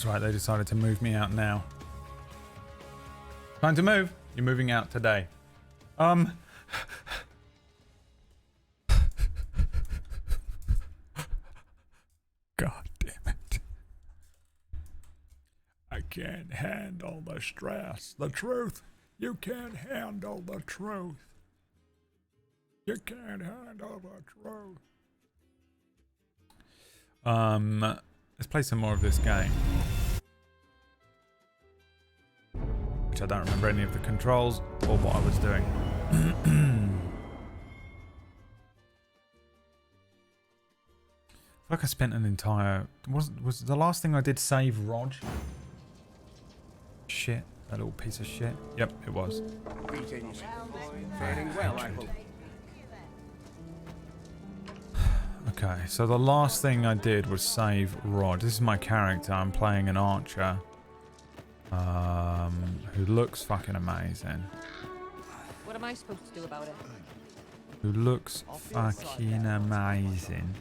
That's right, they decided to move me out now. Time to move. You're moving out today. God damn it. I can't handle the stress. The truth. You can't handle the truth. You can't handle the truth. Let's play some more of this game. Which I don't remember any of the controls or what I was doing. I feel like I spent an entire... Was the last thing I did save Rog? Shit. That little piece of shit. Yep, it was. Okay, so the last thing I did was save Rod. This is my character. I'm playing an archer. Who looks fucking amazing. What am I supposed to do about it? Who looks fucking amazing.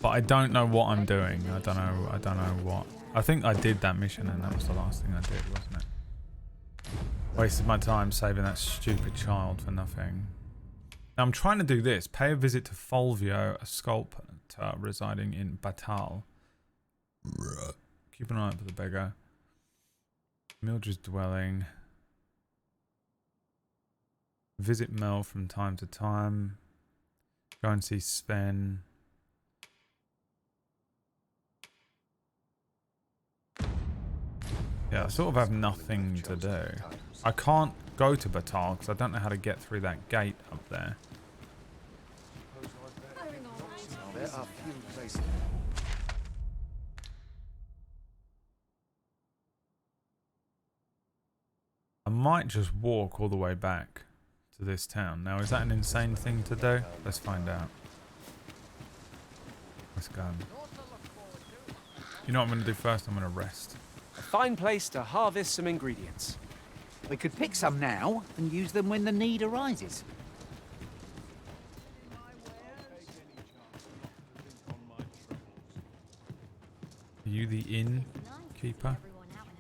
But I don't know what I'm doing. I don't know what. I think I did that mission and that was the last thing I did, wasn't it? Wasted my time saving that stupid child for nothing. Now I'm trying to do this. Pay a visit to Fulvio, a sculptor residing in Batal. Keep an eye out for the beggar. Mildred's dwelling. Visit Mel from time to time. Go and see Sven. Yeah, I sort of have nothing to do. I can't go to Batal because I don't know how to get through that gate up there. I might just walk all the way back to this town. Now, is that an insane thing to do? Let's find out. Let's go. You know what I'm going to do first? I'm going to rest. A fine place to harvest some ingredients. We could pick some now and use them when the need arises. Are you the innkeeper?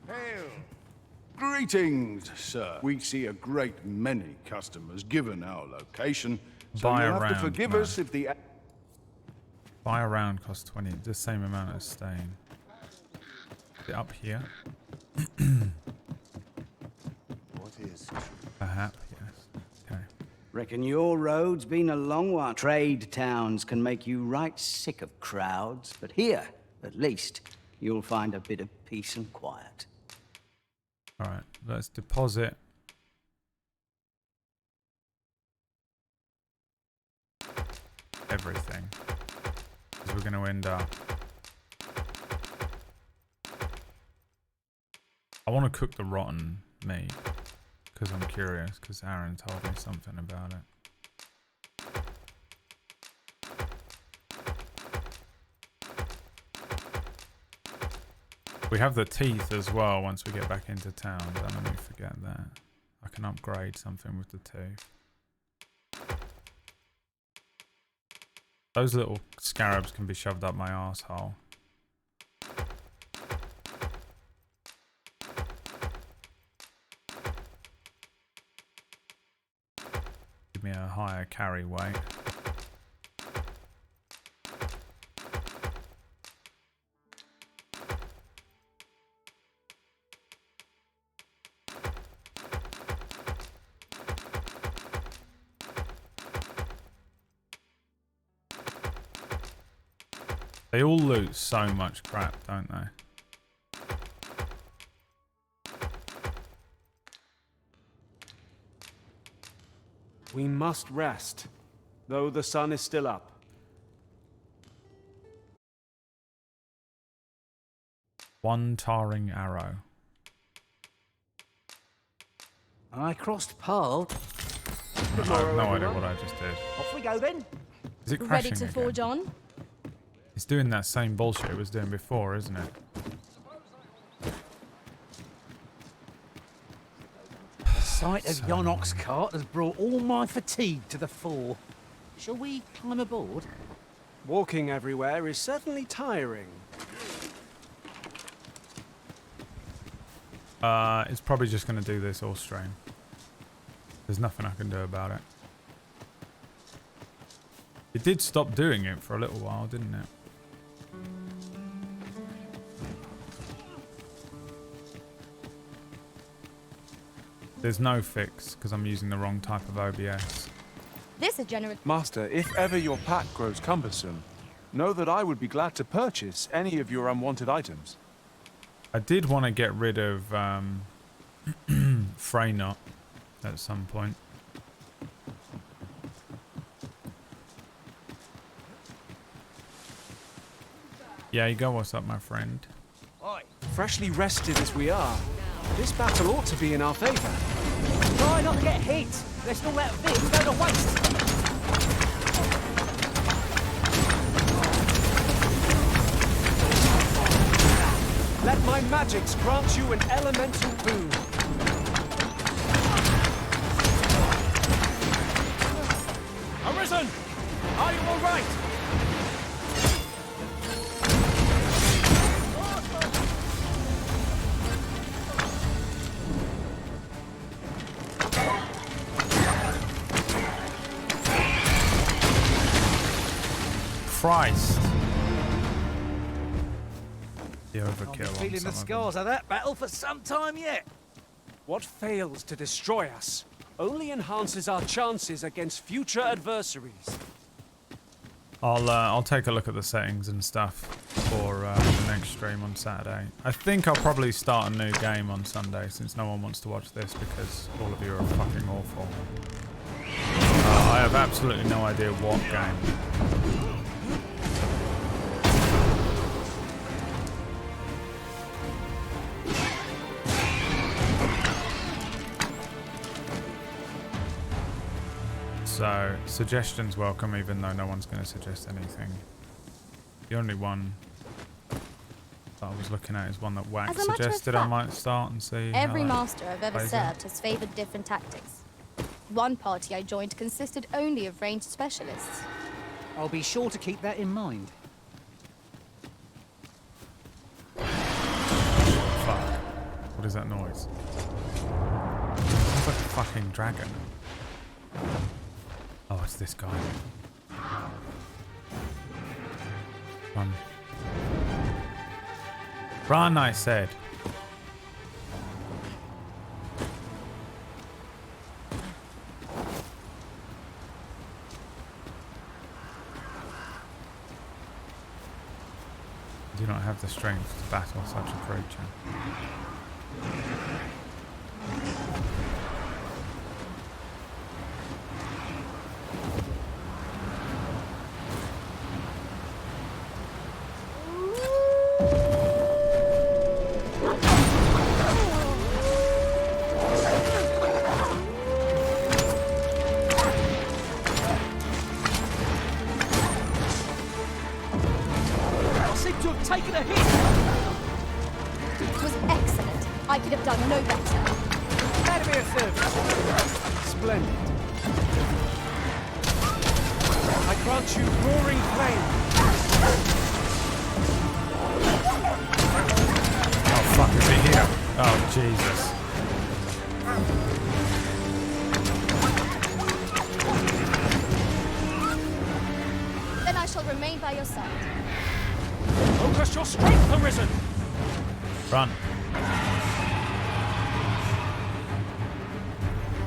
Hail! Greetings, sir. We see a great many customers given our location, so Buy you'll a have to round, forgive man. us if the... Buy a round costs 20. The same amount as staying. Is it up here? What is Perhaps, yes. Okay. Reckon your road's been a long one. Trade towns can make you right sick of crowds, but here, at least, you'll find a bit of peace and quiet. Alright, let's deposit. Everything. Because we're going to end up... I want to cook the rotten meat. Because I'm curious, because Aaron told me something about it. We have the teeth as well once we get back into town. Don't let me forget that. I can upgrade something with the teeth. Those little scarabs can be shoved up my arsehole. Give me a higher carry weight. They all loot so much crap, don't they? We must rest, though the sun is still up. One tarring arrow. I crossed paths. I have no idea what I just did. Off we go then. Is it Ready crashing to again? forge on? It's doing that same bullshit it was doing before, isn't it? The sight of Yonok's cart has brought all my fatigue to the fore. Shall we climb aboard? Walking everywhere is certainly tiring. It's probably just going to do this all stream. There's nothing I can do about it. It did stop doing it for a little while, didn't it? There's no fix because I'm using the wrong type of OBS. This is generous. Master, if ever your pack grows cumbersome, know that I would be glad to purchase any of your unwanted items. I did want to get rid of Freynot at some point. Yeah, you go. What's up, my friend? Freshly rested as we are, this battle ought to be in our favor. Try not to get hit. Let's not let this go to waste. Let my magics grant you an elemental boon. Arisen! Are you all right? Christ. The overkill. I'll be on feeling some the of scars of that battle for some time yet. What fails to destroy us only enhances our chances against future adversaries. I'll take a look at the settings and stuff for the next stream on Saturday. I think I'll probably start a new game on Sunday since no one wants to watch this because all of you are fucking awful. I have absolutely no idea what game. So, suggestions welcome, even though no one's going to suggest anything. The only one that I was looking at is one that Wax As a matter of suggested I fact, might start and see. Every how that master I've ever plays served has favored different tactics. One party I joined consisted only of ranged specialists. I'll be sure to keep that in mind. Fuck. What is that noise? Sounds like a fucking dragon. Oh, it's this guy. Run. Run, I said. I do not have the strength to battle such a creature. I seem to have taken a hit. It was excellent. I could have done no better. That'd be a service. Splendid. I grant you roaring flame. Oh fuck, is he here? Oh Jesus. Then I shall remain by your side. Focus your strength, Arisen! Run.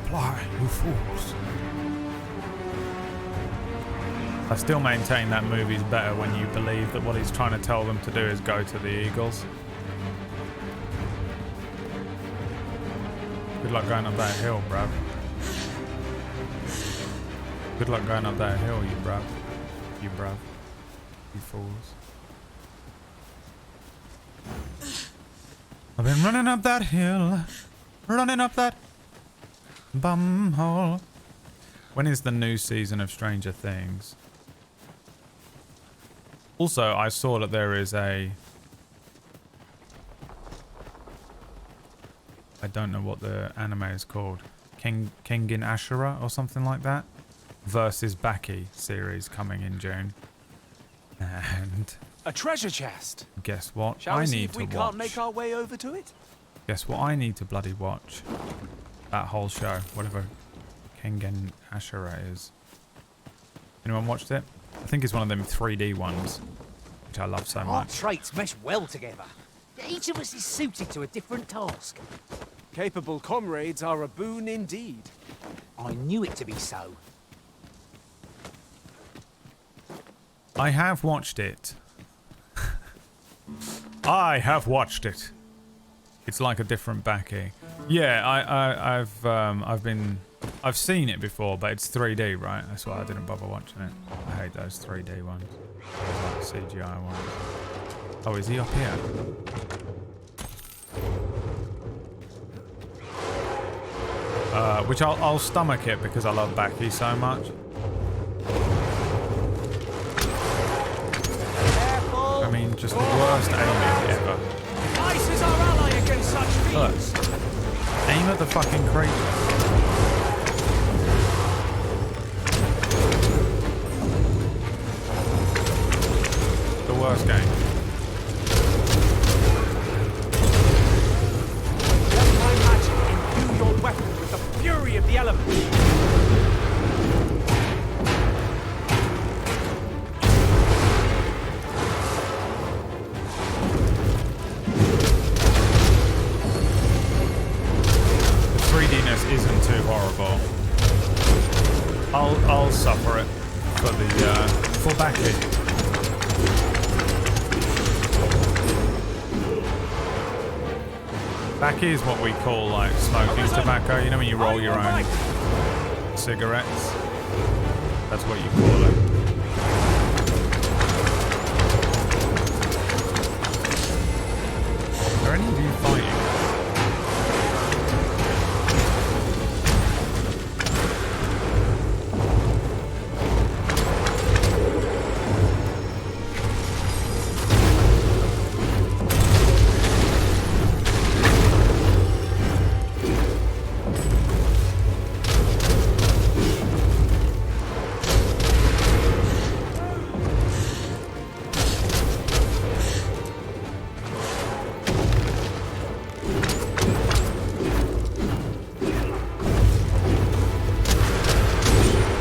Fly, you fools. I still maintain that movie's better when you believe that what he's trying to tell them to do is go to the Eagles. Good luck going up that hill, bruv. Good luck going up that hill, you bruv. You bruv. You fools. I've been running up that hill. Running up that bum hole. When is the new season of Stranger Things? Also, I saw that there is a... I don't know what the anime is called. King in Ashura or something like that. Versus Baki series coming in June. And A treasure chest. guess what? Shall I we see need if to we watch. can't make our way over to it? Guess what I need to bloody watch? That whole show, whatever Kengen Ashura is. Anyone watched it? I think it's one of them 3D ones, which I love so Our much. traits mesh well together. Each of us is suited to a different task. Capable comrades are a boon indeed. I knew it to be so. I have watched it. I have watched it. It's like a different Baki. Yeah, I've seen it before, but it's 3D, right? That's why I didn't bother watching it. I hate those 3D ones. Like CGI ones. Oh, is he up here? Which I'll stomach it because I love Baki so much. Careful! I mean, just the worst aiming ever. Ice is our ally against such Look. fiends! Aim at the fucking creature. The worst game. Let my magic imbue your weapon with the fury of the elements! The 3Dness isn't too horrible. I'll suffer it for the for Baki. Baki is what we call like smoking tobacco. You know when you roll your own cigarettes? That's what you call it. Are any of you fighting?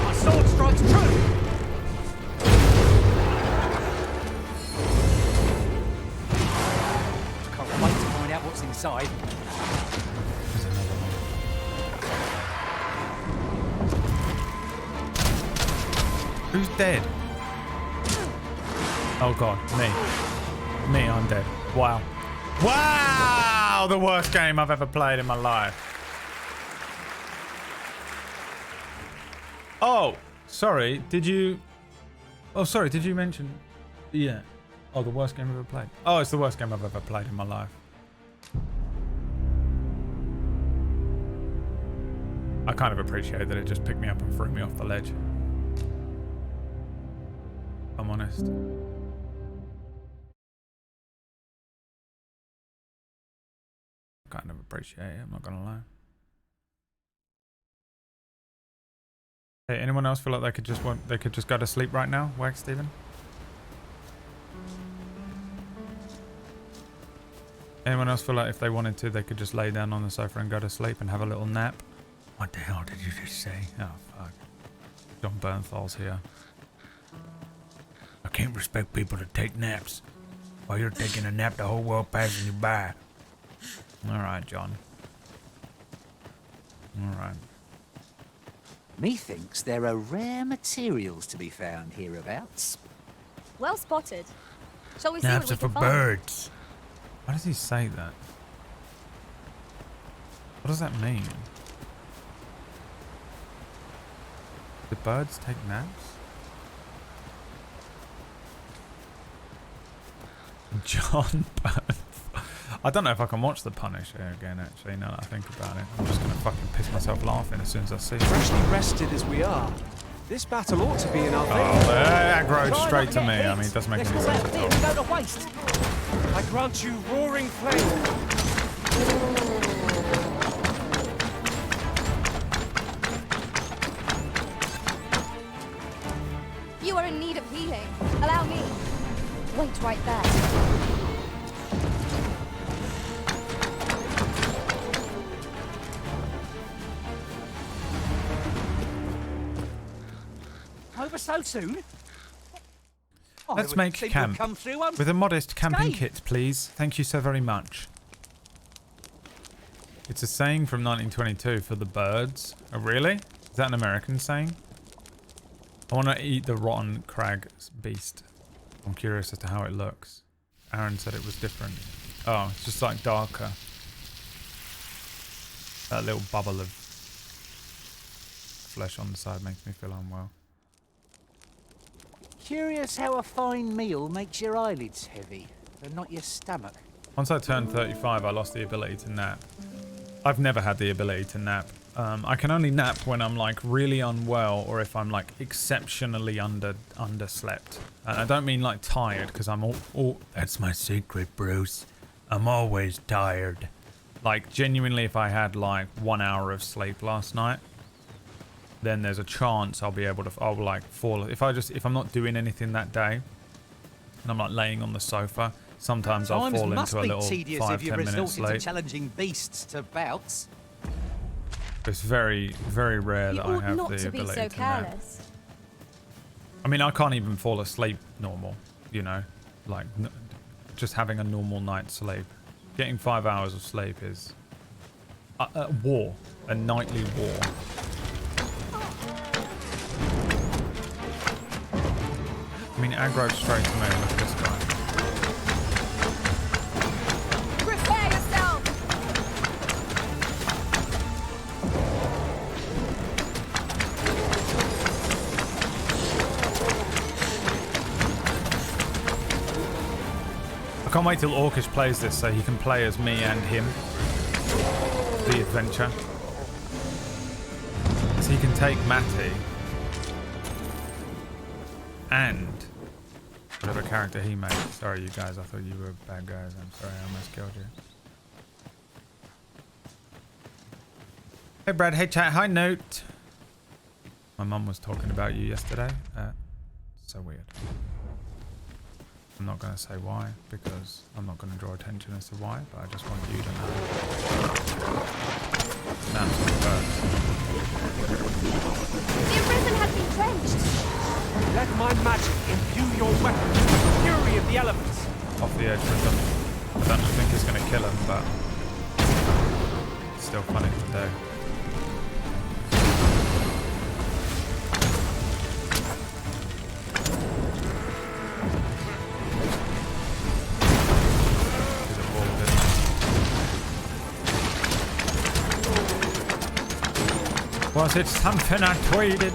My sword strikes true! Can't wait to find out what's inside. There's another one. Who's dead? Oh god, me. Me, I'm dead. Wow. Wow! The worst game I've ever played in my life. Oh, sorry, did you... Oh, sorry, did you mention... Yeah. Oh, the worst game I've ever played. Oh, it's the worst game I've ever played in my life. I kind of appreciate that it just picked me up and threw me off the ledge. If I'm honest. Kind of appreciate it, I'm not gonna lie. Hey, anyone else feel like they could just go to sleep right now? Wag Steven? Anyone else feel like if they wanted to, they could just lay down on the sofa and go to sleep and have a little nap? What the hell did you just say? Oh, fuck. John Bernthal's here. I can't respect people that take naps. While you're taking a nap, the whole world passing you by. Alright, John. Alright. Methinks there are rare materials to be found hereabouts. Well spotted. Shall we see what Naps we are for can find? birds. Why does he say that? What does that mean? Do birds take naps? John Bernth. I don't know if I can watch The Punisher again, actually, now that I think about it. I'm just going to fucking piss myself laughing as soon as I see it. Freshly rested as we are, this battle ought to be in our Oh, favor. that aggroed straight to me. I mean, it doesn't make any sense at all. Go to waste. I grant you roaring flame. You are in need of healing. Allow me. Wait right there. over so soon? I Let's would make seem to have camp. come through With a modest camping unscathed. kit, please. Thank you so very much. It's a saying from 1922 for the birds. Oh, really? Is that an American saying? I want to eat the rotten crag beast. I'm curious as to how it looks. Aaron said it was different. Oh, it's just like darker. That little bubble of flesh on the side makes me feel unwell. Curious how a fine meal makes your eyelids heavy, but not your stomach. Once I turned 35, I lost the ability to nap. I've never had the ability to nap. I can only nap when I'm like really unwell or if I'm like exceptionally underslept. And I don't mean like tired because I'm all that's my secret, Bruce. I'm always tired. Like genuinely, if I had like 1 hour of sleep last night, then there's a chance I'll be able to. I'll like fall if I'm not doing anything that day, and I'm like laying on the sofa. Sometimes I'll fall into a little 5-10 minute sleep. Challenging beasts to bouts. It's very, very rare You that I ought have not the to be ability so to nap. careless. I mean, I can't even fall asleep normal, you know, like just having a normal night's sleep. Getting 5 hours of sleep is a war, a nightly war. I mean, aggro straight to me. Look at this guy. Prepare yourself! I can't wait till Orcish plays this so he can play as me and him. The adventure. So he can take Matty and whatever character he made. Sorry, you guys. I thought you were bad guys. I'm sorry. I almost killed you. Hey, Brad. Hey, chat. Hi, Note. My mum was talking about you yesterday. So weird. I'm not going to say why, because I'm not going to draw attention as to why, but I just want you to know. That's first. The arisen has been drenched. Let my magic imbue your weapon with the fury of the elements. Off the edge with them. I don't think it's going to kill him, but it's still funny to do. Was it something I tweeted?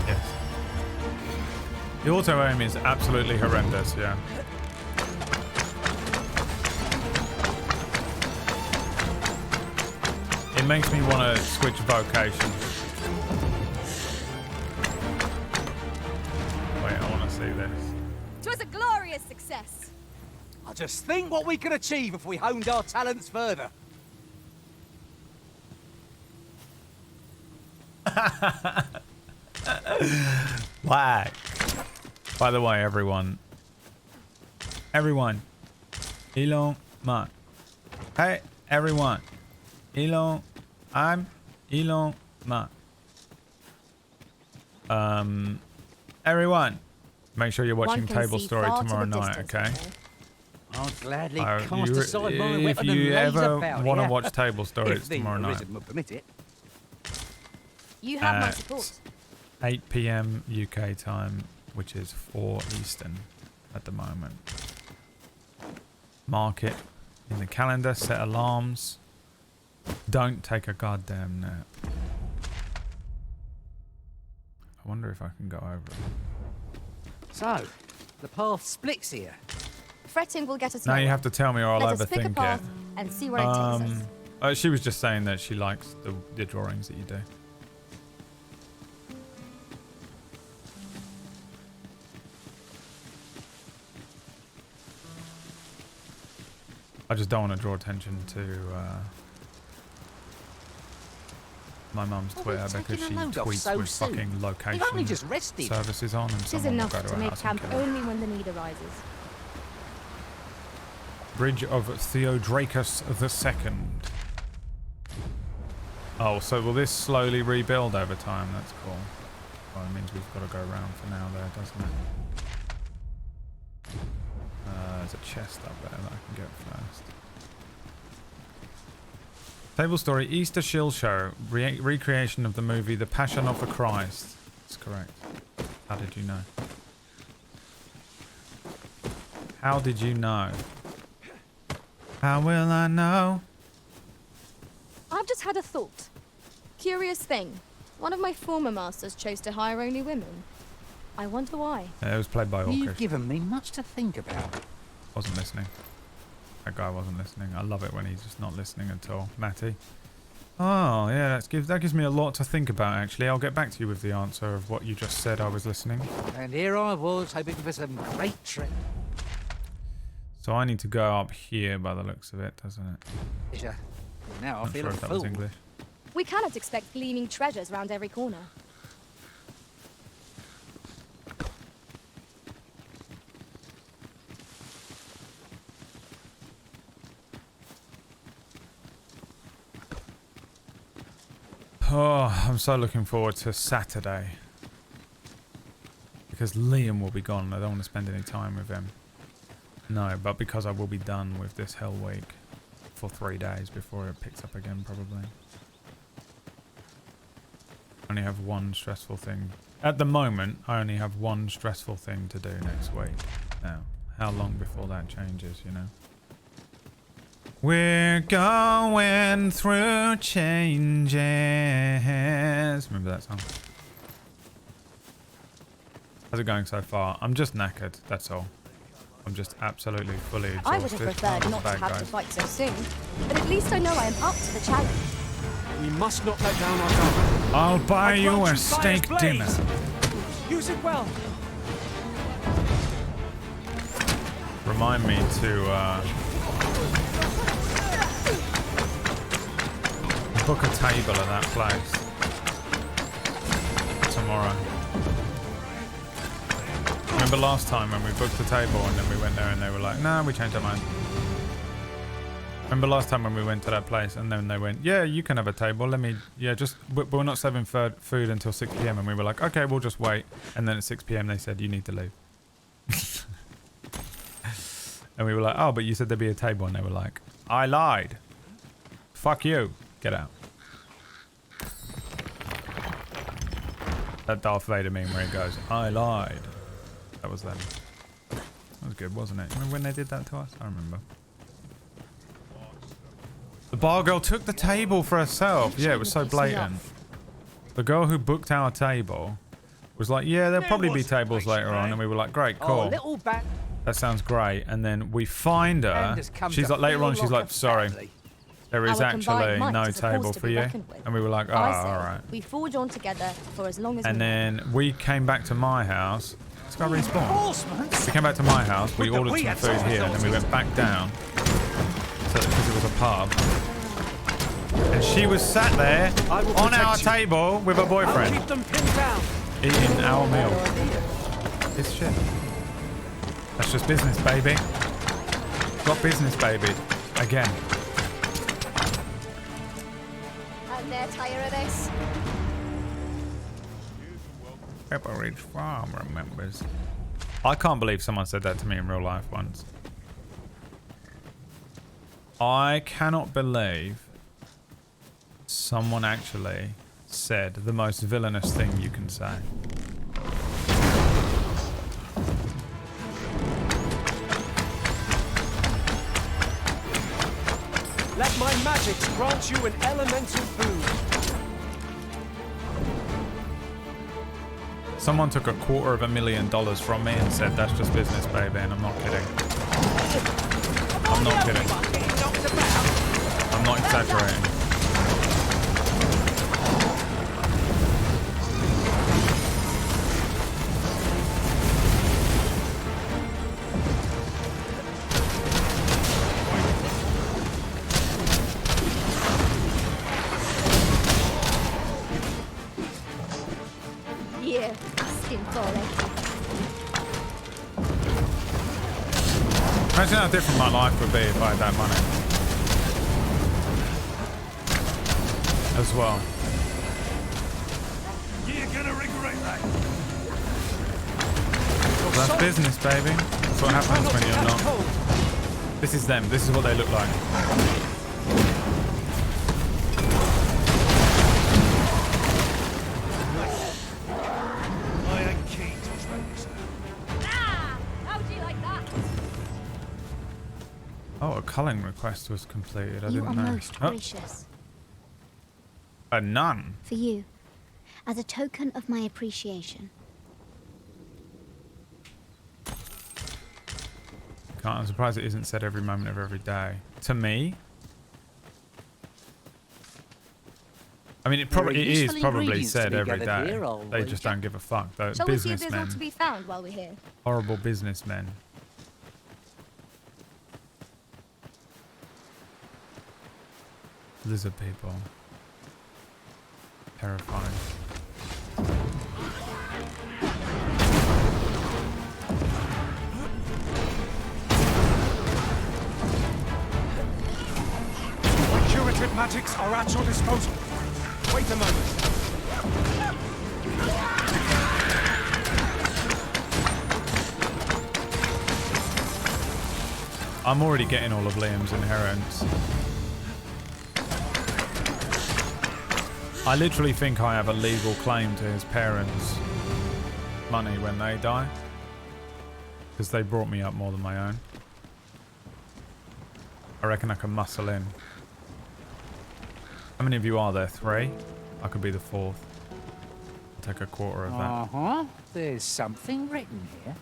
Yes. The auto aim is absolutely horrendous, yeah. It makes me want to switch vocation. Wait, I want to see this. 'Twas a glorious success. I just think what we could achieve if we honed our talents further. Whack. By the way, everyone. Elon Musk. Hey, everyone. I'm Elon Musk. Everyone. Make sure you're watching One can Table see Story far to tomorrow the night, distance, okay? I'll gladly Uh, cast you- aside my if weapon you and laser ever powder, want to yeah. watch Table Story, If it's the tomorrow night. Arisen will permit it. You have my At support. 8 p.m. UK time, which is 4 Eastern at the moment. Mark it in the calendar, set alarms. Don't take a goddamn nap. I wonder if I can go over it. So, the path splits here. Fretting will get us Now nowhere. you have to tell me or I'll Let us pick a overthink it. path and see where it takes us. She was just saying that she likes the drawings that you do. I just don't want to draw attention to my mum's Well, we're Twitter because taking she a load off tweets so with soon. fucking We've location only just rested. services on and It is someone will enough go to to her make house camp and kill her. only when the need arises. Bridge of Theodracus II. Oh, so will this slowly rebuild over time? That's cool. Well, it means we've got to go around for now there, doesn't it? There's a chest up there that I can get first. Table story, Easter Shill Show. Recreation of the movie The Passion of the Christ. That's correct. How did you know? How did you know? How will I know? I've just had a thought. Curious thing. One of my former masters chose to hire only women. I wonder why. Yeah, it was played by You've Orcish. given me much to think about. Wasn't listening. That guy wasn't listening. I love it when he's just not listening at all. Matty. Oh, yeah, that gives me a lot to think about, actually. I'll get back to you with the answer of what you just said I was listening. And here I was, hoping for some great trick. So I need to go up here by the looks of it, doesn't it? Now I Not feel sure a if that was fool. English. We cannot expect gleaming treasures round every corner. Oh, I'm so looking forward to Saturday. Because Liam will be gone. I don't want to spend any time with him. No, but because I will be done with this Hell Week for 3 days before it picks up again, probably. I only have one stressful thing. At the moment, I only have one stressful thing to do next week. Now, how long before that changes, you know? We're going through changes. Remember that song? How's it going so far? I'm just knackered, that's all. I'm just absolutely fully exhausted. I would have preferred not to have to fight so soon, but at least I know I am up to the challenge. We must not let down our guard. I'll buy I you grant a you steak fire's dinner. blaze. Use it well. Remind me to book a table at that place tomorrow. Remember last time when we booked the table and then we went there and they were like, nah, we changed our mind. Remember last time when we went to that place and then they went, yeah, you can have a table. Let me, yeah, just, we're not serving food until 6 p.m. And we were like, okay, we'll just wait. And then at 6 p.m. they said, you need to leave. And we were like, oh, but you said there'd be a table. And they were like, I lied. Fuck you. Get out. That Darth Vader meme where he goes, I lied. That was them. That was good, wasn't it? Remember when they did that to us? I remember. The bar girl took the table for herself. Yeah, it was so blatant. The girl who booked our table was like, yeah, there'll probably be tables later on. And we were like, great, Oh, cool. little back. That sounds great. And then we find her. And has come She's to like, later on, feel she's like like, a sorry, family. there is Our combined actually might no is a force table to for be you. reckoned with. And we were like, oh, I say, alright. we forge on together for as long as And we then we came back to my house. Let's go respawn. Horsemen? We came back to my house. We With the ordered some weird food here, and then we went back down. So because it was a pub. And she was sat there I will on our protect you. table with her I'll boyfriend, keep them pinned down. eating our meal. It's shit. That's just business, baby. Got business, baby. Again. And they're tired of this. Pepperidge Farm remembers. I can't believe someone said that to me in real life once. I cannot believe someone actually said the most villainous thing you can say. Let my magics grant you an elemental food. Someone took $250,000 from me and said, that's just business, baby, and I'm not kidding. I'm not kidding. I'm not exaggerating. Yeah, asking for it. Imagine how different my life would be if I had that money. as well. You're gonna regret that. That's business, baby. That's what happens when you're not. This is them. This is what they look like. I ain't keen to trade, sir. Ah! How do you like that? Oh, a culling request was completed. I You didn't are know. most Oh, gracious. a nun. For you, as a token of my appreciation. I'm surprised it isn't said every moment of every day. To me, I mean, it is useful probably ingredients to said be every gathered day. here, old They just wager. don't give a fuck. Though Shall we see if there's businessmen, all to be found while we're here? horrible businessmen. Lizard people. Terrifying. My curative magics are at your disposal. Wait a moment. I'm already getting all of Liam's inheritance. I literally think I have a legal claim to his parents' money when they die. Because they brought me up more than my own. I reckon I can muscle in. How many of you are there? 3? I could be the 4th. I'll take a quarter of that. Uh-huh. There's something written here.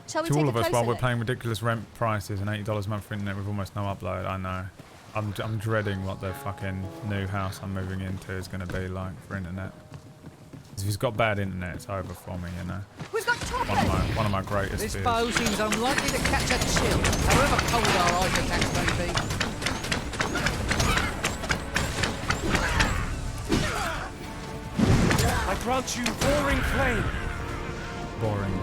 Shall we To take all a of us, closer while we're look? paying ridiculous rent prices and $80 a month for internet with almost no upload, I know. I'm dreading what the fucking new house I'm moving into is going to be like for internet. 'Cause if he's got bad internet, it's over for me, you know. We've got chocolate! One of my greatest This fears. bow seems unlikely to catch a chill, however cold our ice attacks may be. I grant you roaring flame. Boring.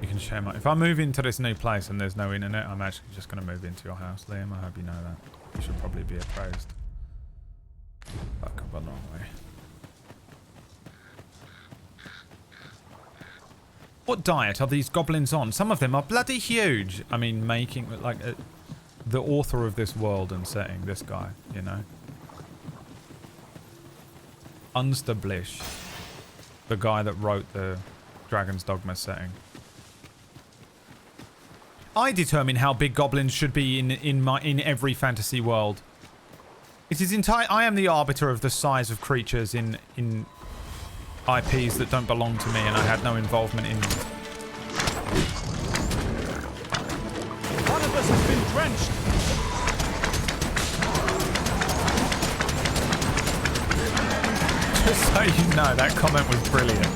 You can share my... If I move into this new place and there's no internet, I'm actually just going to move into your house, Liam. I hope you know that. You should probably be appraised. That could go a long way. What diet are these goblins on? Some of them are bloody huge. I mean, making... like the author of this world and setting, this guy, you know. Unstablish. The guy that wrote the Dragon's Dogma setting. I determine how big goblins should be in every fantasy world. It is I am the arbiter of the size of creatures in IPs that don't belong to me, and I had no involvement in. One of us has been drenched. Just so you know, that comment was brilliant.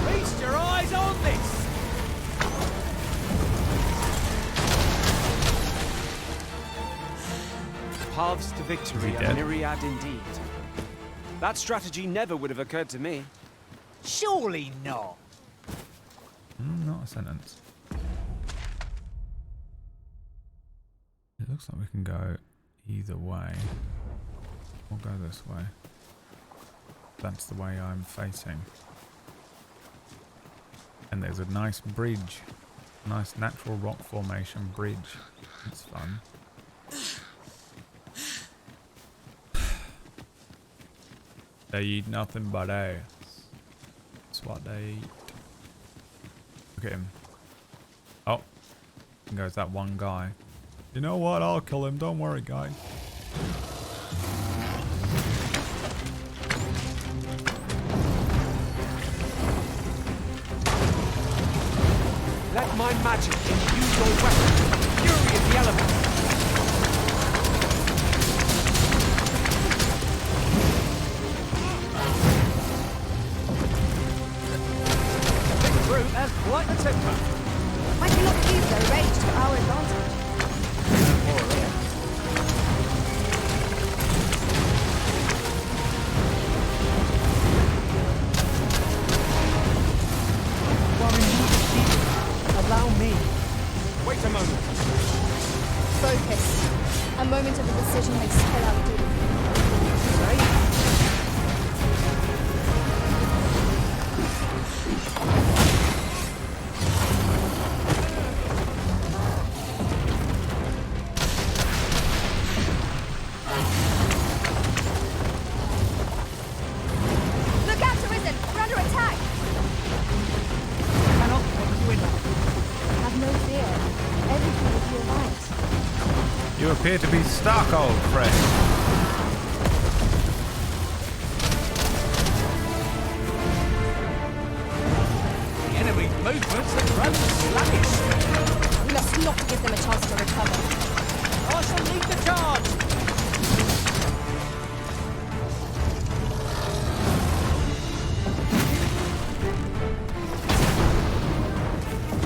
Feast your eyes on this. Paths to victory dead? are myriad indeed. That strategy never would have occurred to me. Surely not. Not a sentence. It looks like we can go either way. We'll go this way. That's the way I'm facing. And there's a nice bridge. Nice natural rock formation bridge. It's fun. They eat nothing but ass. That's what they eat. Look at him. Oh. There goes that one guy. You know what? I'll kill him. Don't worry, guys. Let my magic infuse your weapon with the fury of the elements. Big brute has quite a temper. I cannot use their rage to our advantage. More or less. Allow moment of the decision may spell out doom. Look out, Arisen! We're under attack! Cannot take you in. Have no fear. Everything will be alright. You appear to be stuck, old friend. The enemy's movements have grown sluggish. We must not give them a chance to recover. I shall lead the charge.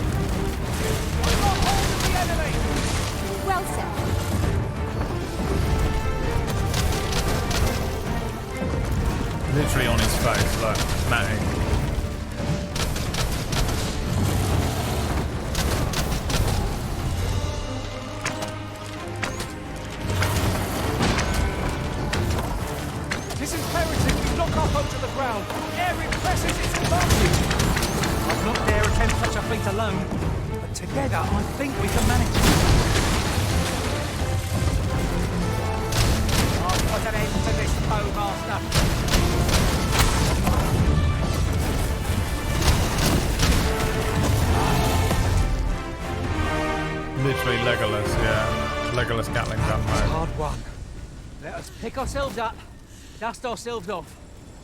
I've got hold of the enemy. Well said. Literally on his face, look, Matty. This is imperative we knock our foe to the ground. Air impresses its advantage. I'd not dare attempt such a feat alone, but together I think we can manage. I'll put an end to this foe, Master. Literally Legolas, yeah. Legolas Gatling gun mode. Hard one. Let us pick ourselves up, dust ourselves off,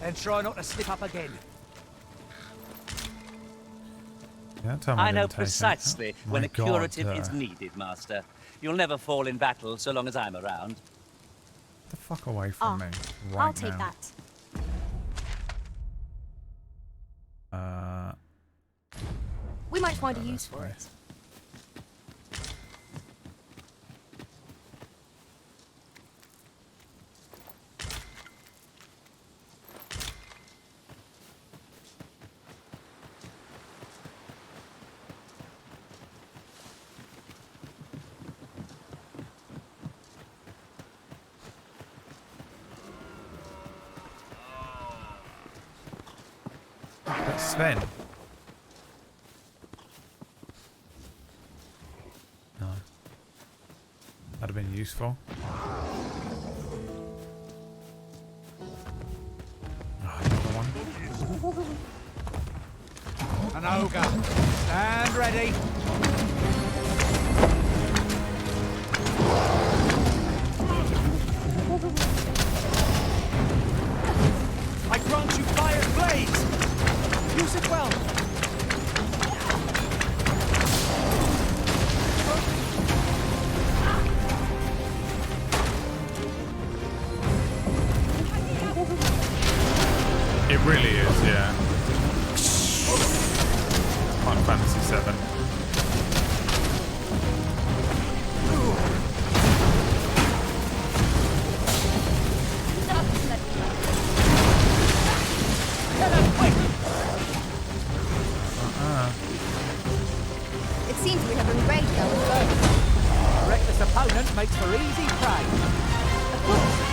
and try not to slip up again. Yeah, tell me I know didn't take it. precisely Oh when my a curative God, is needed, Master. You'll never fall in battle so long as I'm around. Get the fuck away from me right I'll take now. that. We might find a use for it. That's Sven. No. That'd have been useful. Oh, another one. An ogre. Stand ready. I grant you fire's blades. Use it well. It really is, yeah. Final Fantasy 7. It seems we have enraged our foe. A reckless opponent makes for easy prey. Of course.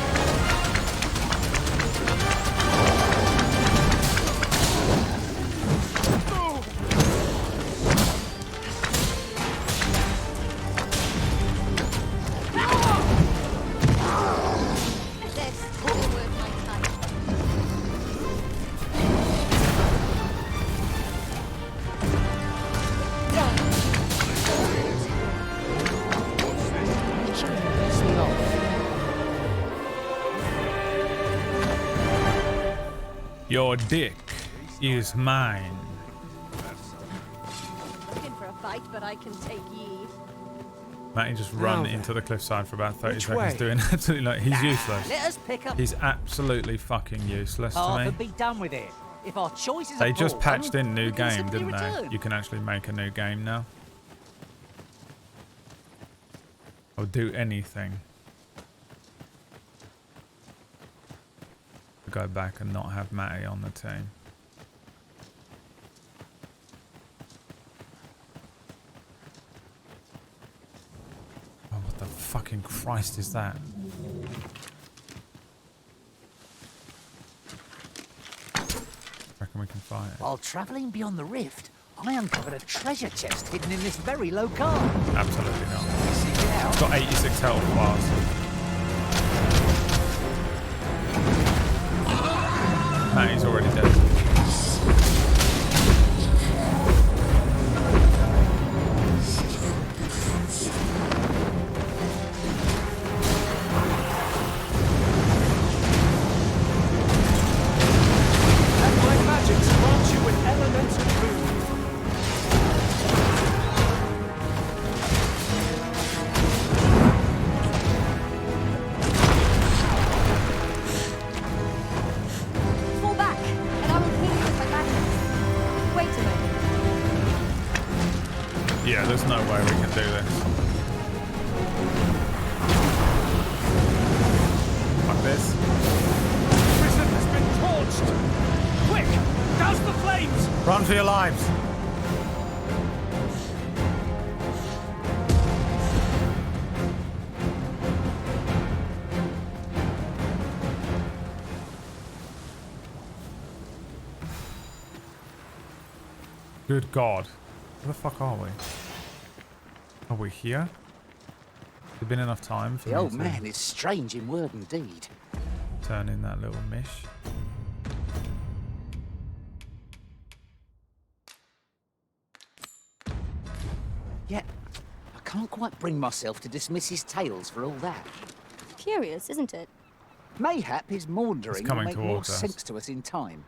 This will be worth my time. Your dick is mine. Looking for a fight, but I can take ye. Matty just run Now into the cliffside for about 30 Which seconds way? doing absolutely like he's useless. Let us pick up He's absolutely fucking useless to half me. and be done with it. If our choices They are just broad, patched in new we can game, simply didn't they? return. You can actually make a new game now. Or do anything. Go back and not have Matty on the team. Oh, what What the fucking Christ is that? Reckon we can fight it. While travelling beyond the rift, I uncovered a treasure chest hidden in this very low car. Absolutely not. Seek it out. It's got 86 health bars. Nah, he's already dead. And my magics grant you an elemental boon. Fall back, and I will heal you with my magic. Wait a moment. Yeah, there's no way we can do this. Like this. Prison has been torched. Quick, douse the flames. Run for your lives. Good God. Where the fuck are we? Are we here? Has there been enough time for The me old to man is strange in word and deed. turn in that little mish? Yet, I can't quite bring myself to dismiss his tales for all that. Curious, isn't it? Mayhap his maundering will coming make more towards us. sense to us in time.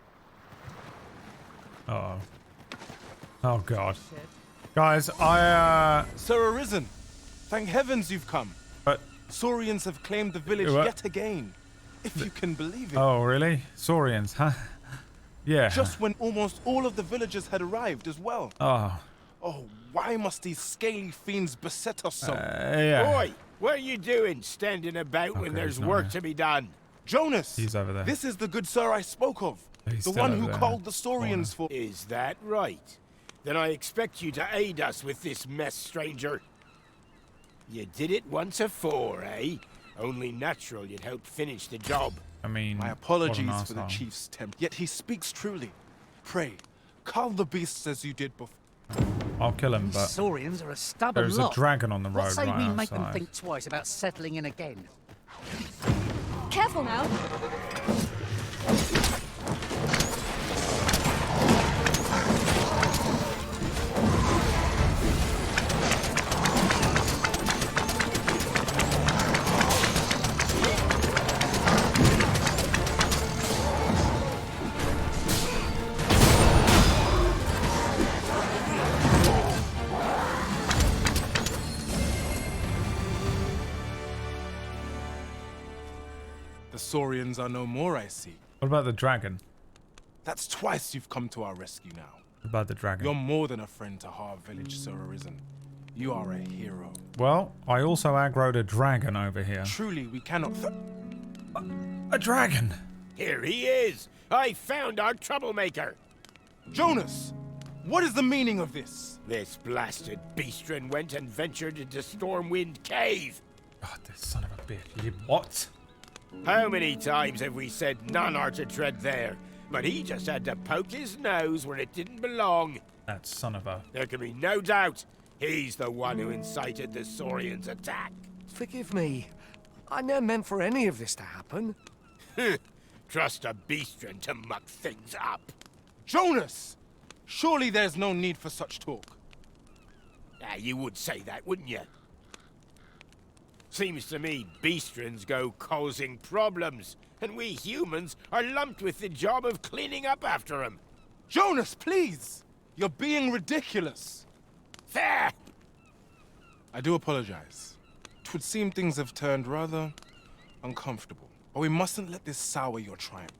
Uh-oh. Oh God. Guys, Sir Arisen, thank heavens you've come. But Saurians have claimed the village What? yet again. If you can believe it. oh really? Saurians, huh? Yeah. Just when almost all of the villagers had arrived as well. Oh. Oh, why must these scaly fiends beset us so? Yeah. Boy, what are you doing standing about when Okay, there's he's not work here. to be done? Jonas! He's over there. This is the good sir I spoke of. He's The still one over who there. called the Saurians for... Is that right? Then I expect you to aid us with this mess, stranger. You did it once afore, eh? Only natural you'd help finish the job. I mean, My what apologies an for the arsehole. chief's temper. Yet he speaks truly. Pray, cull the beasts as you did before. I'll kill him, These but Saurians are a stubborn there's a lot. dragon on the road What say right we make them outside. think twice about settling in again? Careful now. The Saurians are no more, I see. What about the dragon? That's twice you've come to our rescue now. What about the dragon? You're more than a friend to Har Village, Sir Arisen. You are a hero. Well, I also aggroed a dragon over here. Truly, we cannot... A dragon! Here he is! I found our troublemaker! Jonas! What is the meaning of this? This blasted beastren went and ventured into Stormwind Cave! God, this son of a bitch. You what? How many times have we said none are to tread there? But he just had to poke his nose where it didn't belong. That son of a... There can be no doubt he's the one who incited the Saurians' attack. Forgive me. I never meant for any of this to happen. Trust a beastren to muck things up. Jonas! Surely there's no need for such talk. You would say that, wouldn't you? Seems to me beastrens go causing problems, and we humans are lumped with the job of cleaning up after them. Jonas, please! You're being ridiculous. Fair! I do apologize. 'Twould seem things have turned rather uncomfortable. But we mustn't let this sour your triumph.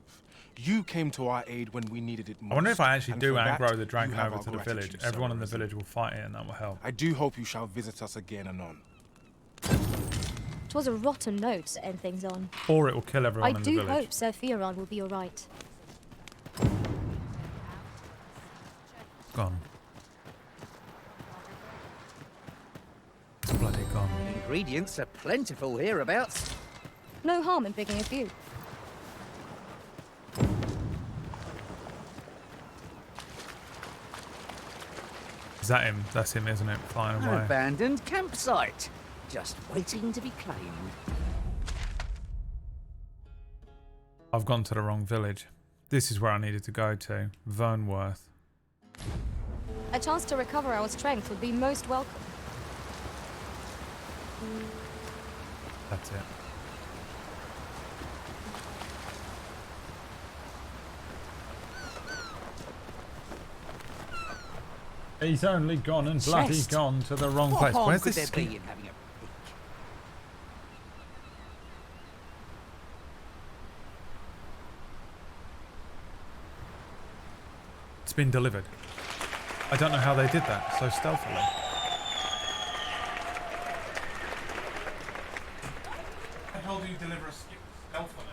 You came to our aid when we needed it most. I wonder if I actually and do for that, aggro the you dragon have over our to the gratitude, village. Sir Everyone in the Arisen. village will fight it and that will help. I do hope you shall visit us again anon. 'Twas a rotten note to end things on. Or it will kill everyone I in the do village. hope Sir Fioron will be alright. Gone. It's bloody gone. gone. Ingredients are plentiful hereabouts. No harm in picking a few. Is that him? That's him, isn't it? Flying An away. abandoned campsite. Just waiting to be claimed. I've gone to the wrong village. This is where I needed to go to. Vernworth. A chance to recover our strength would be most welcome. That's it. He's only gone and bloody Chest. gone to the wrong What place. harm Where's could this there be ski? in having a peek? It's been delivered. I don't know how they did that so stealthily. How the hell do you deliver a skip stealthily?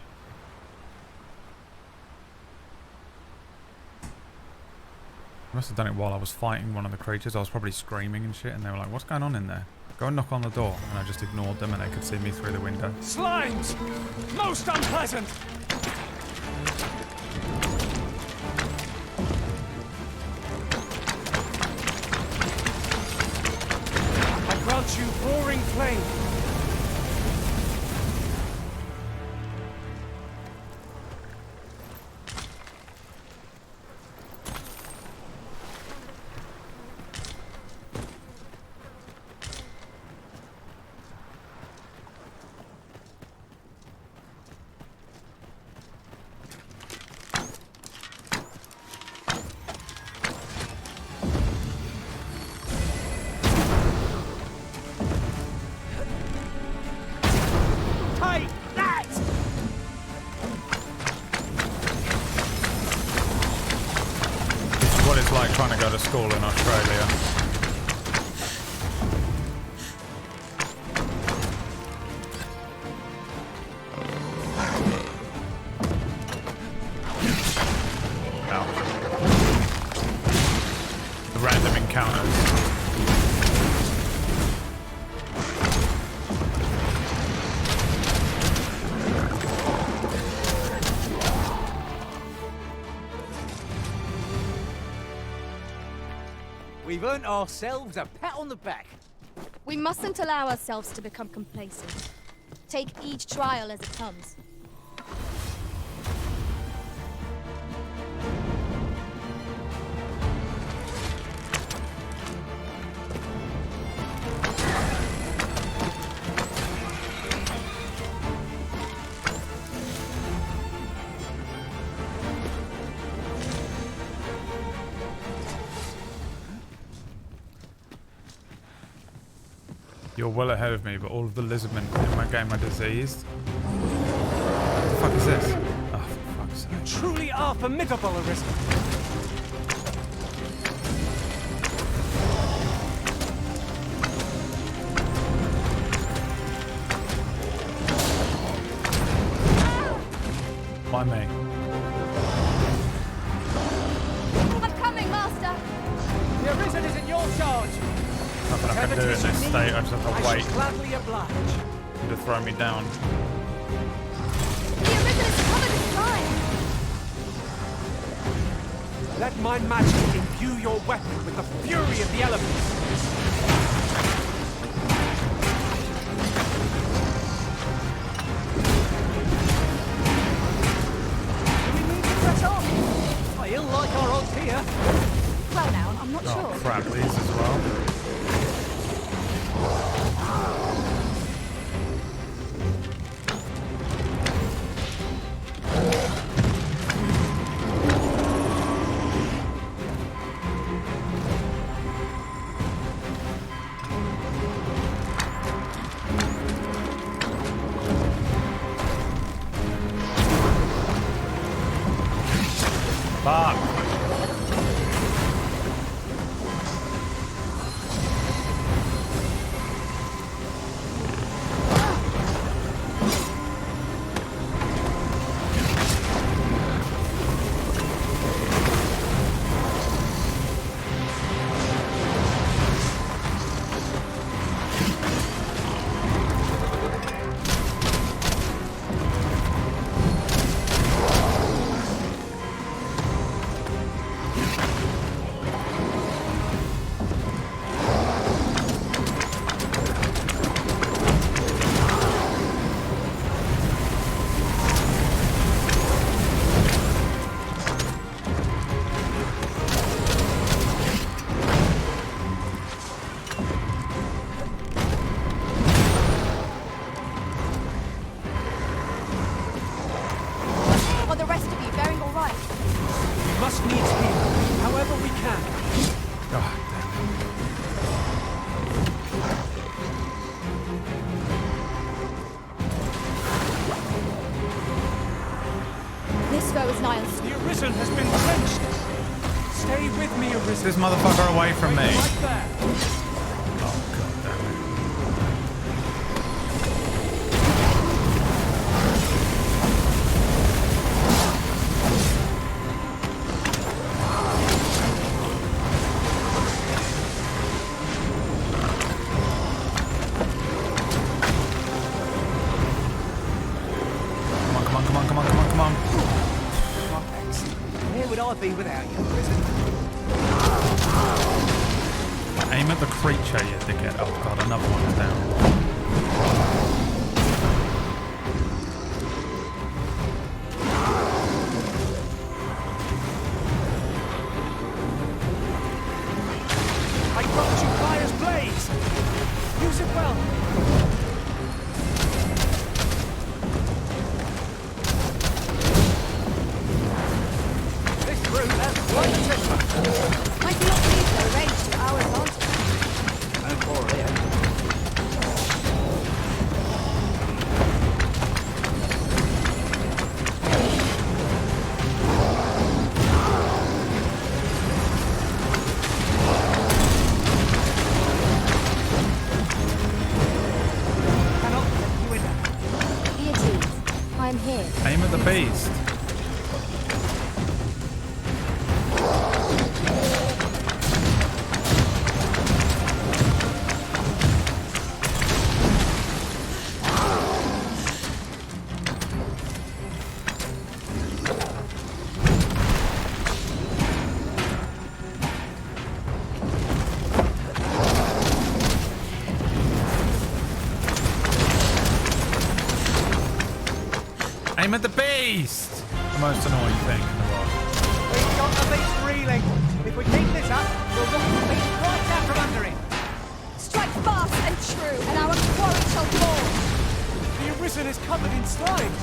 I must have done it while I was fighting one of the creatures. I was probably screaming and shit, and they were like, "What's going on in there? Go and knock on the door." And I just ignored them, and they could see me through the window. Slimes! Most unpleasant! I grant you roaring flame. Take that! This is what it's like trying to go to school in Australia. The random encounters. We've earned ourselves a pat on the back. We mustn't allow ourselves to become complacent. Take each trial as it comes. You're well ahead of me, but all of the lizardmen in my game are diseased. What the fuck is this? Oh, for fuck's sake. Truly are formidable, Arisen. Why me? I'm coming, Master! The Arisen is in your charge. Nothing I can do in this state, I just have to I wait. shall gladly oblige. You to throw me down. The Arisen is covered in slime! Let my magic imbue your weapon with the fury of the elements. I ill like our odds here. Well now, I'm not Oh sure. crap, these as well. Fuck. Stay with me, Arisen. This motherfucker away from me. Right there. Oh, god damn it. Come on, come on, come on, come on, come on, come on. Where would I be without you, Arisen? Aim at the creature, you dickhead. Oh god, another one's down. I brought you Fire's Blaze. Use it well. This route has quite a temper. Might not use their rage to our advantage. No quarrel here. Cannot let you in there. Deities, I am here. Aim at the beast. Aim at the beast! The most annoying thing in the world. We've got the beast reeling. If we keep this up, we'll knock the beast right out from under him. Strike fast and true, and our quarry shall fall. The Arisen is covered in slime.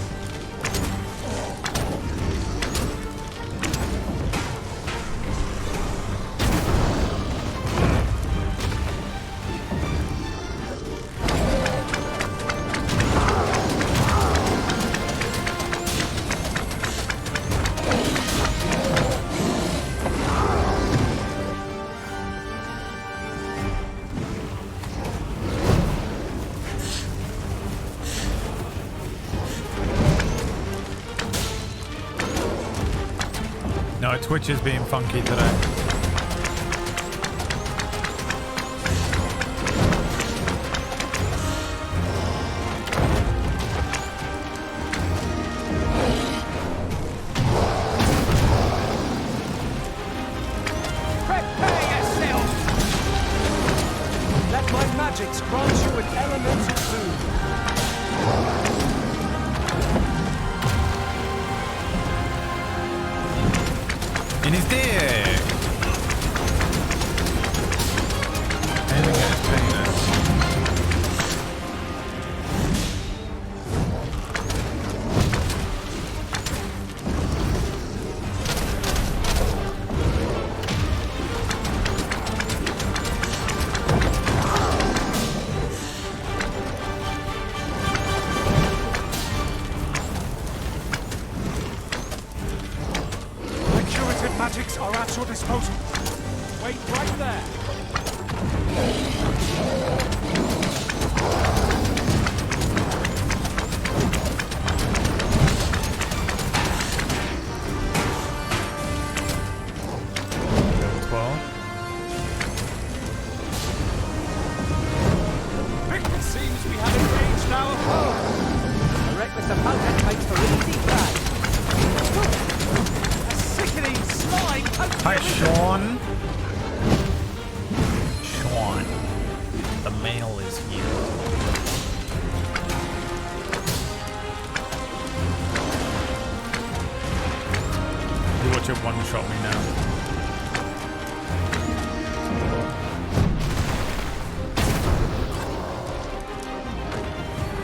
No, Twitch is being funky today. Prepare yourself. Let my magics grant you an elemental food. In his dick! Aiming at his penis. My curative magics are at your disposal. Wait right there. Level 12. It seems we have engaged our foe. A reckless opponent makes for easy play. A sickening slime coating Hi, Arisen. Sean. Sean. The mail is here. You watch it one-shot me now.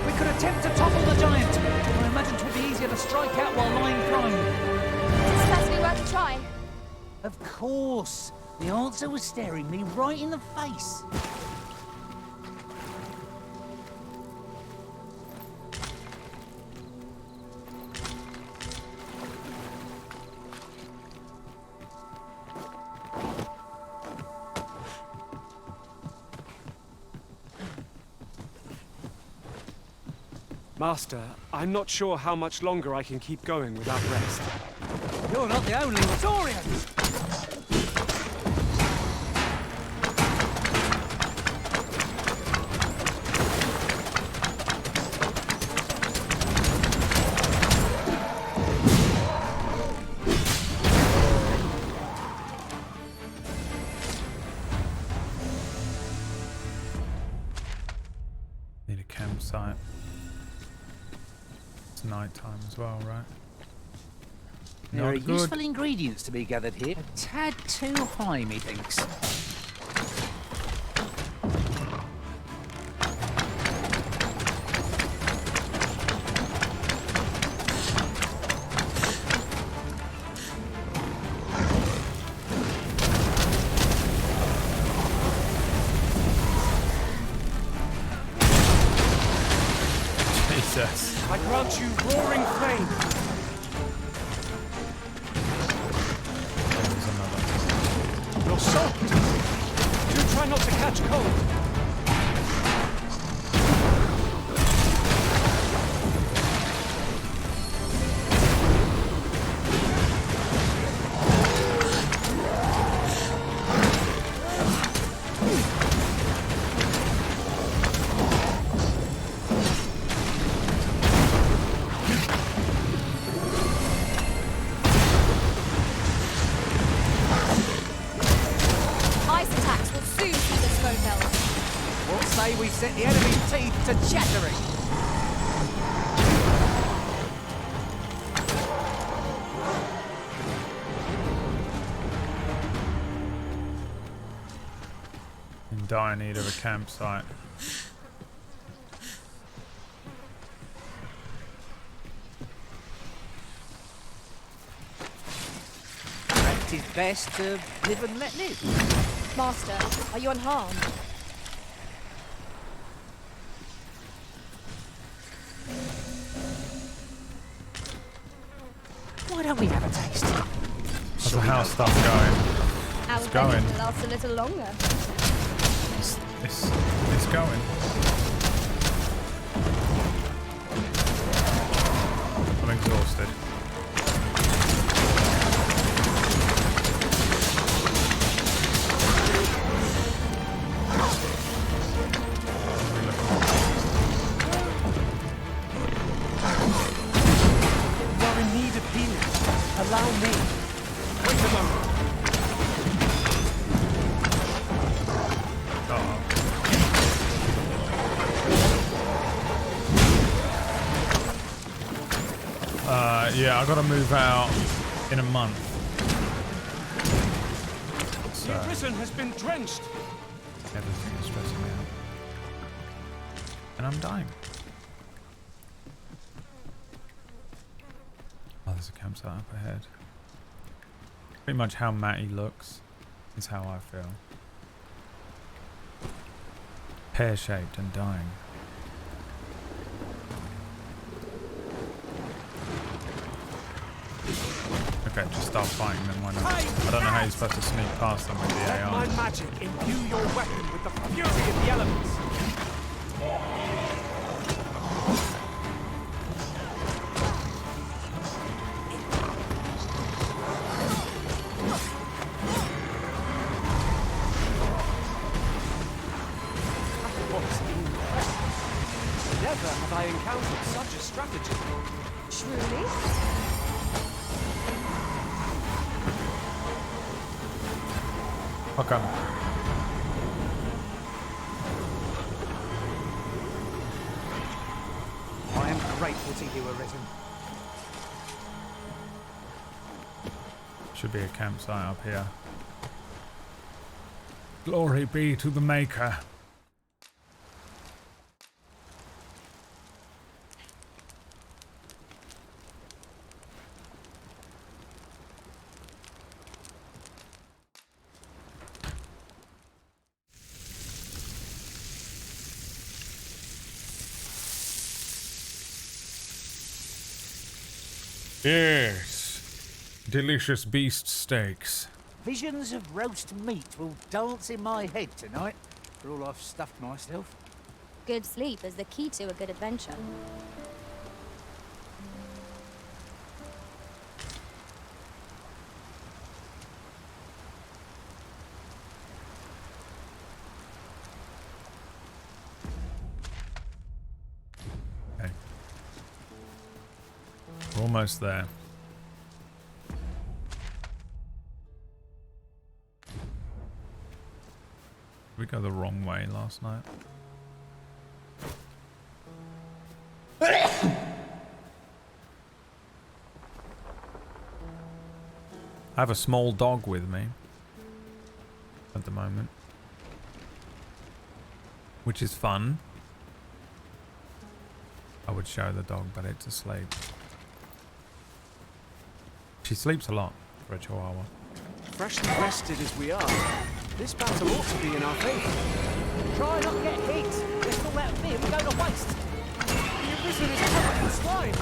We could attempt to topple the giant. I imagine it would be easier to strike out while lying prone. It's certainly worth a try. Of course. The answer was staring me right in the face. Master, I'm not sure how much longer I can keep going without rest. You're not the only Praetorians! Need a campsite. It's night time as well, right? There are Not good. useful ingredients to be gathered here. A tad too high, methinks. Jesus. I grant you roaring flame. There's another. You're soaked. Do try not to catch cold. Ice attacks will soon see the smoke elves. What say we set the enemy's teeth to chattering? In dire need of a campsite. It is best to live and let live. Master, are you unharmed? Why don't we have a taste? How's the house stuff going? Our It's going. wedding will last a little longer. It's going. I'm exhausted. You are in need of healing. Allow me. Wait a moment. Yeah, I gotta move out in a month. So The prison has been drenched. everything is stressing me out. And I'm dying. Oh, there's a campsite up ahead. Pretty much how Matty looks is how I feel. Pear-shaped and dying. Okay, just start fighting them. Why not? I don't know how you're supposed to sneak past them with the Let AI. my magic imbue your weapon with the fury of the elements. Never have I encountered such a strategy. Truly? Okay. I am grateful to you, Arisen. Should be a campsite up here. Glory be to the Maker. Yes. Delicious beast steaks. Visions of roast meat will dance in my head tonight, for all I've stuffed myself. Good sleep is the key to a good adventure. Almost there. We go the wrong way last night. I have a small dog with me at the moment, which is fun. I would show the dog, but it's asleep. She sleeps a lot for a chihuahua. Freshly rested as we are, this battle ought to be in our favour. Try not to get hit. Let's not let them go to waste. The Arisen is covered in slime.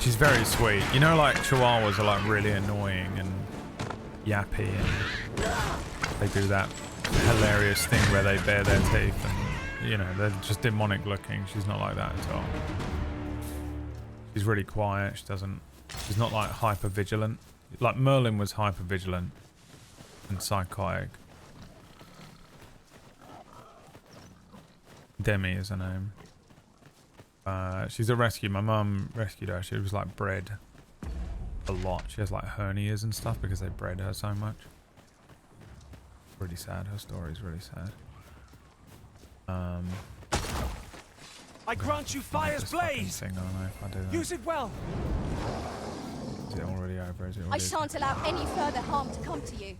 She's very sweet. You know, like chihuahuas are like really annoying and yappy, and they do that hilarious thing where they bare their teeth and, you know, they're just demonic looking. She's not like that at all. She's really quiet. She's not like hyper vigilant. Like Merlin was hyper vigilant and psychotic. Demi is her name. She's a rescue. My mum rescued her. She was like bred a lot. She has like hernias and stuff because they bred her so much. Really sad. Her story is really sad. I grant you fire's blaze. Thing, I don't know if I do that. Use it well. Is it already over? Is it already I shan't allow any further harm to come to you.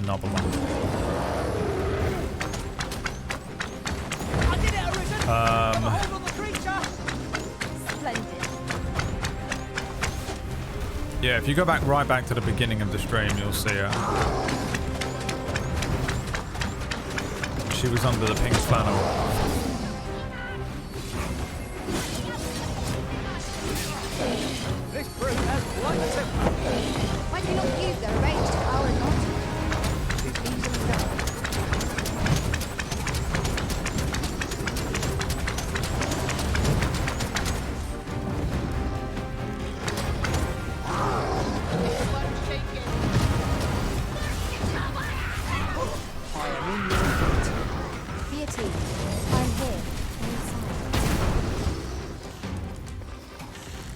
Novel. I did it, Arisen. Got a hold on the creature. Splendid. Yeah, if you go right back to the beginning of the stream, you'll see her. She was under the pink flannel. This brute has light temper. Why do you not use their rage to our advantage? It easily done.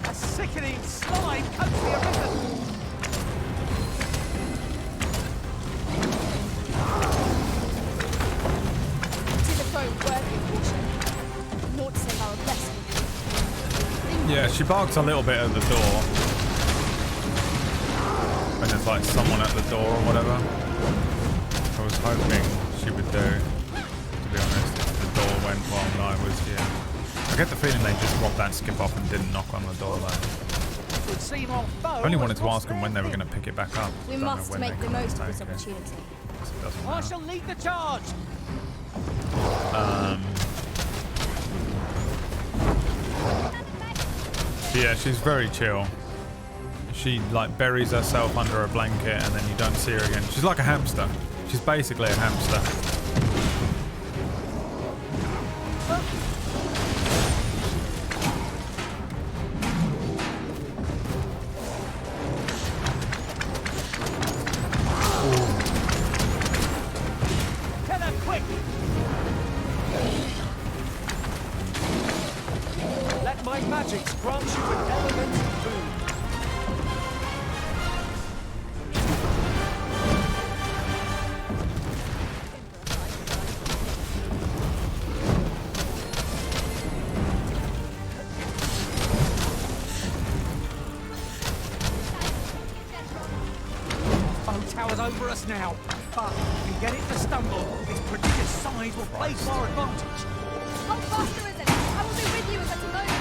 A sickening slime coats the Arisen. Yeah, she barks a little bit at the door. When there's like someone at the door or whatever. I was hoping she would do, to be honest, if the door went while I was here. I get the feeling they just dropped that skip off and didn't knock on the door though. I only wanted to ask them when they were going to pick it back up. We must make the most of this opportunity. I shall lead the charge. Yeah, she's very chill. She like buries herself under a blanket and then you don't see her again. She's like a hamster. She's basically a hamster. Over us now, but if we get it to stumble, its prodigious size will play to our advantage. Hold fast, Arisen. I will be with you in just a moment.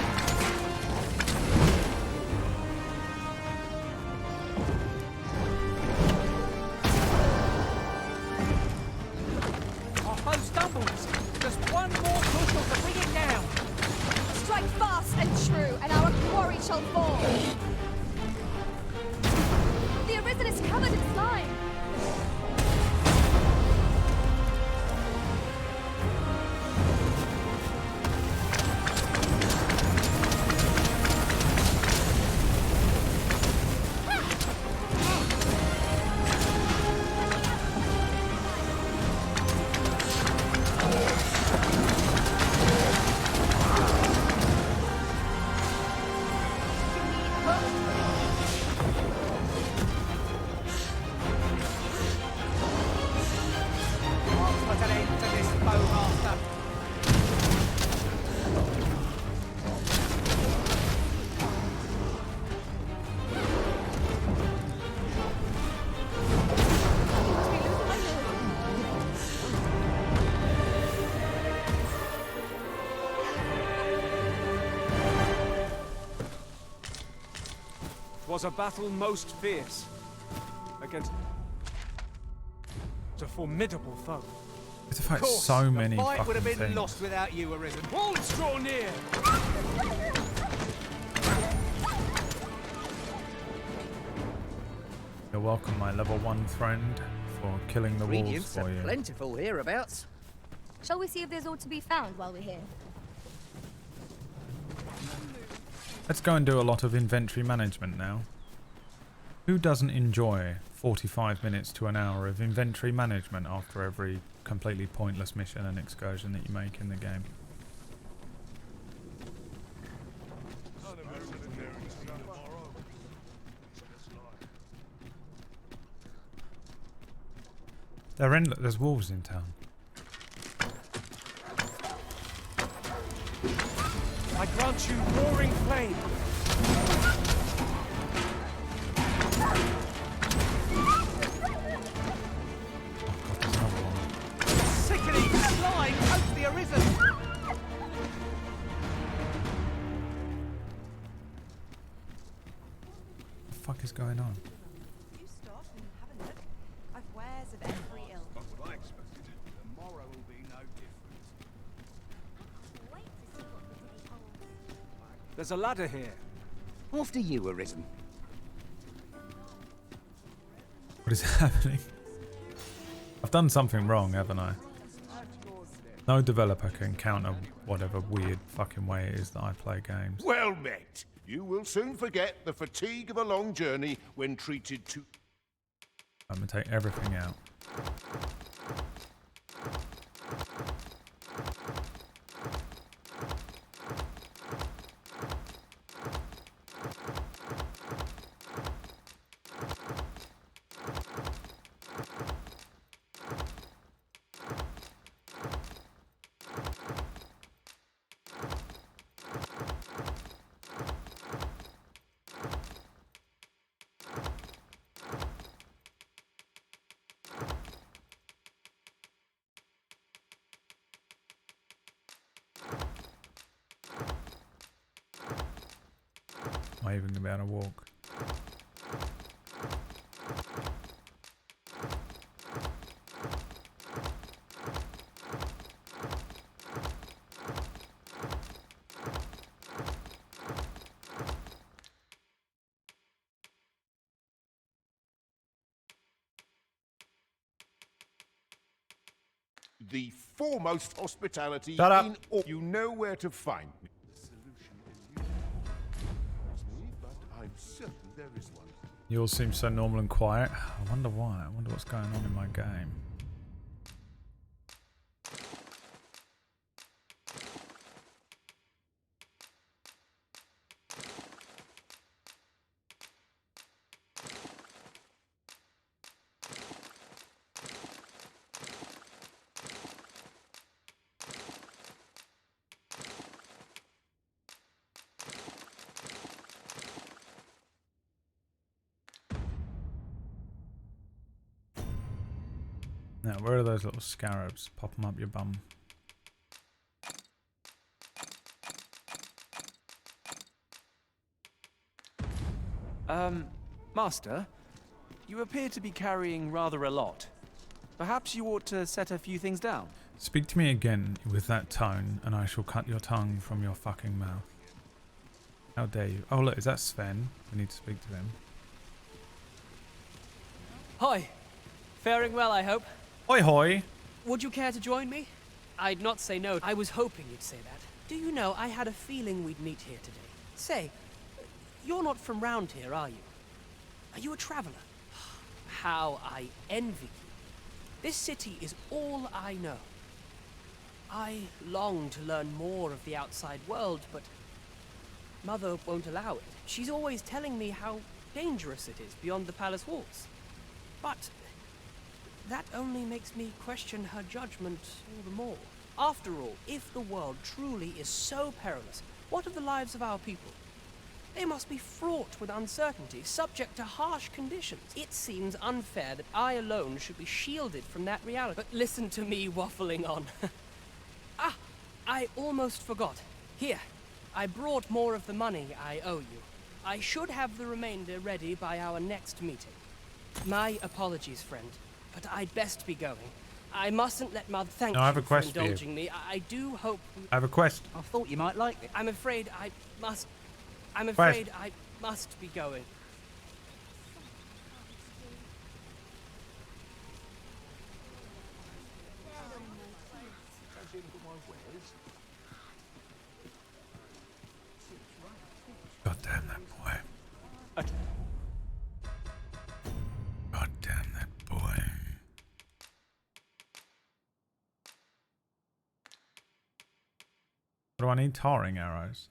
Our foe stumbles. Just one more push to bring it down. Strike fast and true, and our quarry shall fall. The Arisen is covered in slime. 'Twas a battle most fierce against a formidable foe. It's a fact so many the fight would fucking have been things. lost without you, Arisen. Wolves draw near! You're welcome, my level 1 friend, for killing the wolves Ingredients for are you. plentiful hereabouts. Shall we see if there's all to be found while we're here? Let's go and do a lot of inventory management now. Who doesn't enjoy 45 minutes to an hour of inventory management after every completely pointless mission and excursion that you make in the game? They're endless. There's wolves in town. I grant you roaring flame. Sickening slime coats the Arisen. What the fuck is going on? You stop and have a look. I've wares of every ilk. Not what I expected. Tomorrow will be no different. Wait to see what the day holds. There's a ladder here. After you, Arisen. What is happening? I've done something wrong, haven't I? No developer can counter whatever weird fucking way it is that I play games. Well met. You will soon forget the fatigue of a long journey when treated to... I'm gonna take everything out. Am I even gonna be able to walk? The foremost hospitality Shut up. in all. You know where to find me. The solution eludes me, but I'm certain there is one. You all seem so normal and quiet. I wonder why. I wonder what's going on in my game. Now, where are those little scarabs? Pop them up your bum. Master, you appear to be carrying rather a lot. Perhaps you ought to set a few things down. Speak to me again with that tone, and I shall cut your tongue from your fucking mouth. How dare you? Oh, look, is that Sven? We need to speak to him. Hi. Faring well, I hope. Hoi hoi! Would you care to join me? I'd not say no. I was hoping you'd say that. Do you know, I had a feeling we'd meet here today. Say, you're not from round here, are you? Are you a traveler? How I envy you. This city is all I know. I long to learn more of the outside world, but Mother won't allow it. She's always telling me how dangerous it is beyond the palace walls. But that only makes me question her judgment all the more. After all, if the world truly is so perilous, what of the lives of our people? They must be fraught with uncertainty, subject to harsh conditions. It seems unfair that I alone should be shielded from that reality. But listen to me waffling on. Ah, I almost forgot. Here, I brought more of the money I owe you. I should have the remainder ready by our next meeting. My apologies, friend, but I'd best be going. I mustn't let Mother thank No, I have you a for quest for you. indulging me. I do hope... I have a quest. I thought you might like it. I'm afraid I must be going. God damn that boy. God damn that boy. What do I need? Tarring arrows.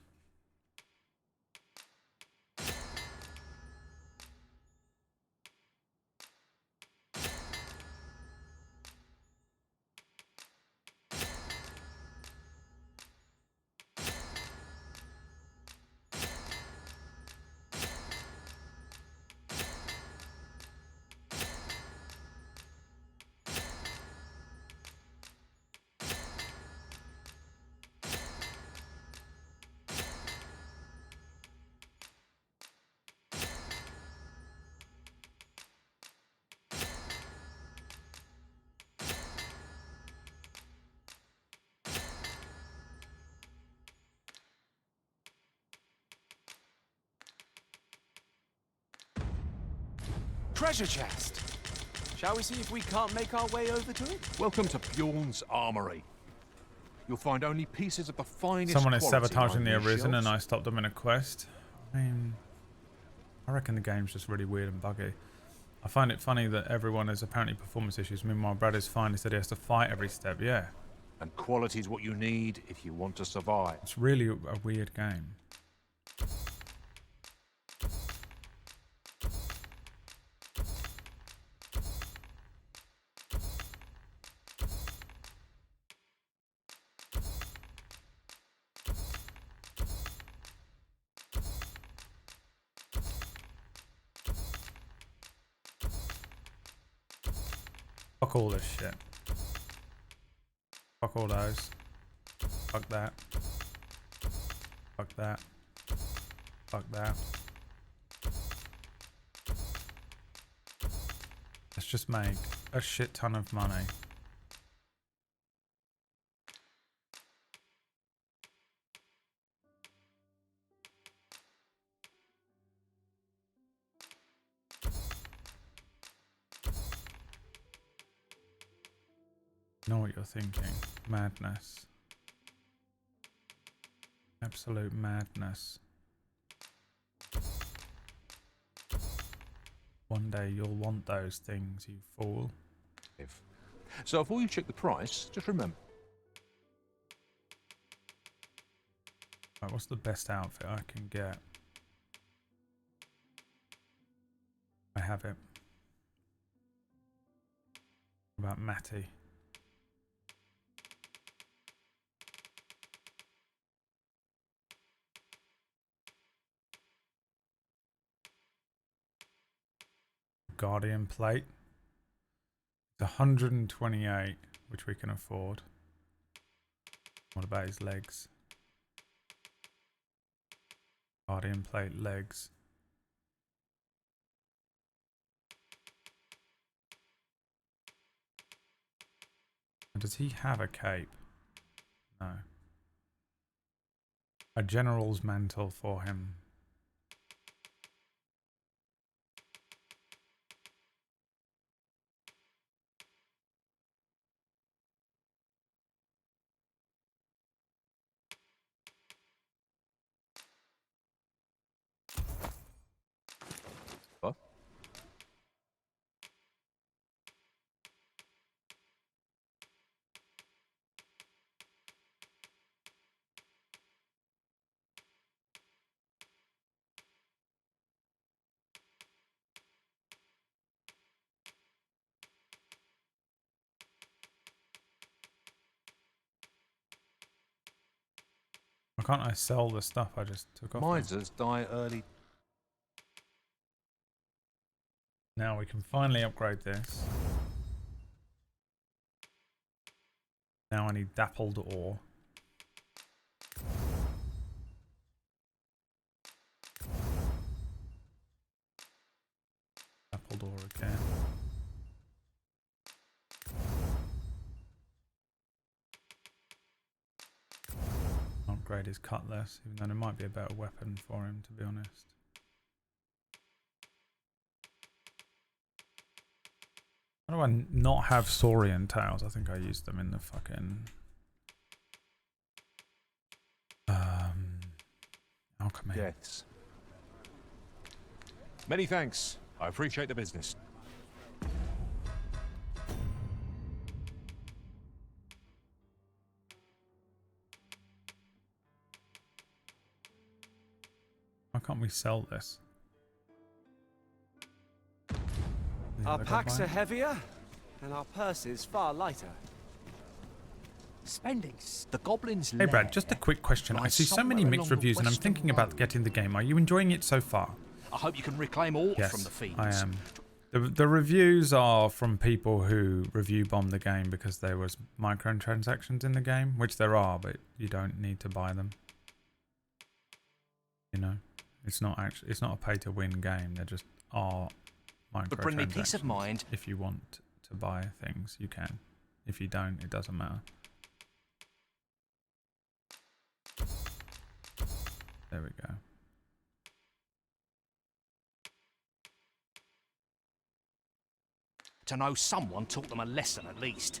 Treasure chest! Shall we see if we can't make our way over to it? Welcome to Bjorn's Armory. You'll find only pieces of the finest Someone is quality sabotaging the on these Arisen and shelves. I stopped them in a quest. I mean, I reckon the game's just really weird and buggy. I find it funny that everyone has apparently performance issues. Meanwhile, Brad is fine. He said he has to fight every step. Yeah. And quality is what you need if you want to survive. It's really a weird game. Fuck all this shit. Fuck all those. Fuck that. Fuck that. Fuck that. Let's just make a shit ton of money. Know what you're thinking. Madness. Absolute madness. One day you'll want those things, you fool. So before you check the price, just remember. Right, what's the best outfit I can get? I have it. What about Matty? Guardian plate. It's 128, which we can afford. What about his legs? Guardian plate legs. And does he have a cape? No. A general's mantle for him. What? Why can't I sell the stuff I just took off? Misers die early. Now we can finally upgrade this. Now I need dappled ore. here. Upgrade his cutlass, even though there might be a better weapon for him, to be honest. How do I not have Saurian tails? I think I used them in the fucking alchemy. Deaths. Many thanks. I appreciate the business. Why can't we sell this? Our packs are heavier, and our purses far lighter. Spendings. The goblins. Hey Brad, just a quick question. I see so many mixed reviews and I'm thinking about getting the game. Are you enjoying it so far? I hope you can reclaim all Yes, from the fiends. I am. The reviews are from people who review bombed the game because there was microtransactions in the game, which there are, but you don't need to buy them. You know, it's not a pay to win game. There just are microtransactions. But bring me peace of mind. If you want to buy things, you can. If you don't, it doesn't matter. There we go. To know someone taught them a lesson at least.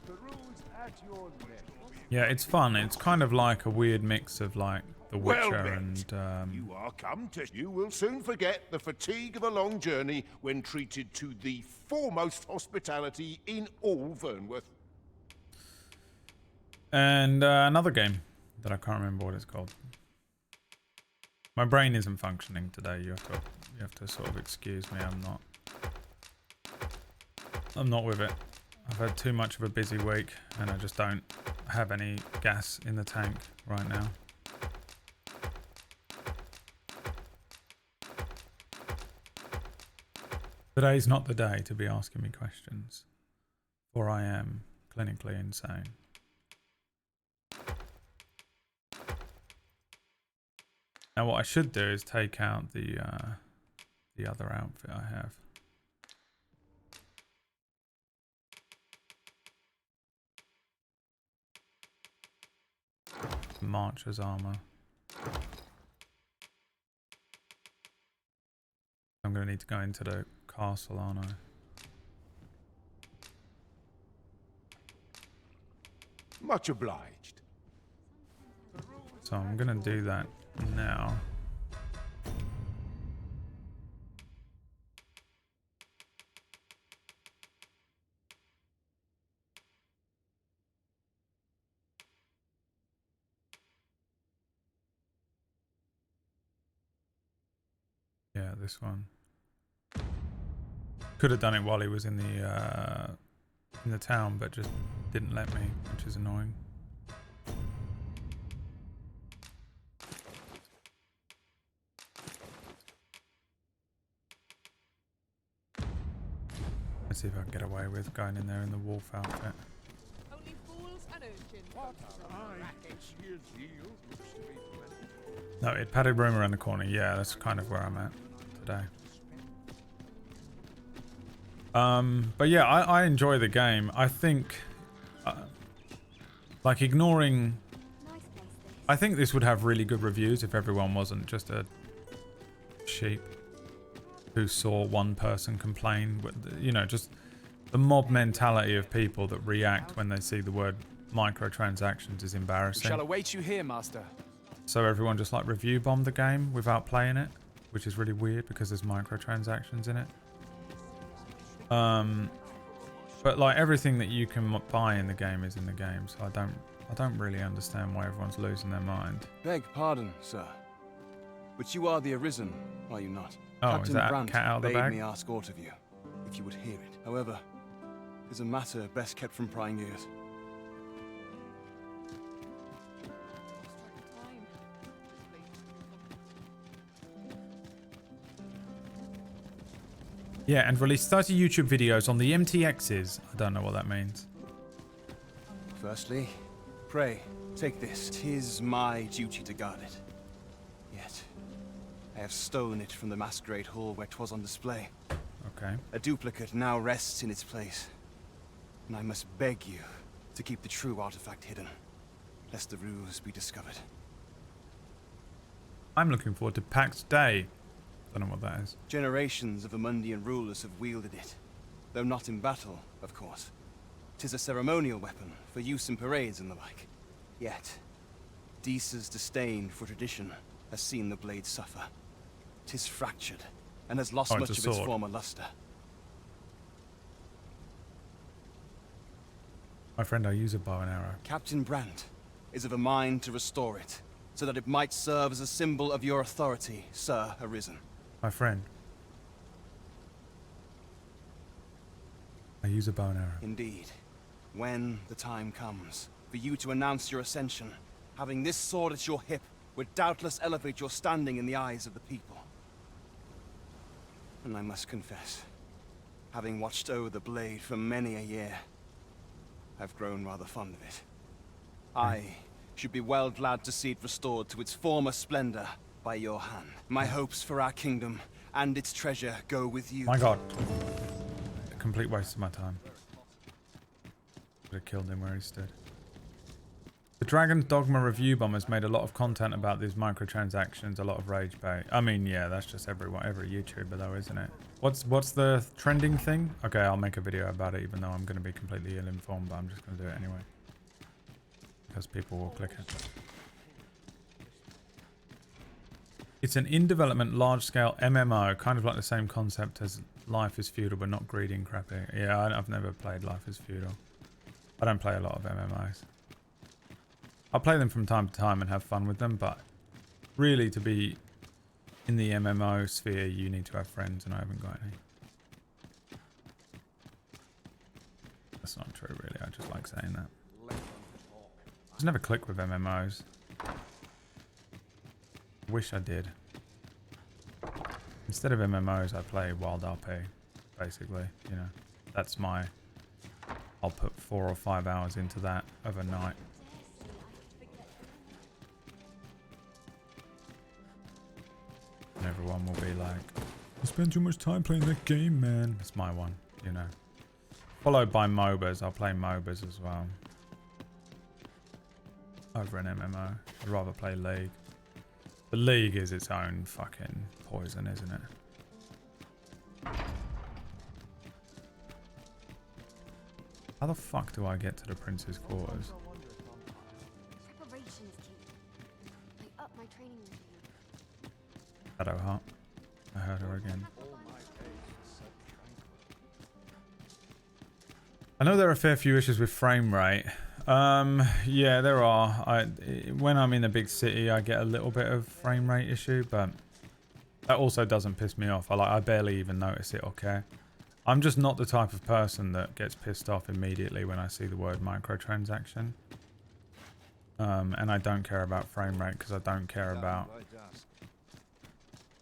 The rules at your neck. Yeah, it's fun. It's kind of like a weird mix of like The Witcher Well met. and You are come to. You will soon forget the fatigue of a long journey when treated to the foremost hospitality in all Vernworth. and another game that I can't remember what it's called. My brain isn't functioning today. You have to sort of excuse me. I'm not with it. I've had too much of a busy week and I just don't have any gas in the tank right now. Today's not the day to be asking me questions, for I am clinically insane. Now what I should do is take out the other outfit I have. Marcher's armor. I'm going to need to go into the castle, aren't I? Much obliged. So I'm going to do that now. Yeah, this one. Could have done it while he was in the town, but just didn't let me, which is annoying. Let's see if I can get away with going in there in the wolf outfit. Only fools and urchins. No, it padded room around the corner. Yeah, that's kind of where I'm at today. But yeah, I enjoy the game. I think, like ignoring, I think this would have really good reviews if everyone wasn't just a sheep who saw one person complain. You know, just the mob mentality of people that react when they see the word microtransactions is embarrassing. We shall await you here, Master. So everyone just like review bombed the game without playing it, which is really weird because there's microtransactions in it. But like everything that you can buy in the game is in the game, so I don't really understand why everyone's losing their mind. Beg pardon, sir. But you are the Arisen, are you not? Oh, Captain is that Brandt cat out of the bade bag? me ask aught of you, if you would hear it. However, it is a matter best kept from prying ears. Yeah, and release 30 YouTube videos on the MTXs. I don't know what that means. Firstly, pray, take this. 'Tis my duty to guard it. Yet, I have stolen it from the masquerade hall where 'twas on display. Okay. A duplicate now rests in its place. And I must beg you to keep the true artifact hidden, lest the ruse be discovered. I'm looking forward to PAX Day. Don't know what that is. Generations of Amundian rulers have wielded it, though not in battle, of course. 'Tis a ceremonial weapon for use in parades and the like. Yet, Deesa's disdain for tradition has seen the blade suffer. 'Tis fractured, and has lost much of its former luster. My friend, I use a bow and arrow. Captain Brandt is of a mind to restore it, so that it might serve as a symbol of your authority, Sir Arisen. My friend. I use a bow and arrow. Indeed. When the time comes for you to announce your ascension, having this sword at your hip would doubtless elevate your standing in the eyes of the people. And I must confess, having watched over the blade for many a year, I've grown rather fond of it. I should be well glad to see it restored to its former splendor by your hand. My hopes for our kingdom and its treasure go with you. My god. A complete waste of my time. Could have killed him where he stood. The Dragon's Dogma review bombers made a lot of content about these microtransactions, a lot of rage bait. I mean, yeah, that's just every YouTuber though, isn't it? What's the trending thing? Okay, I'll make a video about it even though I'm going to be completely ill-informed, but I'm just going to do it anyway. Because people will click it. It's an in-development, large-scale MMO, kind of like the same concept as Life is Feudal, but not greedy and crappy. Yeah, I've never played Life is Feudal. I don't play a lot of MMOs. I'll play them from time to time and have fun with them, but really to be in the MMO sphere, you need to have friends, and I haven't got any. That's not true, really. I just like saying that. I just never click with MMOs. Wish I did. Instead of MMOs, I play Wild RP, basically. You know, that's my... I'll put 4 or 5 hours into that of a night. And everyone will be like, I spend too much time playing that game, man. It's my one, you know. Followed by MOBAs. I'll play MOBAs as well. Over an MMO. I'd rather play League. The League is its own fucking poison, isn't it? How the fuck do I get to the prince's quarters? Preparations, King. I up my training routine. Shadowheart. I heard her again. I know there are a fair few issues with frame rate. Yeah, there are. When I'm in a big city, I get a little bit of frame rate issue, but that also doesn't piss me off. I barely even notice it or care. I'm just not the type of person that gets pissed off immediately when I see the word microtransaction. And I don't care about frame rate because I don't care about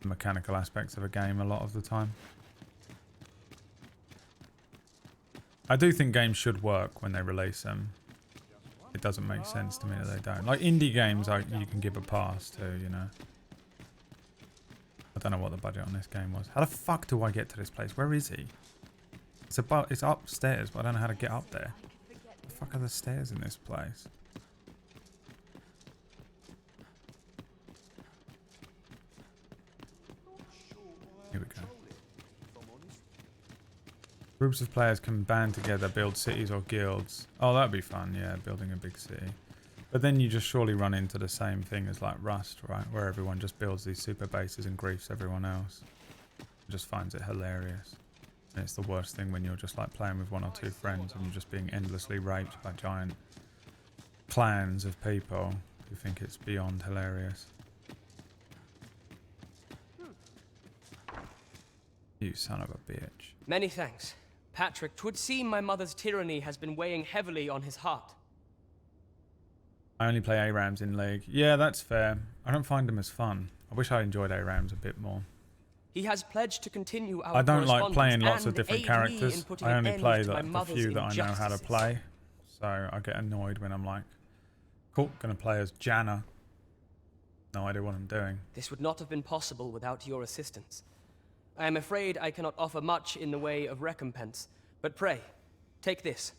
the mechanical aspects of a game a lot of the time. I do think games should work when they release them. It doesn't make sense to me that they don't. Like indie games, you can give a pass to, you know. I don't know what the budget on this game was. How the fuck do I get to this place? Where is he? It's upstairs, but I don't know how to get up there. The fuck are the stairs in this place? Here we go. Groups of players can band together, build cities or guilds. Oh, that'd be fun, yeah, building a big city. But then you just surely run into the same thing as like Rust, right? Where everyone just builds these super bases and griefs everyone else. Just finds it hilarious. And it's the worst thing when you're just like playing with 1 or 2 friends and you're just being endlessly raped by giant clans of people who think it's beyond hilarious. You son of a bitch. Many thanks. Patrick, 'twould seem my mother's tyranny has been weighing heavily on his heart. I only play ARAMs in League. Yeah, that's fair. I don't find them as fun. I wish I enjoyed ARAMs a bit more. He has pledged to continue our I don't like correspondence playing lots of and different aid me in characters. putting I an only end play to my the mother's few that I know how to injustices. play. So I get annoyed when I'm like, cool, gonna play as Janna. No idea what I'm doing. This would not have been possible without your assistance. I am afraid I cannot offer much in the way of recompense, but pray, take this.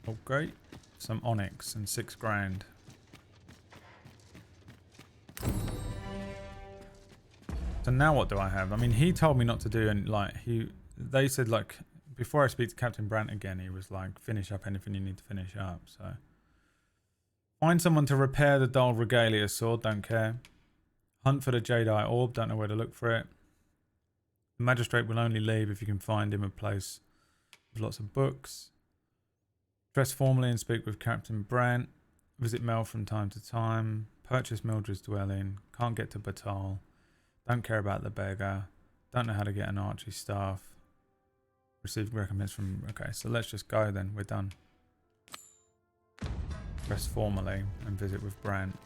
Oh, great. Some onyx and 6 grand. So now what do I have? I mean, he told me not to do, and like they said like before I speak to Captain Brant again, he was like, finish up anything you need to finish up. So find someone to repair the dull regalia sword, don't care. Hunt for the Jadeite orb, don't know where to look for it. The magistrate will only leave if you can find him a place with lots of books. Dress formally and speak with Captain Brant. Visit Mel from time to time. Purchase Mildred's dwelling. Can't get to Batal. Don't care about the beggar. Don't know how to get an archery staff. Receive recompense from... Okay, so let's just go then. We're done. Dress formally and visit with Brant.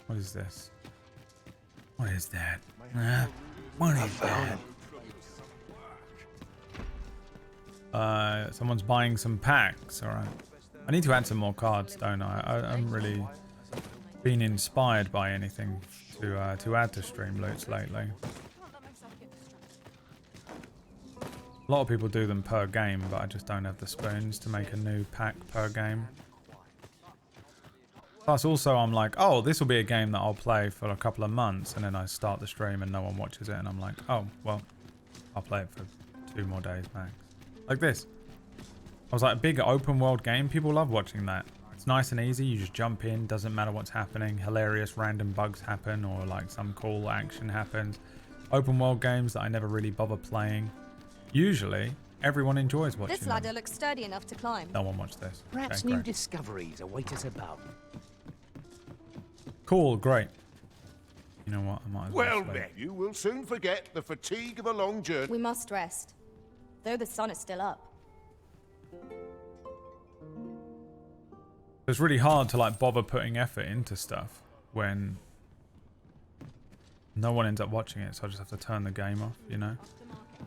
What is this? What is that? What is that? Someone's buying some packs. Alright. I need to add some more cards, don't I? I'm really been inspired by anything to add to stream loots lately. A lot of people do them per game, but I just don't have the spoons to make a new pack per game. Plus also I'm like, oh, this will be a game that I'll play for a couple of months, and then I start the stream and no one watches it, and I'm like, oh, well, I'll play it for 2 more days max. Like this. I was like, a big open world game, people love watching that. It's nice and easy, you just jump in, doesn't matter what's happening, hilarious random bugs happen, or like some cool action happens. Open world games that I never really bother playing. Usually, everyone enjoys watching This ladder looks sturdy enough to climb. No one watched this. Perhaps Okay, new great. discoveries await us above. Cool, great. You know what, I might as Well sleep. then, you will soon forget the fatigue of a long journey. We must rest, though the sun is still up. It's really hard to like bother putting effort into stuff when no one ends up watching it, so I just have to turn the game off, you know?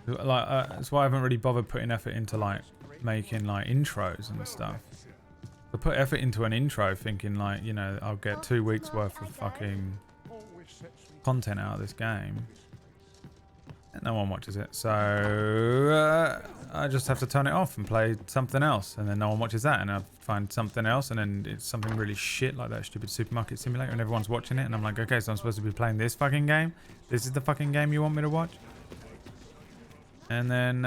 Like that's why I haven't really bothered putting effort into like making like intros and stuff. I put effort into an intro thinking like, you know, I'll get 2 weeks worth of fucking content out of this game. And no one watches it, so I just have to turn it off and play something else, and then no one watches that, and I find something else, and then it's something really shit like that stupid supermarket simulator, and everyone's watching it, and I'm like, okay, so I'm supposed to be playing this fucking game? This is the fucking game you want me to watch? And then, you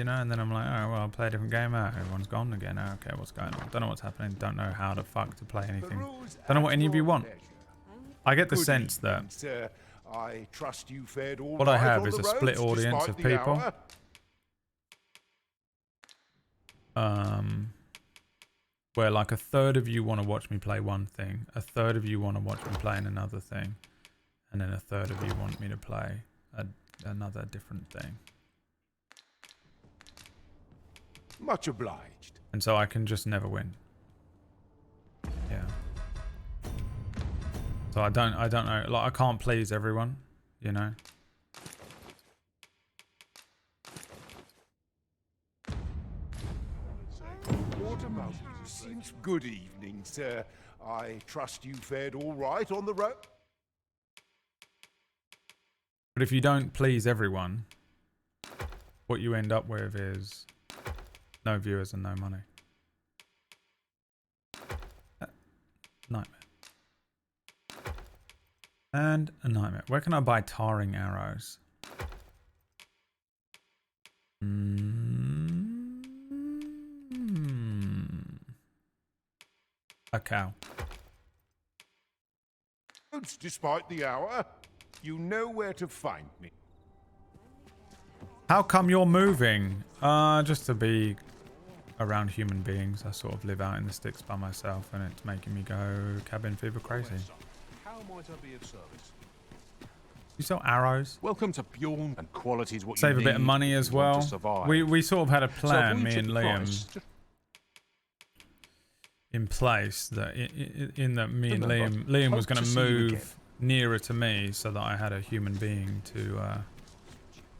know, and then I'm like, oh, well, I'll play a different game. Oh, everyone's gone again. Oh, okay, what's going on? Don't know what's happening. Don't know how the fuck to play anything. Don't know what any of you want. I get the sense that Sir, I trust you fared all what I right have on is the a split roads audience despite of the people. hour. Where like a third of you want to watch me play one thing, a third of you want to watch me playing another thing, and then a third of you want me to play another different thing. Much obliged. And so I can just never win. Yeah. So I don't know, like I can't please everyone, you know. What about you? Seems good evening, sir. I trust you fared all right on the road. But if you don't please everyone, what you end up with is no viewers and no money. Nightmare. And a nightmare. Where can I buy tarring arrows? A cow. Despite the hour, you know where to find me. How come you're moving? Just to be around human beings. I sort of live out in the sticks by myself, and it's making me go cabin fever crazy. How might I be of service? You sell arrows. Welcome to Bjorn, and quality's what Save you a bit of need money if as you want well. to survive. We sort of had a So if plan, we me took and the Liam, price, in place that in that me and Remember, Liam was hope going to to see you again. move nearer to me so that I had a human being to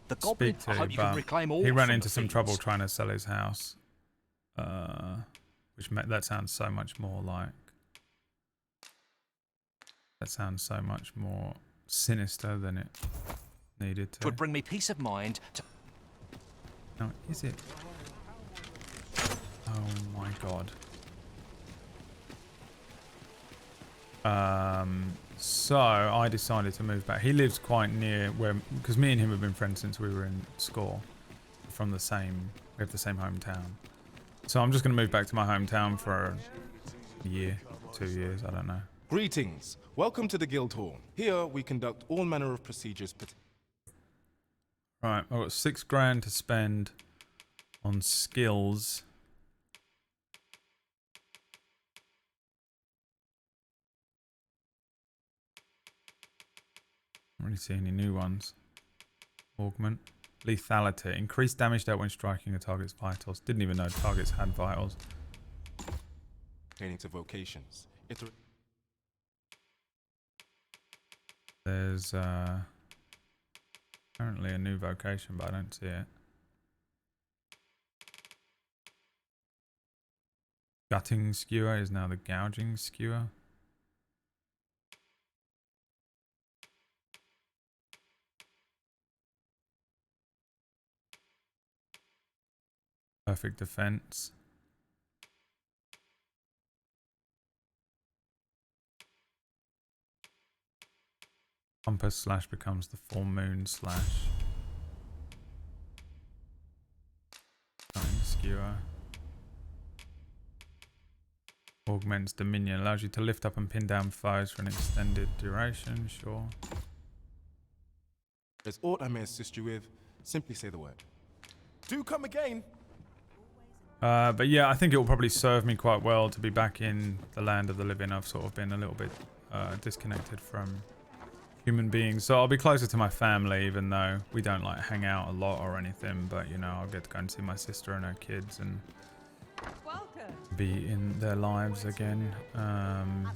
The goblin. speak I to, hope you can but reclaim all he ran from into the some thieves. trouble trying to sell his house, which that sounds so much more like. That sounds so much more sinister than it needed It would to. bring me peace of mind to. No, is it? Oh my god. So I decided to move back. He lives quite near where, because me and him have been friends since we were in school. We have the same hometown. So I'm just going to move back to my hometown for a year, 2 years, I don't know. Greetings. Welcome to the Guild Hall. Here we conduct all manner of procedures. Right, I've got 6 grand to spend on skills. I don't really see any new ones. Augment. Lethality. Increased damage dealt when striking a target's vitals. Didn't even know targets had vitals. Pertaining to vocations. There's apparently a new vocation, but I don't see it. Gutting skewer is now the gouging skewer. Perfect defense. Compass slash becomes the full moon slash. Gutting skewer. Augments dominion. Allows you to lift up and pin down foes for an extended duration. Sure. If there's aught I may assist you with, simply say the word. Do come again. But yeah, I think it will probably serve me quite well to be back in the land of the living. I've sort of been a little bit disconnected from human beings. So I'll be closer to my family, even though we don't like hang out a lot or anything. But you know, I'll get to go and see my sister and her kids and be in their lives again. And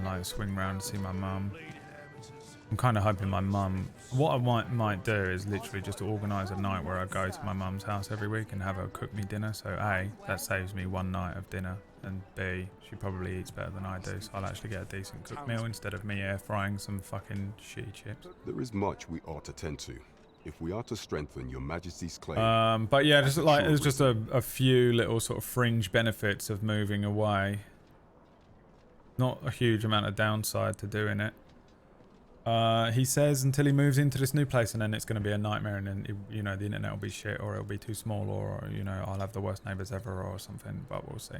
like swing round and see my mum. I'm kind of hoping my mum... What I might do is literally just organise a night where I go to my mum's house every week and have her cook me dinner. So A, that saves me one night of dinner. And B, she probably eats better than I do. So I'll actually get a decent cooked meal instead of me air frying some fucking shitty chips. There is much we ought to tend to, if we are to strengthen your majesty's claim. But yeah, just like there's just a few little sort of fringe benefits of moving away. Not a huge amount of downside to doing it. He says until he moves into this new place, and then it's going to be a nightmare, and then you know the internet will be shit, or it'll be too small, or you know I'll have the worst neighbours ever, or something. But we'll see.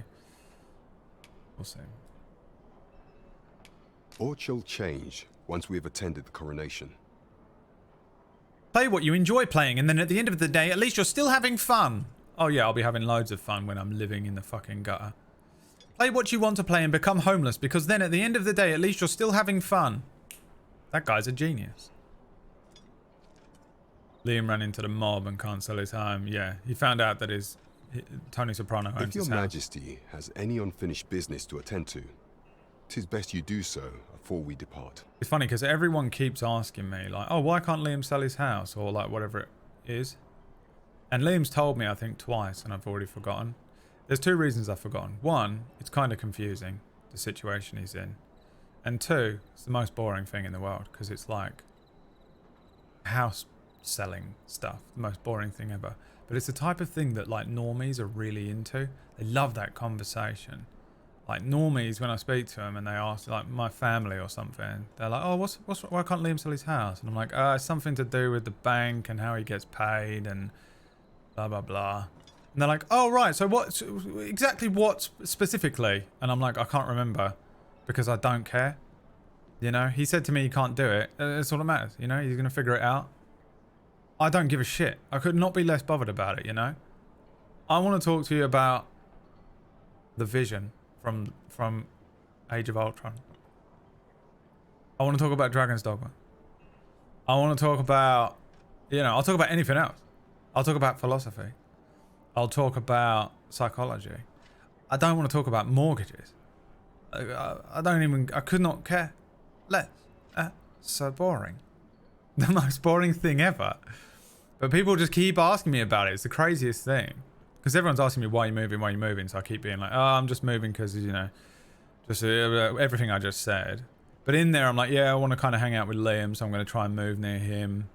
We'll see. Aught shall change once we have attended the coronation. Play what you enjoy playing, and then at the end of the day, at least you're still having fun. Oh yeah, I'll be having loads of fun when I'm living in the fucking gutter. Play what you want to play and become homeless, because then at the end of the day, at least you're still having fun. That guy's a genius. Liam ran into the mob and can't sell his home. Yeah, he found out that Tony Soprano owns If your his house. majesty has any unfinished business to attend to, 'tis best you do so before we depart. It's funny because everyone keeps asking me like, oh, why can't Liam sell his house, or like whatever it is. And Liam's told me I think twice and I've already forgotten. There's 2 reasons I've forgotten. 1, it's kind of confusing, the situation he's in. And 2, it's the most boring thing in the world because it's like house selling stuff, the most boring thing ever. But it's the type of thing that like normies are really into. They love that conversation. Like normies, when I speak to them and they ask like my family or something, they're like, oh, why can't Liam sell his house? And I'm like, it's something to do with the bank and how he gets paid and blah, blah, blah. And they're like, oh, right. So exactly what specifically? And I'm like, I can't remember. Because I don't care. You know, he said to me he can't do it. That's all that matters. You know, he's going to figure it out. I don't give a shit. I could not be less bothered about it, you know. I want to talk to you about the Vision from Age of Ultron. I want to talk about Dragon's Dogma. I want to talk about, I'll talk about anything else. I'll talk about philosophy. I'll talk about psychology. I don't want to talk about mortgages. I could not care less. So boring. The most boring thing ever. But people just keep asking me about it. It's the craziest thing. Because everyone's asking me, why are you moving? So I keep being like, oh, I'm just moving because, just everything I just said. But in there, I'm like, yeah, I want to kind of hang out with Liam, so I'm going to try and move near him.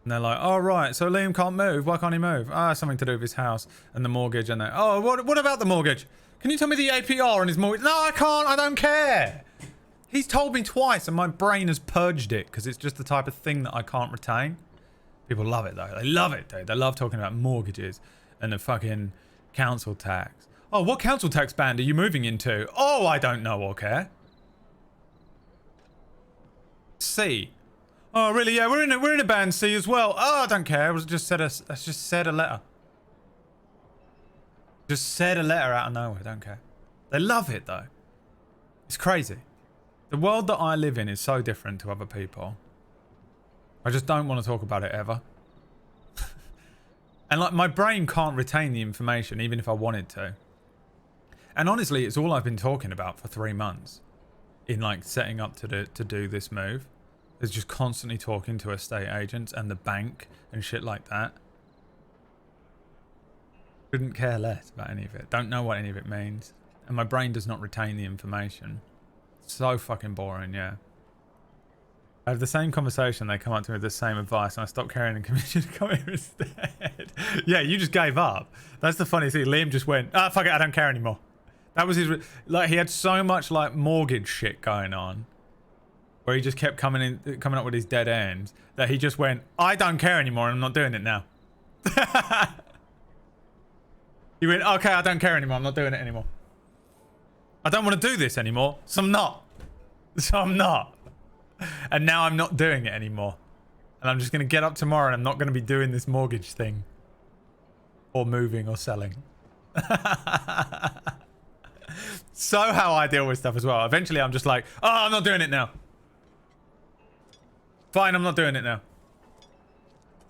And they're like, oh, right, so Liam can't move. Why can't he move? Something to do with his house and the mortgage. And oh, what about the mortgage? Can you tell me the APR on his mortgage? No, I can't. I don't care. He's told me twice and my brain has purged it because it's just the type of thing that I can't retain. People love it, though. They love it, dude. They love talking about mortgages and the fucking council tax. Oh, what council tax band are you moving into? Oh, I don't know or care. C. Oh, really? Yeah, we're in a band C as well. Oh, I don't care. I just said a letter. Just said a letter out of nowhere. Don't care. They love it though. It's crazy. The world that I live in is so different to other people. I just don't want to talk about it ever. And like my brain can't retain the information even if I wanted to. And honestly, it's all I've been talking about for 3 months in like setting up to do this move. Is just constantly talking to estate agents and the bank and shit like that. Couldn't care less about any of it. Don't know what any of it means. And my brain does not retain the information. So fucking boring, yeah. I have the same conversation, they come up to me with the same advice, and I stop caring and commit you to come here instead. Yeah, you just gave up. That's the funny thing. Liam just went, fuck it, I don't care anymore. That was his... Like, he had so much, like, mortgage shit going on, where he just kept coming up with his dead ends, that he just went, I don't care anymore, and I'm not doing it now. He went, okay, I don't care anymore, I'm not doing it anymore. I don't want to do this anymore, so I'm not. So I'm not. And now I'm not doing it anymore. And I'm just going to get up tomorrow and I'm not going to be doing this mortgage thing. Or moving or selling. So how I deal with stuff as well. Eventually I'm just like, oh, I'm not doing it now. Fine, I'm not doing it now.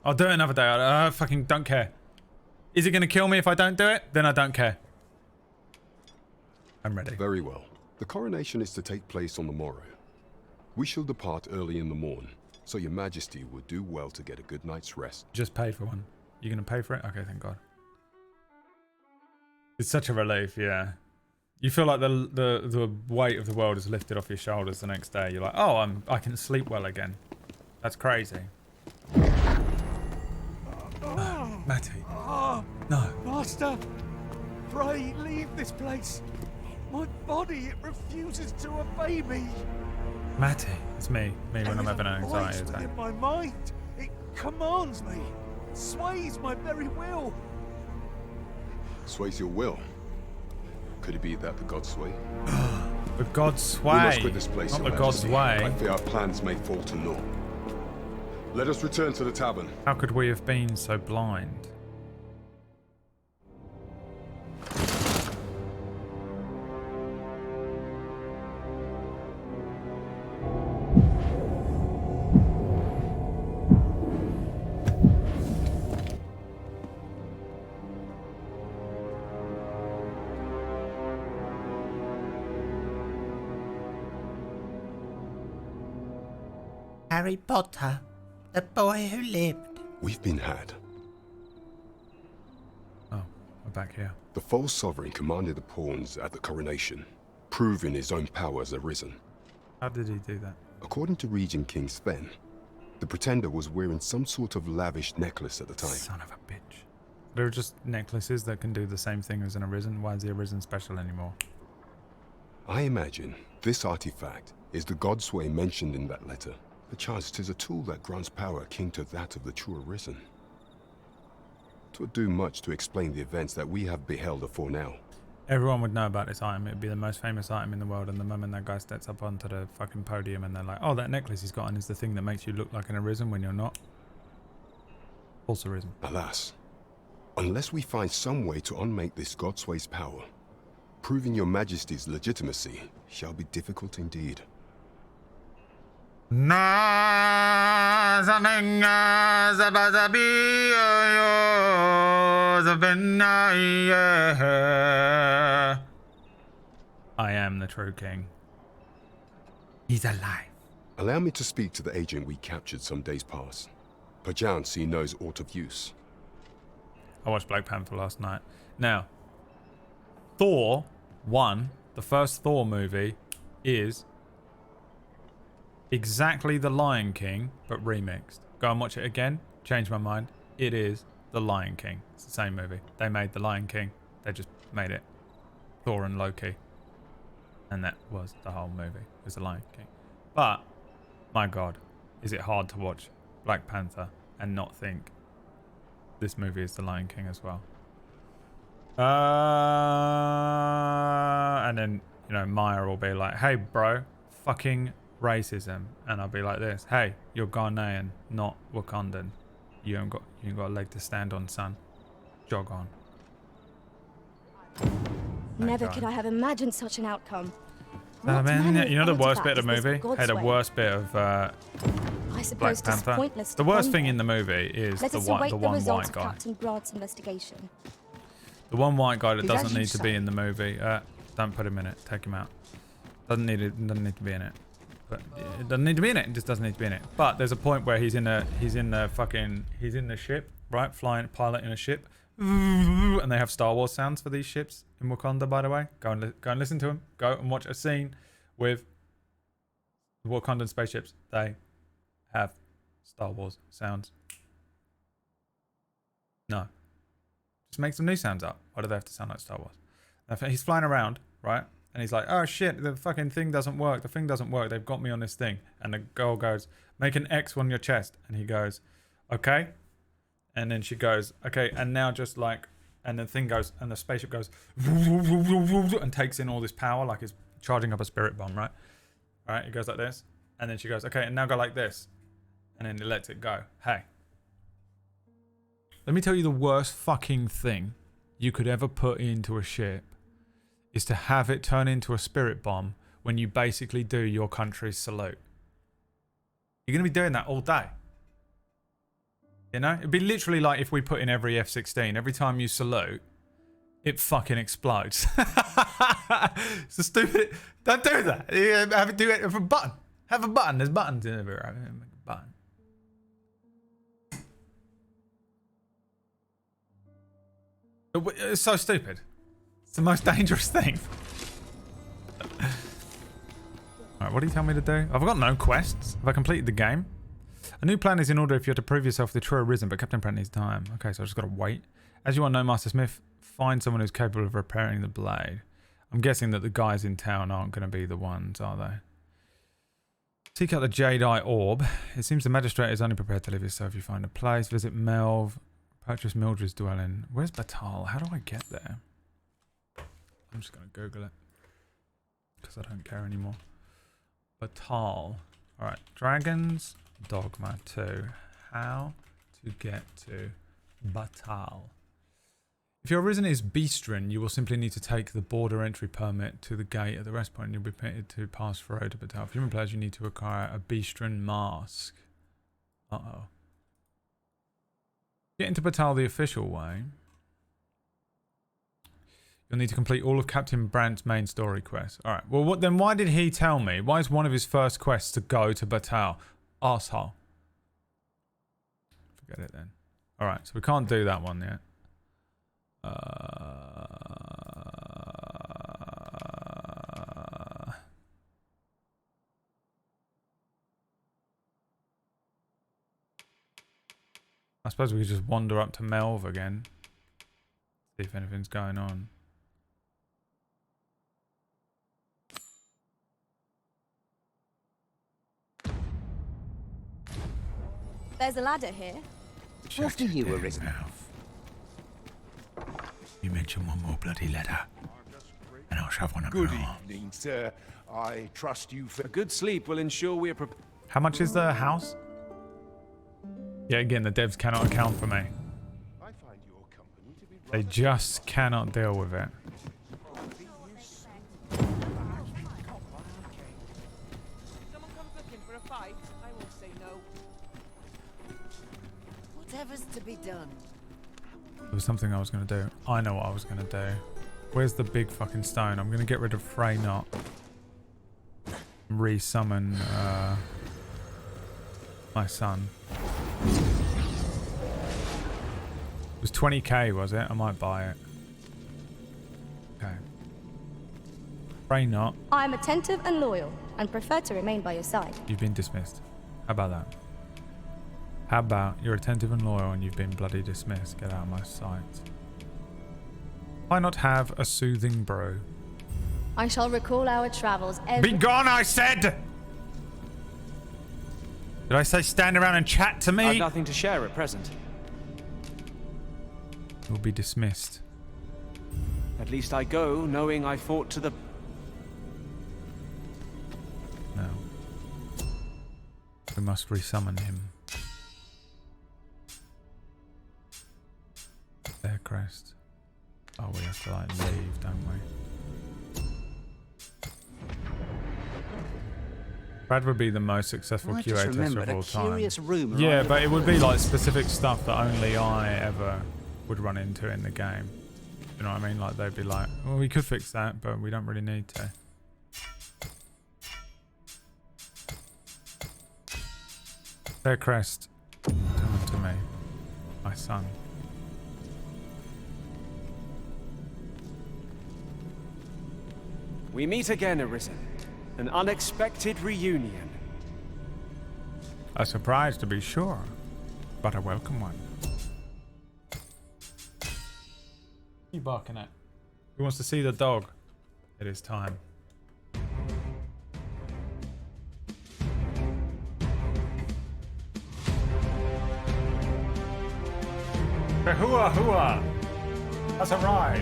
I'll do it another day. I fucking don't care. Is it going to kill me if I don't do it? Then I don't care. I'm ready. Very well. The coronation is to take place on the morrow. We shall depart early in the morn, so your majesty would do well to get a good night's rest. Just paid for one. You going to pay for it? Okay, thank God. It's such a relief, yeah. You feel like the weight of the world is lifted off your shoulders the next day. You're like, oh, I can sleep well again. That's crazy. Matty. No. Master, pray leave this place. My body, it refuses to obey me. Matty, it's me. Me when I'm having an anxiety attack. In my mind, it commands me, sways my very will. Sways your will? Could it be that the gods sway? The gods sway. We must quit this place, not the Your gods Majesty. way. I fear our plans may fall to naught. Let us return to the tavern. How could we have been so blind? Harry Potter, the boy who lived. We've been had. Oh, we're back here. The false sovereign commanded the pawns at the coronation, proving his own powers arisen. How did he do that? According to Regent King Sven, the pretender was wearing some sort of lavish necklace at the time. Son of a bitch. There are just necklaces that can do the same thing as an Arisen. Why is the Arisen special anymore? I imagine this artifact is the Godsway mentioned in that letter. Perchance 'tis a tool that grants power akin to that of the true Arisen. 'Twould do much to explain the events that we have beheld afore now. Everyone would know about this item. It would be the most famous item in the world, and the moment that guy steps up onto the fucking podium and they're like, oh, that necklace he's got on is the thing that makes you look like an Arisen when you're not. False Arisen. Alas, unless we find some way to unmake this Godsway's power, proving your majesty's legitimacy shall be difficult indeed. I am the true king. He's alive. Allow me to speak to the agent we captured some days past. Perchance he knows aught of use. I watched Black Panther last night. Now, Thor 1, the first Thor movie, is exactly The Lion King, but remixed. Go and watch it again. Change my mind. It is The Lion King. It's the same movie. They made The Lion King. They just made it Thor and Loki. And that was the whole movie. It was The Lion King. But, my God, is it hard to watch Black Panther and not think this movie is The Lion King as well. And then, you know, Maya will be like, hey, bro, fucking racism. And I'll be like this, hey, you're Ghanaian, not Wakandan. You ain't got a leg to stand on, son. Jog on. Never could I have imagined such an outcome. You know the worst bit of the movie? Hey, the worst bit of Black Panther. The worst thing in the movie is the one white guy. Captain Grant's investigation. The one white guy that doesn't need to be in the movie. Don't put him in it. Take him out. Doesn't need to be in it. But it doesn't need to be in it. It just doesn't need to be in it. But there's a point where he's in the ship, right? Piloting a ship. And they have Star Wars sounds for these ships in Wakanda, by the way. Go and listen to them. Go and watch a scene with the Wakandan spaceships. They have Star Wars sounds. No. Just make some new sounds up. Why do they have to sound like Star Wars? He's flying around, right? And he's like, oh shit, the fucking thing doesn't work. The thing doesn't work. They've got me on this thing. And the girl goes, make an X on your chest. And he goes, okay. And then she goes, okay, and now just like, and the thing goes, and the spaceship goes, and takes in all this power, like it's charging up a spirit bomb, right? All right, it goes like this. And then she goes, okay, and now go like this. And then it lets it go. Hey. Let me tell you the worst fucking thing you could ever put into a ship is to have it turn into a spirit bomb when you basically do your country's salute. You're going to be doing that all day. You know? It'd be literally like if we put in every F-16, every time you salute, it fucking explodes. It's a stupid... Don't do that. Have it do it with a button. Have a button. There's buttons in everywhere. Make a button. It's so stupid. It's the most dangerous thing. Alright, what do you tell me to do? I've got no quests. Have I completed the game? A new plan is in order if you're to prove yourself the true arisen, but Captain Pratt needs time. Okay, so I just got to wait. As you all know, Master Smith, find someone who's capable of repairing the blade. I'm guessing that the guys in town aren't going to be the ones, are they? Seek out the Jedi Orb. It seems the Magistrate is only prepared to leave us, so if you find a place, visit Melv. Purchase Mildred's dwelling. Where's Batal? How do I get there? I'm just going to Google it. Because I don't care anymore. Batal. Alright. Dragons. Dogma 2. How to get to Batal. If your arisen is Beastrin, you will simply need to take the border entry permit to the gate at the rest point and you'll be permitted to pass through to Batal. For human players, you need to acquire a Beastrin mask. Uh-oh. Get into Batal the official way. You'll need to complete all of Captain Brandt's main story quests. Alright, well then why did he tell me? Why is one of his first quests to go to Batal? Arsehole. Forget it then. Alright, so we can't do that one yet. I suppose we could just wander up to Melv again. See if anything's going on. There's a ladder here. What are you, arisen? You mention one more bloody letter, and I'll shove one up Good your arm. evening, sir. I trust you for... A good sleep will ensure we are prepared. How much is the house? Yeah, again, the devs cannot account for me. They just cannot deal with it. Someone comes looking for a fight. Whatever's to be done. There was something I was going to do. I know what I was going to do. Where's the big fucking stone? I'm going to get rid of Frey Knot. Re-summon my son. It was 20k, was it? I might buy it. Okay. Frey Knot. I'm attentive and loyal, and prefer to remain by your side. You've been dismissed. How about that? How about you're attentive and loyal and you've been bloody dismissed? Get out of my sight. Why not have a soothing brew? I shall recall our travels every— Be gone, I said! Did I say stand around and chat to me? I've nothing to share at present. You'll be dismissed. At least I go knowing I fought to the... No. We must resummon him. Their crest. Oh, we have to like leave, don't we? Brad would be the most successful I QA just tester remembered of a all time. curious rumour Yeah, I- but it would be like specific stuff that only I ever would run into in the game. You know what I mean? Like they'd be like, well, we could fix that, but we don't really need to. Their crest. Come to me. My son. We meet again, Arisen. An unexpected reunion. A surprise to be sure, but a welcome one. You barking at? Who wants to see the dog? It is time. Hua hua has arrived.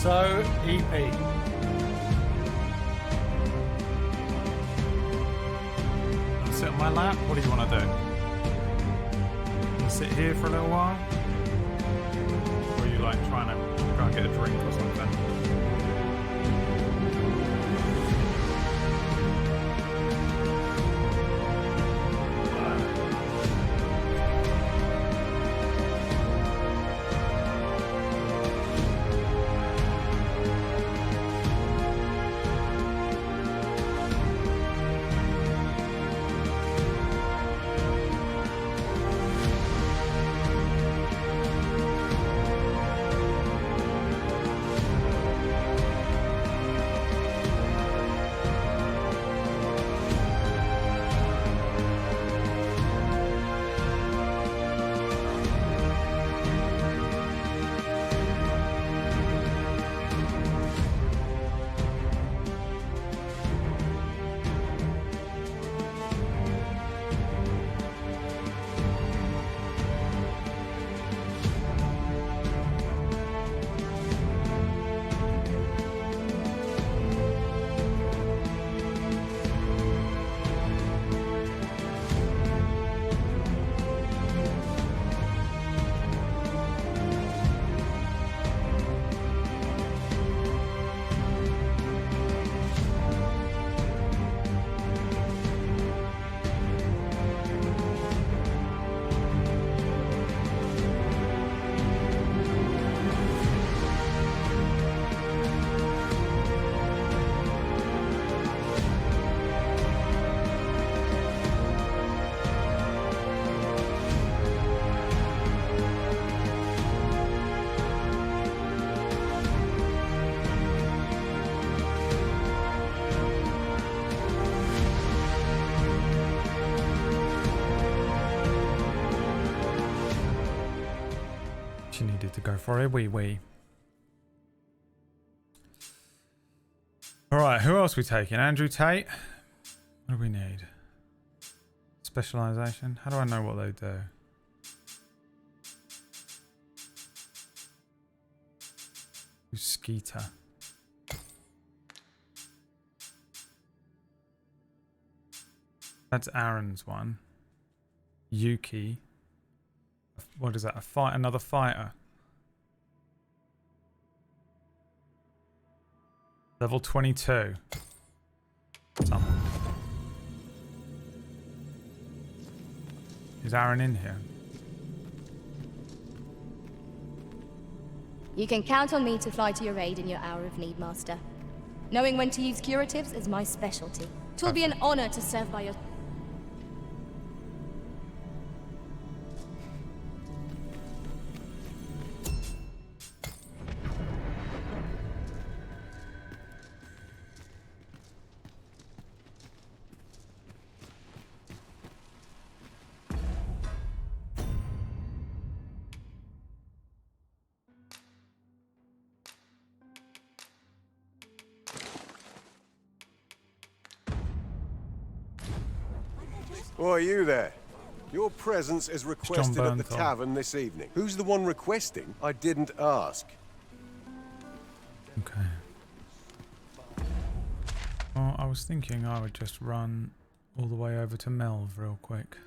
So, EP. Wanna sit on my lap? What do you want to do? Wanna sit here for a little while? Or are you like trying to go and get a drink or something? She needed to go for a wee wee. Alright, who else we taking? Andrew Tate? What do we need? Specialization? How do I know what they do? Who's Skeeter? That's Aaron's one. Yuki. What is that? A fight? Another fighter. Level 22. Someone. Is Aaron in here? You can count on me to fly to your aid in your hour of need, Master. Knowing when to use curatives is my specialty. 'Twill be an honor to serve by your... Why, you there? Your presence is requested at the Bernthal. tavern this evening. Who's the one requesting? I didn't ask. Okay. Well, I was thinking I would just run all the way over to Melv real quick.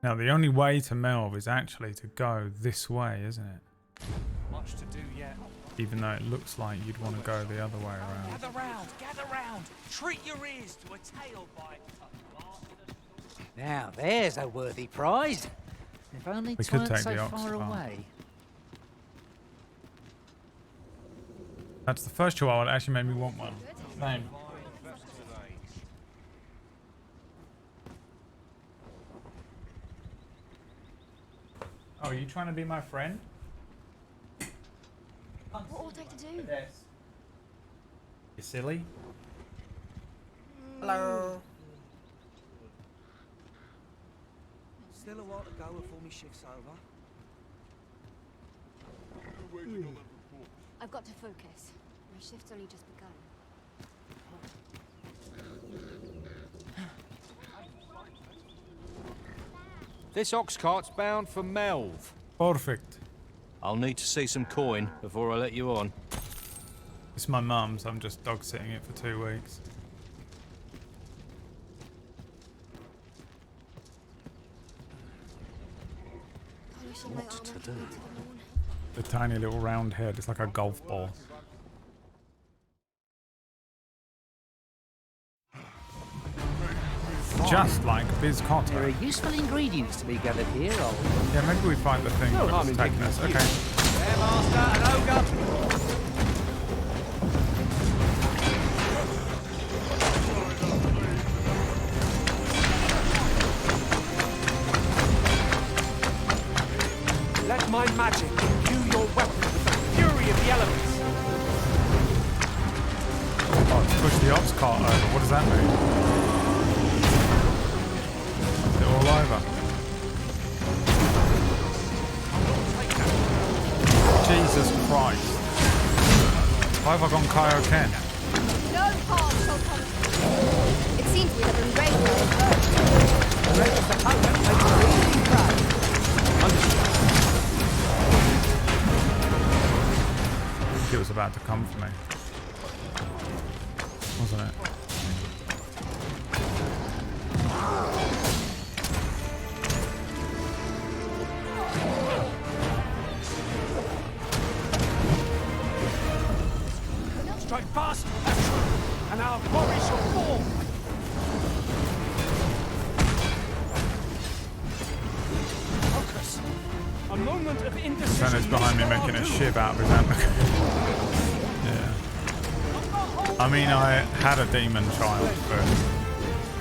Now, the only way to Melv is actually to go this way, isn't it? Much to do yet. Even though it looks like you'd want to go the other way around. Gather round. Treat your ears to a tail bite. Now there's a worthy prize. If only We could weren't take so the ox far cart. away. That's the first chihuahua that actually made me want one. Same. Oh, are you trying to be my friend? What ought I to do? Yes. You silly? Hello. Still a while to go before my shift's over. I've got to focus. My shift's only just begun. This ox cart's bound for Melv. Perfect. I'll need to see some coin before I let you on. It's my mum's. I'm just dog sitting it for 2 weeks. What to do? The tiny little round head. It's like a golf ball. Just like Biz Cotter. There are useful ingredients to be gathered here, old. Yeah, maybe we find the thing No that harm was in taking taking us. a few. Okay. There, Master, an ogre. Let my magic imbue your weapon with the fury of the elements. Oh, let's push the ox cart over. What does that mean? They're all over. Jesus Christ. Why have I gone Kaioken? No harm shall come to you. It seems we have been raided by birds. The rest of the opponent makes a really proud. It was about to come for me. Wasn't it? Strike fast and true, and our glory shall fall. Focus. A moment of indecision. Senna's behind me making a shiv out of his hand. Yeah. I mean, I had a demon child for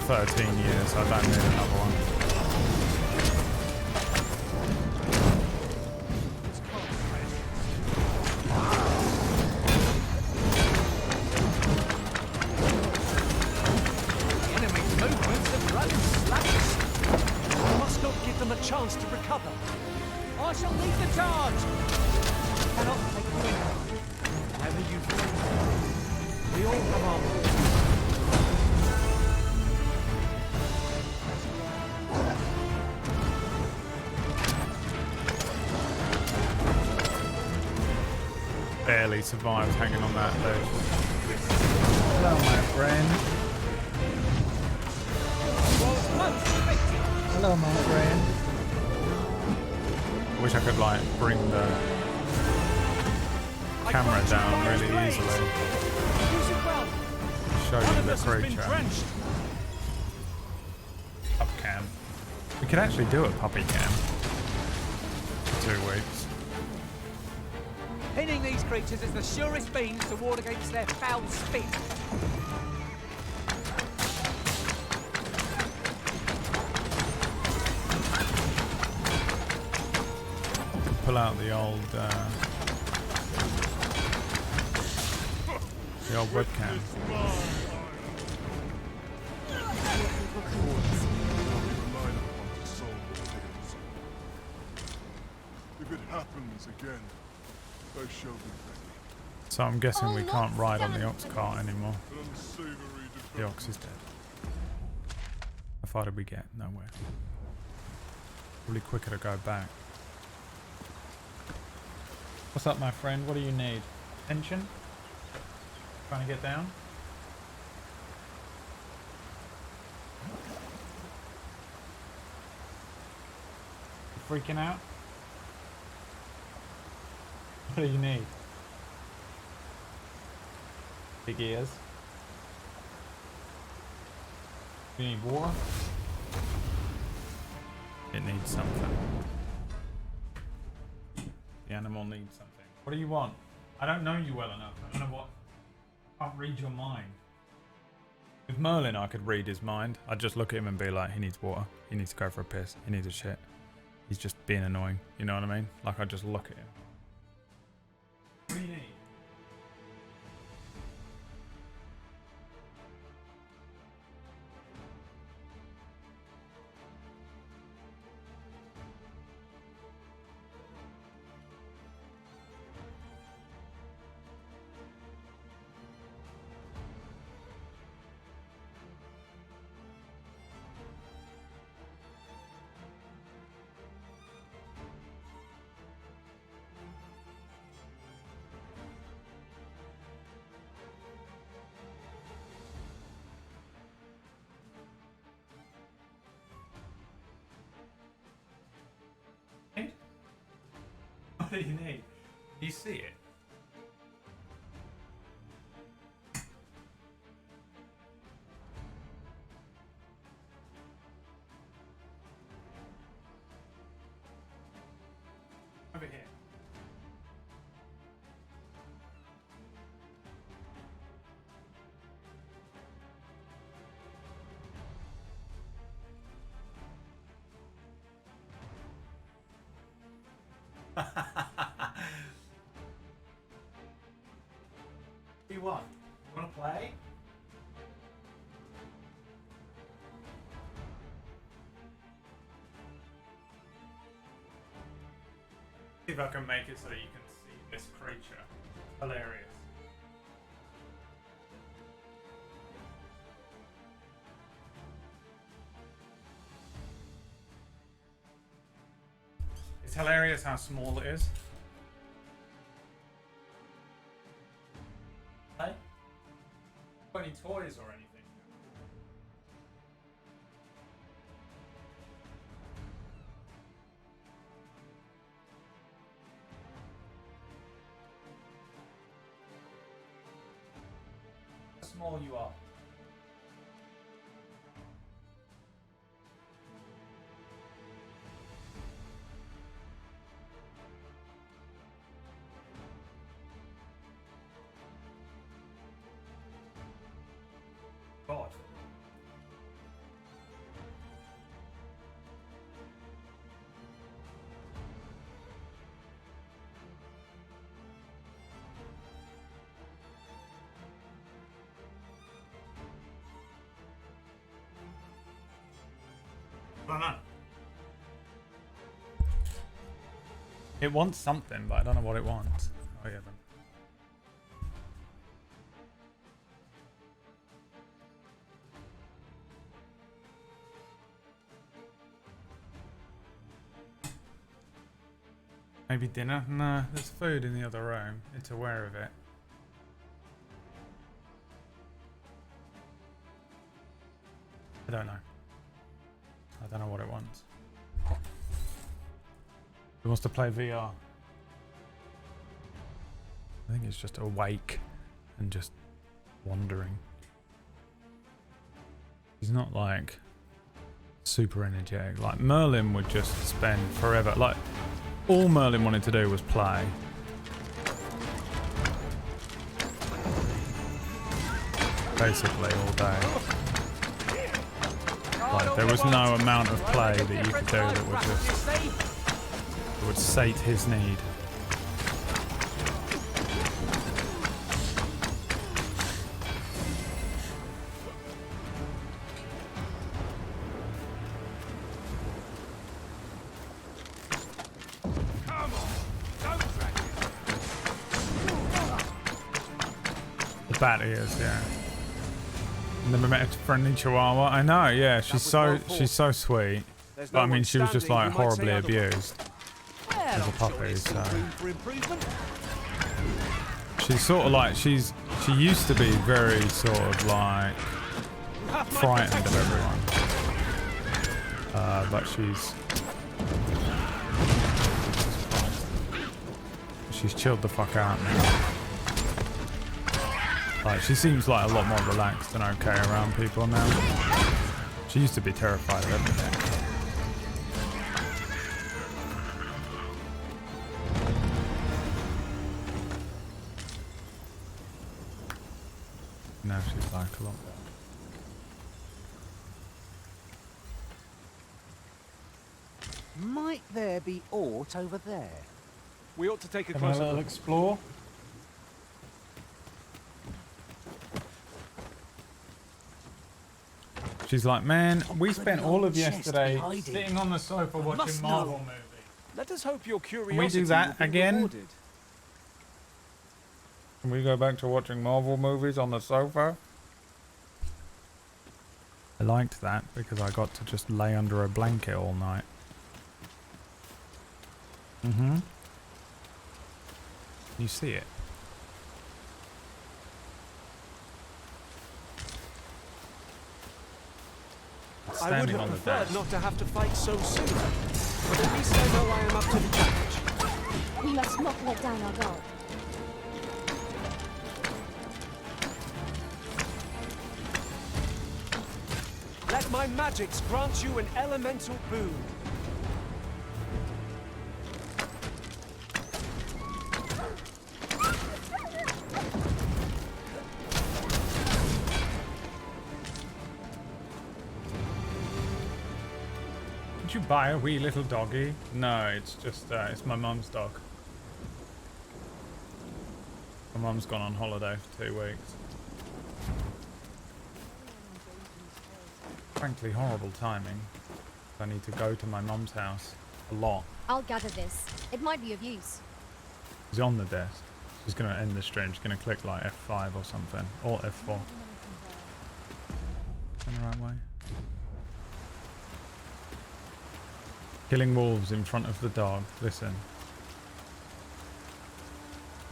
13 years. I don't need another one. The enemy's movements have grown sluggish. I must not give them a chance to recover. I shall lead the charge. Cannot take the win. Whenever you feel. We all have armor. Barely survived hanging on that ledge. Hello, my friend. Hello, my friend. Wish I could like bring the camera down really easily. Show you the creature. Pup cam. We could actually do a puppy cam. For 2 weeks. Pinning these creatures is the surest means to ward against their foul spit. Pull out the old webcam. If it happens again, I shall be ready. So I'm guessing we can't ride on the ox cart anymore. The ox is dead. How far did we get? Nowhere. Probably quicker to go back. What's up, my friend? What do you need? Attention? Trying to get down? You freaking out? What do you need? Big ears? You need water? It needs something. The animal needs something. What do you want? I don't know you well enough. I don't know what. I can't read your mind. With Merlin, I could read his mind. I'd just look at him and be like, he needs water. He needs to go for a piss. He needs a shit. He's just being annoying. You know what I mean? Like, I just look at him. What do you need? What do you need? Do you see it? Over here. You what? You wanna play? See if I can make it so that you can see this creature. Hilarious. It's hilarious how small it is. Hey? Got any toys or anything? How small you are? God. I don't know. It wants something, but I don't know what it wants. Oh yeah, then. Maybe dinner? Nah, there's food in the other room. It's aware of it. I don't know. He wants to play VR. I think it's just awake and just wandering. He's not like super energetic. Like Merlin would just spend forever. Like all Merlin wanted to do was play. Basically all day. Like there was no amount of play that you could do that would sate his need. Bat ears, yeah. Never met a friendly Chihuahua. I know, yeah. She's so sweet. But I mean, she was just like horribly abused as a puppy. So she's sort of like she used to be very sort of like frightened of everyone, but she's chilled the fuck out now. Like, she seems like a lot more relaxed and okay around people now. She used to be terrified of everything. Now she's like a lot better. Might there be aught over there? We ought to take a Have a closer little look. explore. She's like, man, we spent all of yesterday sitting on the sofa watching Marvel movies. Let us hope your curiosity Can we do that will be again? rewarded. Can we go back to watching Marvel movies on the sofa? I liked that because I got to just lay under a blanket all night. Mm-hmm. You see it? I would have preferred not to have to fight so soon, but at least I know I am up to the challenge. We must not let down our guard. Let my magics grant you an elemental boon. Did you buy a wee little doggy? No, it's just, it's my mum's dog. My mum's gone on holiday for 2 weeks. Frankly, horrible timing. I need to go to my mum's house a lot. I'll gather this. It might be of use. She's on the desk. She's going to end the stream. She's going to click like F5 or something. Or F4. In the right way. Killing wolves in front of the dog. Listen.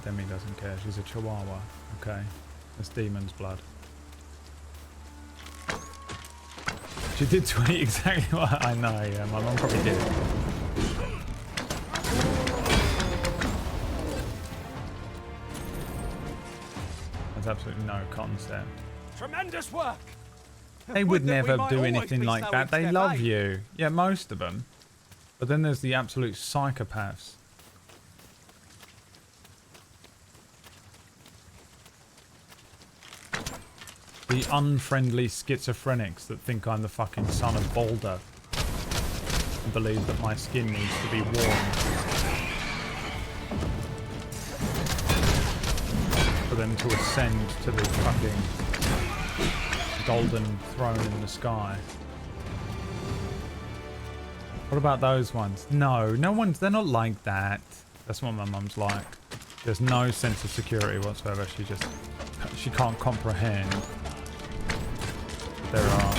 Demi doesn't care. She's a chihuahua. Okay. That's demon's blood. She did tweet exactly what I know. Yeah, my mum probably did. There's absolutely no concept. Tremendous work. They would never do anything like that. They love you. Yeah, most of them. But then there's the absolute psychopaths. The unfriendly schizophrenics that think I'm the fucking son of Balder. And believe that my skin needs to be warmed. For them to ascend to the fucking golden throne in the sky. What about those ones? No, they're not like that. That's what my mum's like. There's no sense of security whatsoever. She can't comprehend. There are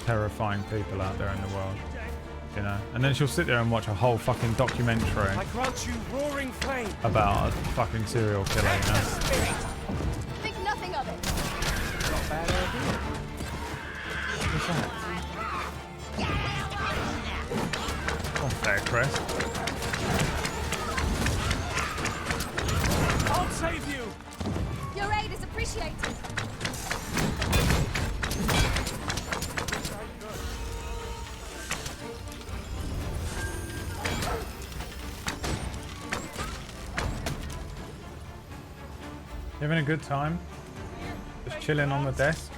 terrifying people out there in the world, you know. And then she'll sit there and watch a whole fucking documentary I grant you roaring flame. about a fucking serial killer, you know. Think nothing of it. Not a bad idea. What's that? Oh, fair crest. You having a good time? Just chilling on the desk?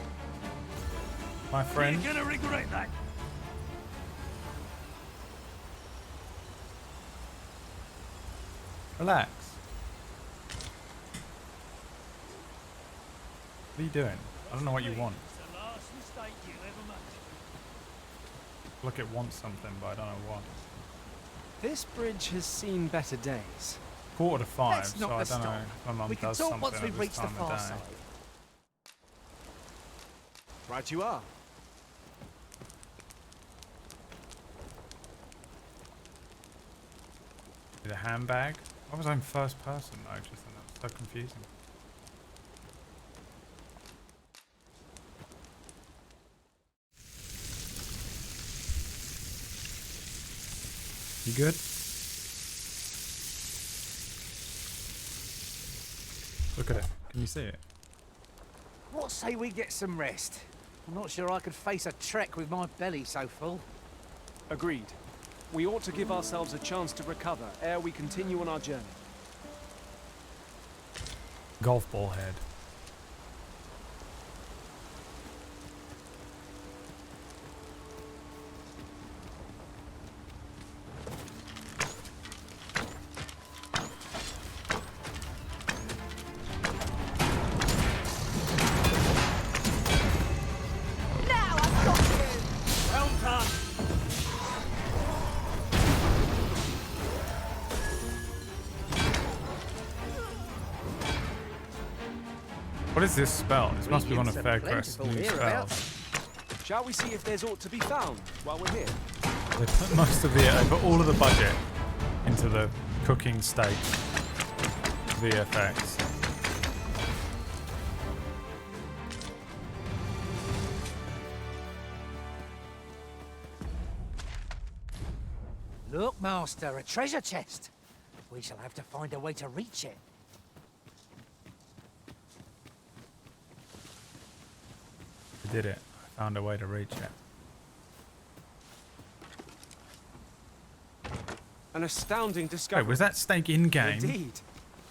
My friend? You're gonna regret that. Relax. What are you doing? I don't know what you want. It's the last mistake you ever made. Look, it wants something, but I don't know what. This bridge has seen better days. 4:45, Let's so not I don't know stop. if my mum We can does talk something once we at reach this the time of far day. side. Right you are. With a handbag? Why was I in first person though? Just that was so confusing. You good? Look at it. Can you see it? What say we get some rest? I'm not sure I could face a trek with my belly so full. Agreed. We ought to give ourselves a chance to recover ere we continue on our journey. Golf ball head. Now I've got you! Well done. What is this spell? This must be one of Ingredients are Faircrest's plentiful new hereabouts. spells. Shall we see if there's aught to be found while we're here? They put most of they put all of the budget into the cooking steak VFX. Look, Master, a treasure chest. We shall have to find a way to reach it. I did it. I found a way to reach it. An astounding discovery. Wait, was that steak in game? Indeed.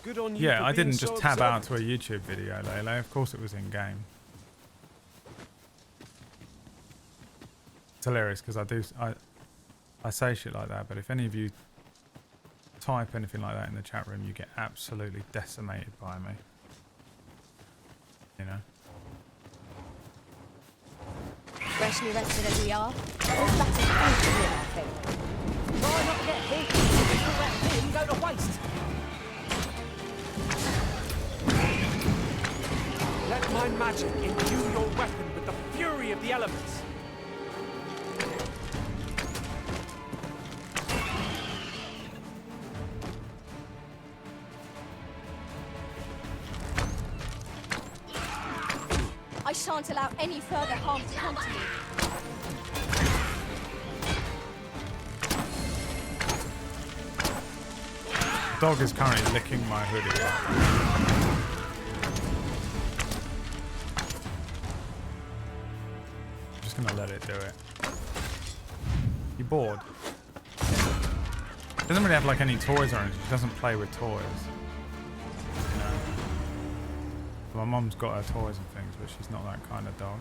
Good on you. Yeah, for I being didn't so just tab observant. out to a YouTube video, Lele. Of course it was in game. It's hilarious because I say shit like that, but if any of you type anything like that in the chat room, you get absolutely decimated by me. You know? Freshly rested as we are, all that is thankfully in our favour. Try not to get hit. All that didn't go to waste. Let my magic imbue your weapon with the fury of the elements. I shan't allow any further harm to come to you. Dog is currently licking my hoodie. I'm just gonna let it do it. You bored? Doesn't really have like any toys or anything. She doesn't play with toys. You know? My mum's got her toys and things, but she's not that kind of dog.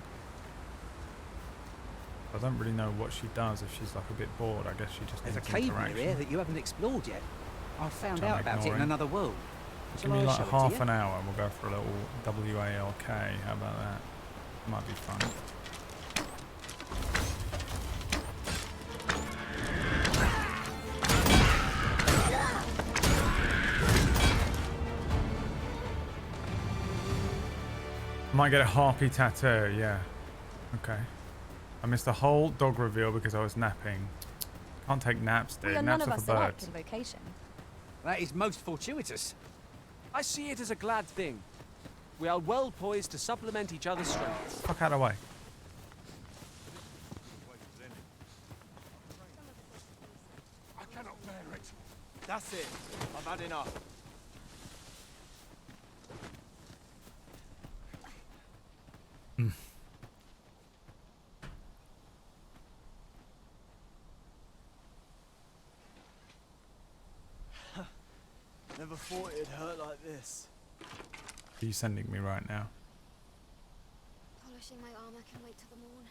I don't really know what she does if she's like a bit bored. I guess she just There's a needs cave near interaction. here that you haven't explored yet. I found Which I'm out about it in ignoring. another world. Give Shall me I like show it to half you? an hour and we'll go for a little WALK. How about that? Might be fun. Might get a harpy tattoo, yeah. Okay. I missed the whole dog reveal because I was napping. Can't take naps, dude. We are none Naps of are us for alike birds. in vocation. That is most fortuitous. I see it as a glad thing. We are well poised to supplement each other's strengths. Fuck out of the way. I cannot bear it. That's it. I've had enough. Never thought it'd hurt like this. Are you sending me right now? Polishing my armor can wait till the morn.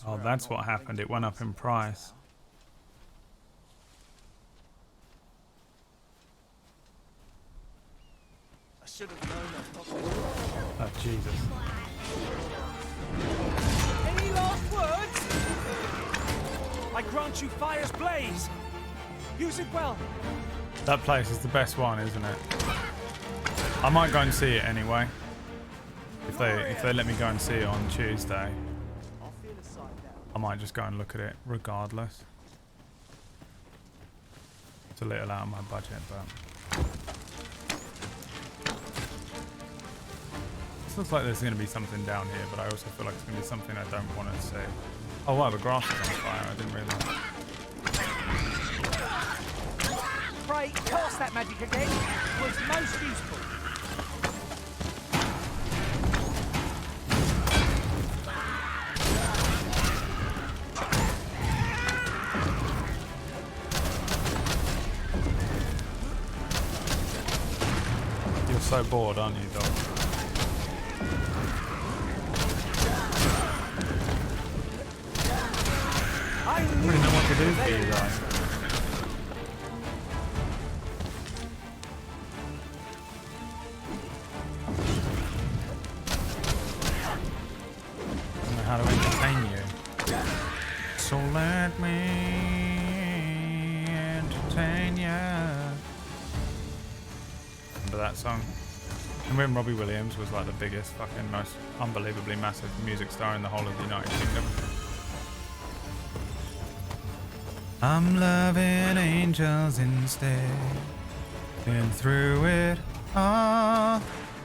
Oh, that's what happened. It went up in price. I should have known that. Oh, Jesus. Any last words? I grant you fire's blaze. Use it well. That place is the best one, isn't it? I might go and see it anyway. If they let me go and see it on Tuesday, I might just go and look at it regardless. It's a little out of my budget, but this looks like there's going to be something down here, but I also feel like it's going to be something I don't want to see. Oh wow, the grass is on fire. I didn't realise. Pray, cast that magic again. It was most useful. You're so bored, aren't you, dog? I don't really know what to do for you guys. I don't know how to entertain you. So let me entertain you. Remember that song? And when Robbie Williams was like the biggest, fucking most unbelievably massive music star in the whole of the United Kingdom. I'm loving angels instead. And through it all,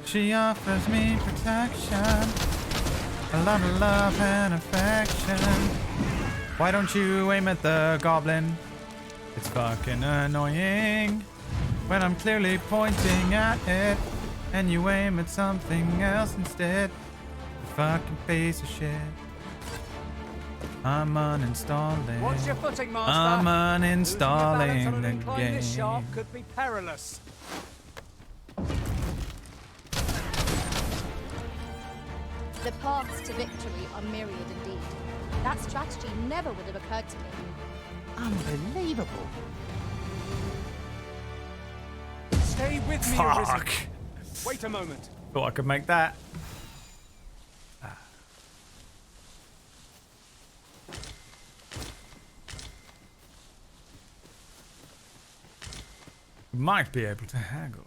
she offers me protection. A lot of love and affection. Why don't you aim at the goblin? It's fucking annoying when I'm clearly pointing at it and you aim at something else instead. You fucking piece of shit. I'm uninstalling. Watch your footing, Master. I'm uninstalling Losing your balance on an the incline game. this sharp could be perilous. The paths to victory are myriad indeed. That strategy never would have occurred to me. Unbelievable. Stay with me, Fuck. Arisen. Wait a moment. Thought I could make that. Might be able to haggle.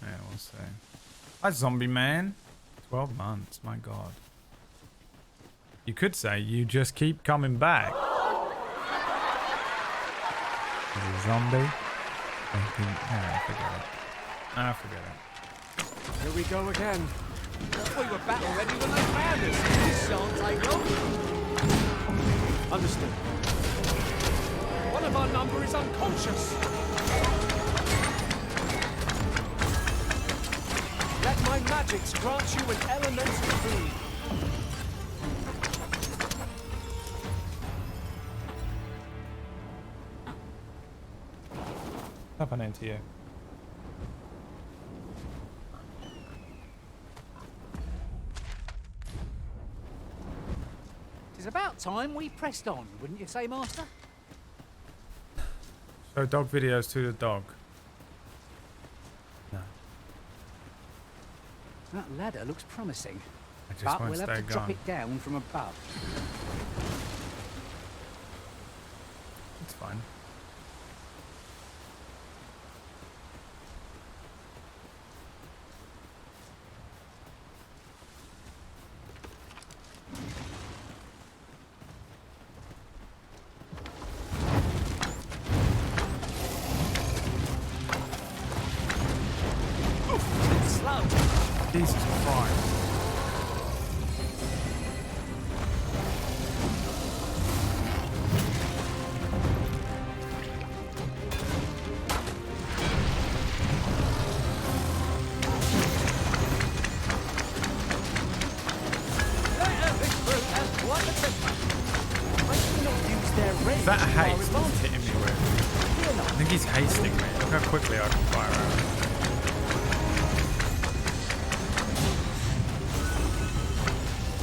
Yeah, we'll see. Hi, zombie man. 12 months, my god. You could say you just keep coming back. Is he a zombie? Forget it. Forget it. Here we go again. We were battle ready when they found us. This shan't take long. Understood. One of our number is unconscious. Let my magics grant you an elemental boon. What's happening to you? It's about time we pressed on, wouldn't you say, Master? Show dog videos to the dog. No. That ladder looks promising. I just But won't we'll have stay to drop gone. it down from above. It's fine. Slow. Jesus Christ. Is that a haste that's hitting me with? I think he's hasting me. Look how quickly I can fire out.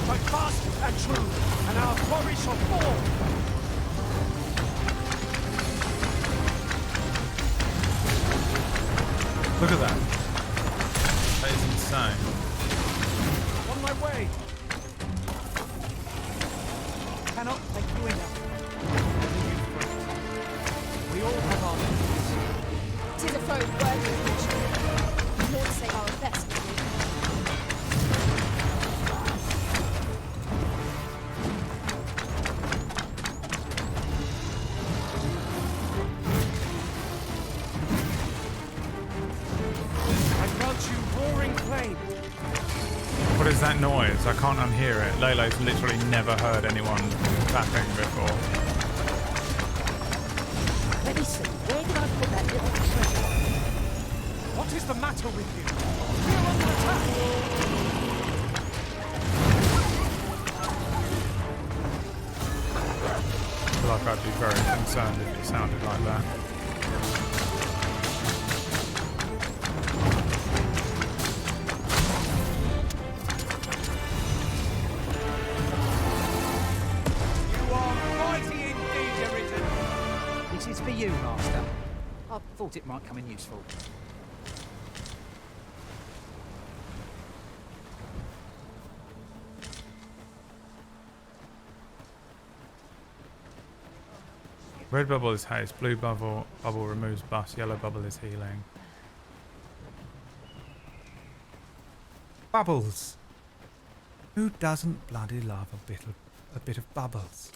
Fight fast and true, and our quarry shall fall. Look at that. That is insane. On my way. Cannot thank you enough. We all have our limits. 'Tis a foe worthy of mention. Lord say our best will do. I grant you roaring flame. What is that noise? I can't unhear it. Lolo's literally never heard anyone clapping before. Let me see. Where did I put that little treasure? What is the matter with you? We are under attack. I feel like I'd be very concerned if it sounded like that. You are mighty indeed, Arisen. This is for you, Master. I thought it might come in useful. Red bubble is haste, blue bubble removes buffs, yellow bubble is healing. Bubbles! Who doesn't bloody love a bit of bubbles?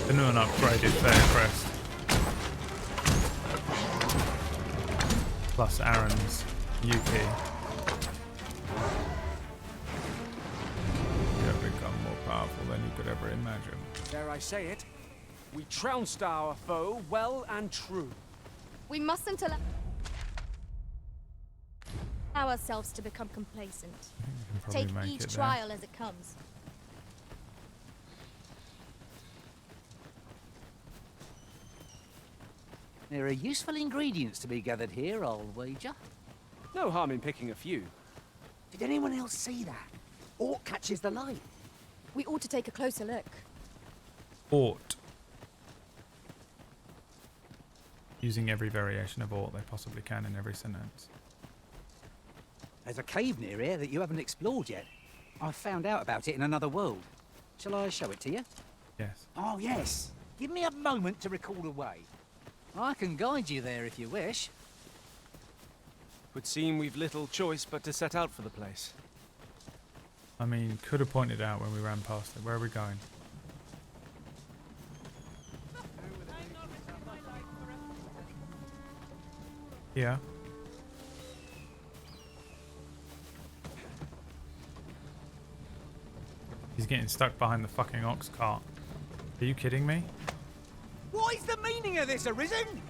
The new and upgraded Fair Crest. Plus Aaron's Yuki. You have become more powerful than you could ever imagine. Dare I say it? We trounced our foe well and true. We mustn't allow ourselves to become complacent. Take each trial as it comes. There are useful ingredients to be gathered here, I'll wager. No harm in picking a few. Did anyone else see that? Orc catches the light. We ought to take a closer look. Ought. Using every variation of ought they possibly can in every sentence. There's a cave near here that you haven't explored yet. I found out about it in another world. Shall I show it to you? Yes. Oh, yes. Give me a moment to recall the way. I can guide you there if you wish. Would seem we've little choice but to set out for the place. I mean, could have pointed out when we ran past it. Where are we going? Yeah. He's getting stuck behind the fucking ox cart. Are you kidding me? What is the meaning of this, Arisen?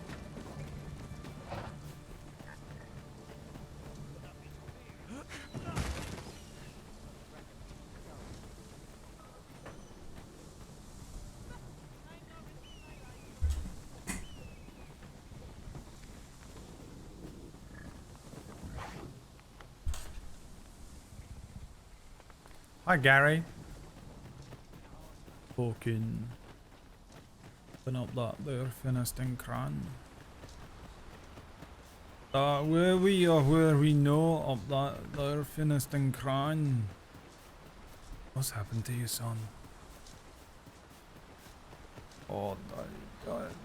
Hi, Gary. Fucking open up that there Finiston Cran. Where we are, where we know up that there Finiston Cran. What's happened to you, son? Oh,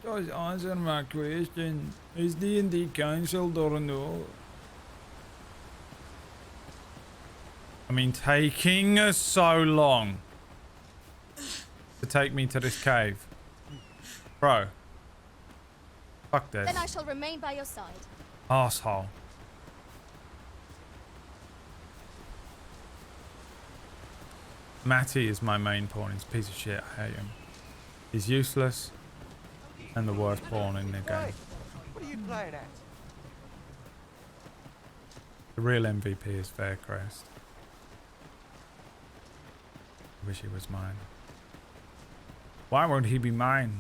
just answer my question. Is D&D cancelled or no? I mean, taking us so long to take me to this cave. Bro. Fuck this. Then I shall remain by your side. Asshole. Matty is my main pawn. He's a piece of shit. I hate him. He's useless and the worst pawn in the game. What are you playing at? The real MVP is Faircrest. I wish he was mine. Why won't he be mine?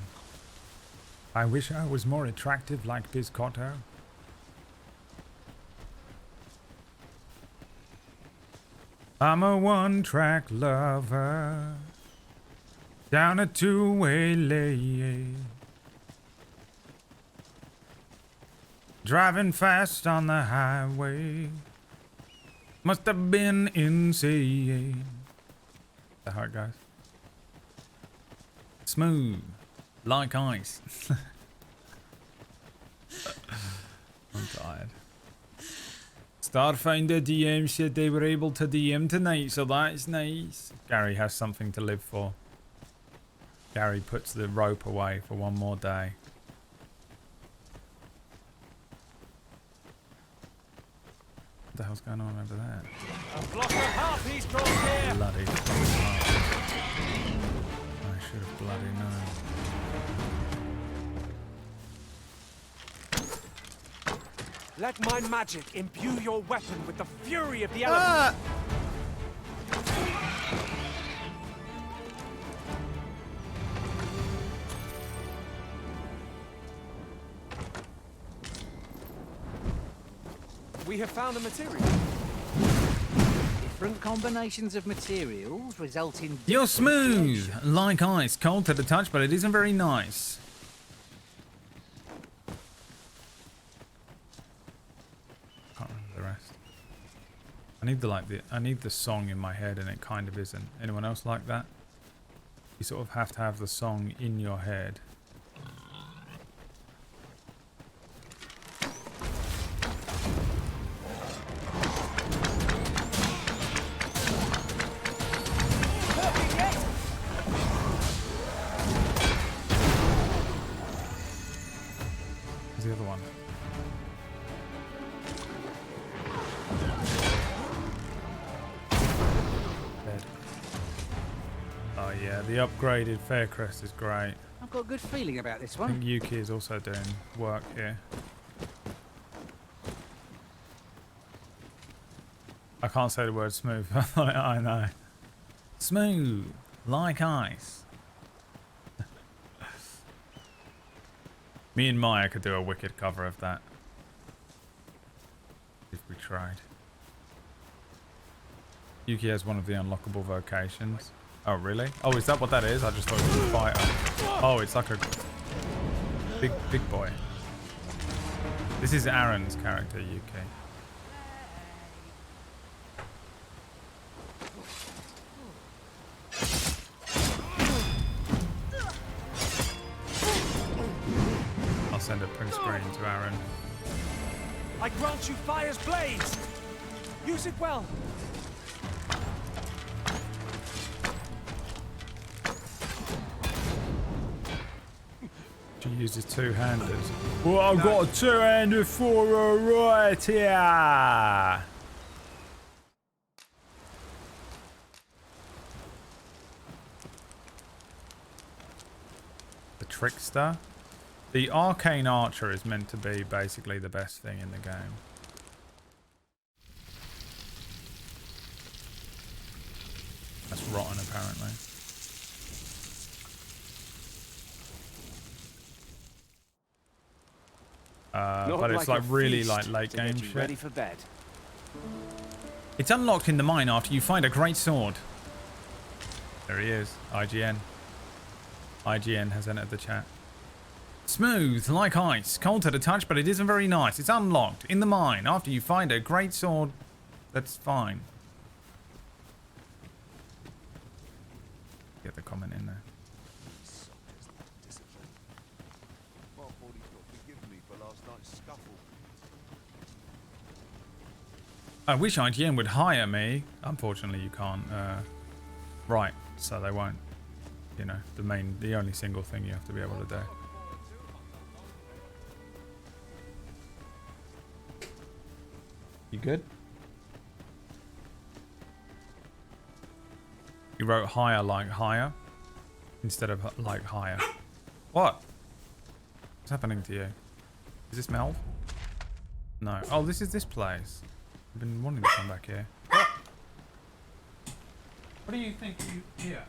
I wish I was more attractive like Biscotto. I'm a one-track lover. Down a two-way lane. Driving fast on the highway. Must have been insane. That's how it goes. Smooth. Like ice. I'm tired. Starfinder DM said they were able to DM tonight, so that's nice. Gary has something to live for. Gary puts the rope away for one more day. What the hell's going on over there? A block of harpies drawn here. Bloody fucking harpies. I should have bloody known. Let my magic imbue your weapon with the fury of the elements. We have found a material. Different combinations of materials result in... You're smooth, like ice, cold to the touch, but it isn't very nice. Can't remember the rest. I need the song in my head, and it kind of isn't. Anyone else like that? You sort of have to have the song in your head. The other one. Dead. Oh yeah, the upgraded Faircrest is great. I've got a good feeling about this I one. think Yuki is also doing work here. I can't say the word smooth. I know. Smooth, like ice. Me and Maya could do a wicked cover of that. If we tried. Yuki has one of the unlockable vocations. Oh, really? Oh, is that what that is? I just thought it was a fighter. Oh, it's like a big boy. This is Aaron's character, Yuki. I'll send a print screen to Aaron. I grant you fire's blaze. Use it well. She uses two-handed. Well, I've got a two-handed for her right here. The trickster. The arcane archer is meant to be basically the best thing in the game. That's rotten, apparently. But it's like really like late game shit. Ready for bed. It's unlocked in the mine after you find a great sword. There he is, IGN. IGN has entered the chat. Smooth, like ice, cold to the touch, but it isn't very nice. It's unlocked in the mine after you find a great sword. That's fine. Get the comment in there. I wish IGN would hire me. Unfortunately, you can't. Right, so they won't. You know, the only single thing you have to be able to do. You good? You wrote higher like higher instead of like higher. What? What's happening to you? Is this Melv? No. Oh, this is this place. I've been wanting to come back here. What do you think you here?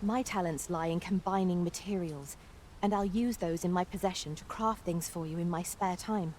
My talents lie in combining materials, and I'll use those in my possession to craft things for you in my spare time.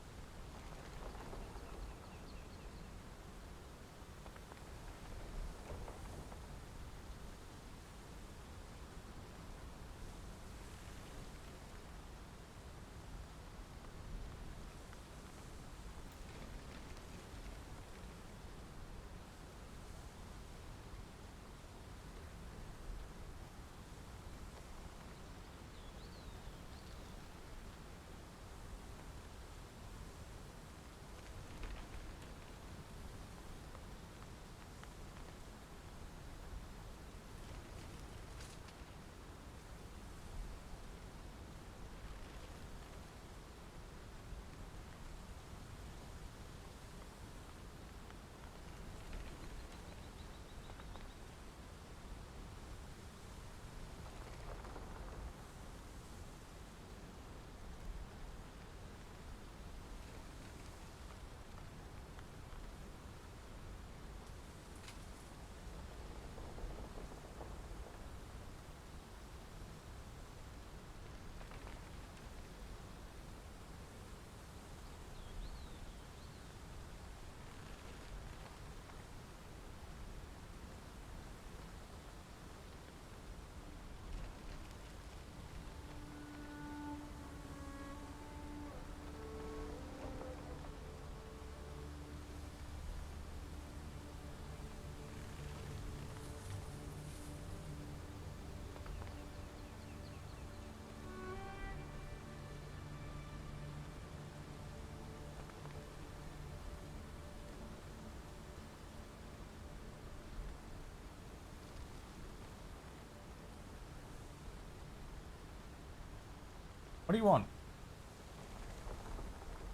What do you want?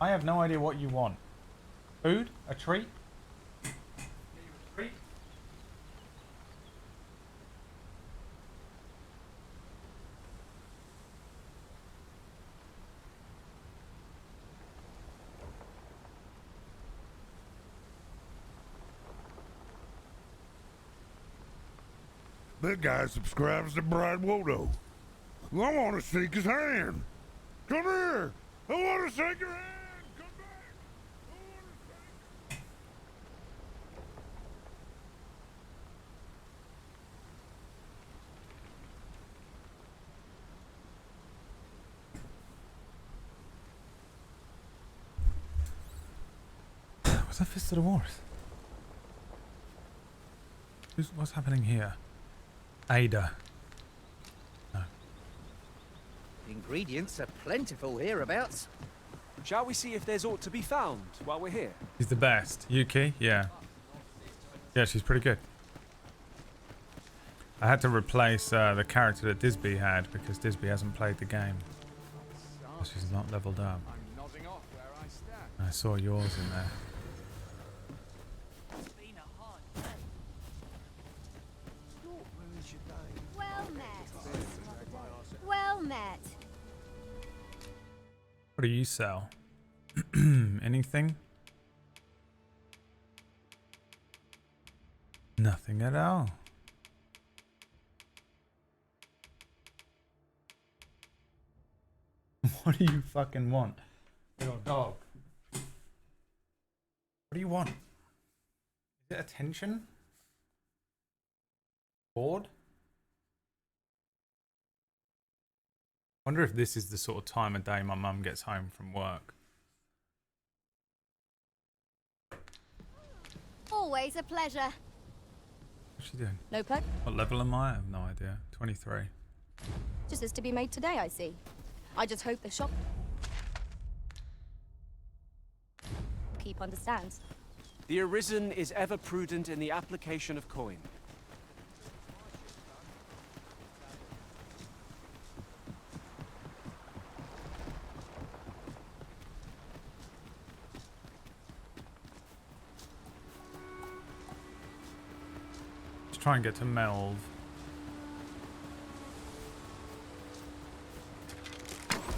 I have no idea what you want. Food? A treat? A treat? That guy subscribes to Bright Wodo. I want to shake his hand. Come here. I want to shake your hand. Come back. What's that Fist of the Wars? What's happening here? Ada. No. Ingredients are plentiful hereabouts. Shall we see if there's aught to be found while we're here? She's the best. Yuki? Yeah. Yeah, she's pretty good. I had to replace the character that Disby had because Disby hasn't played the game. She's not leveled up. I saw yours in there. Well met. Well met. What do you sell? Anything? Nothing at all. What do you fucking want? Your dog. What do you want? Is it attention? Bored? Wonder if this is the sort of time of day my mum gets home from work. Always a pleasure. What's she doing? No plug? What level am I? I have no idea. 23. Just is to be made today, I see. I just hope the shop keep understands. The Arisen is ever prudent in the application of coin. Let's try and get to Melv.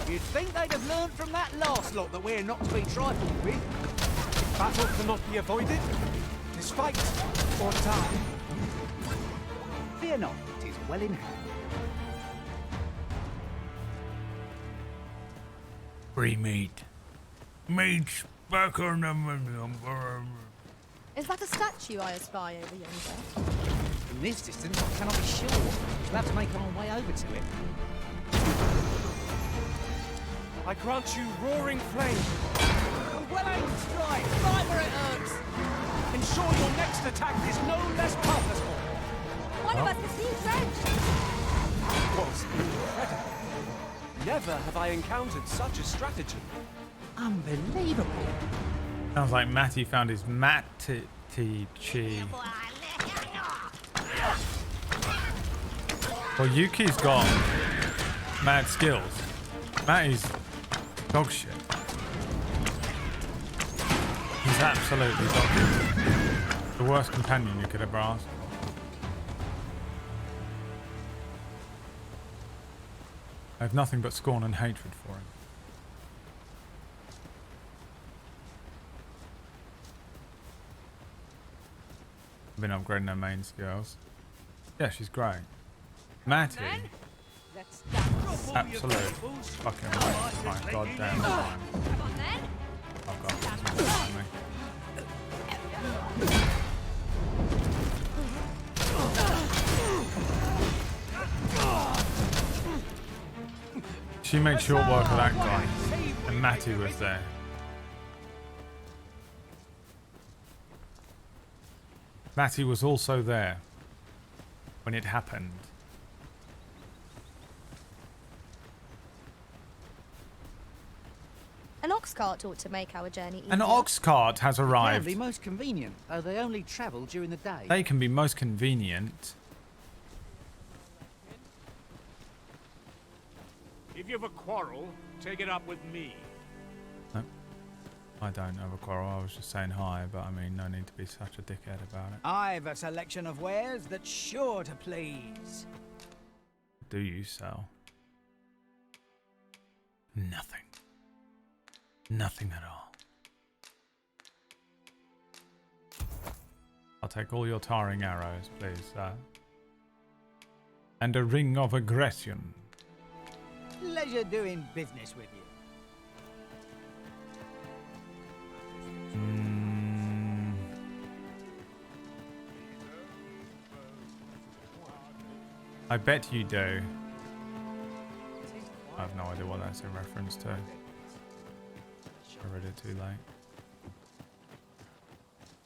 You'd think they'd have learned from that last lot that we're not to be trifled with. Battle cannot be avoided. Tis fight or die. Fear not, it is well in hand. Free meat. Meat's back on the menu. Is that a statue I espy over yonder? From this distance, I cannot be sure. We'll have to make our way over to it. I grant you roaring flame. A well-aimed strike, right where it hurts. Ensure your next attack is no less purposeful. One of us has been drenched. Was incredible. Never have I encountered such a strategy. Unbelievable. Sounds like Matty found his Matty chi. Well, Yuki's got mad skills. Matty's dog shit. He's absolutely dog shit. The worst companion you could ever ask for. I have nothing but scorn and hatred for him. I've been upgrading her main skills. Yeah, she's great. Matty. Absolute fucking waste my goddamn time. Oh god, he's behind me. She made short work of that guy, and Matty was there. Matty was also there when it happened. An ox cart ought to make our journey easier. An ox cart has It arrived. can be most convenient, though they only travel during the day. They can be most convenient. If you have a quarrel, take it up with me. No, I don't have a quarrel. I was just saying hi, but I mean, no need to be such a dickhead about it. I've a selection of wares that's sure to please. Do you sell? Nothing. Nothing at all. I'll take all your tarring arrows, please, sir. And a ring of aggression. Pleasure doing business with you. I bet you do. I have no idea what that's in reference to. I read it too late.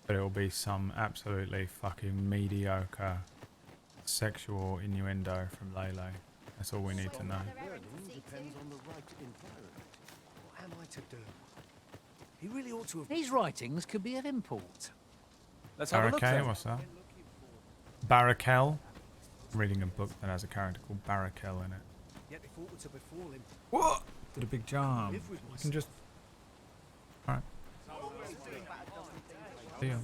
But it'll be some absolutely fucking mediocre sexual innuendo from Lele. That's all we need to know. Depends on the right environment. What am I to do? He really ought to have... These writings could be of import. Let's have a look then. What's that? Barakel? I'm reading a book that has a character called Barakel in it. Yet if aught were to befall him... What? Did a big jump. I can just... Alright. See ya.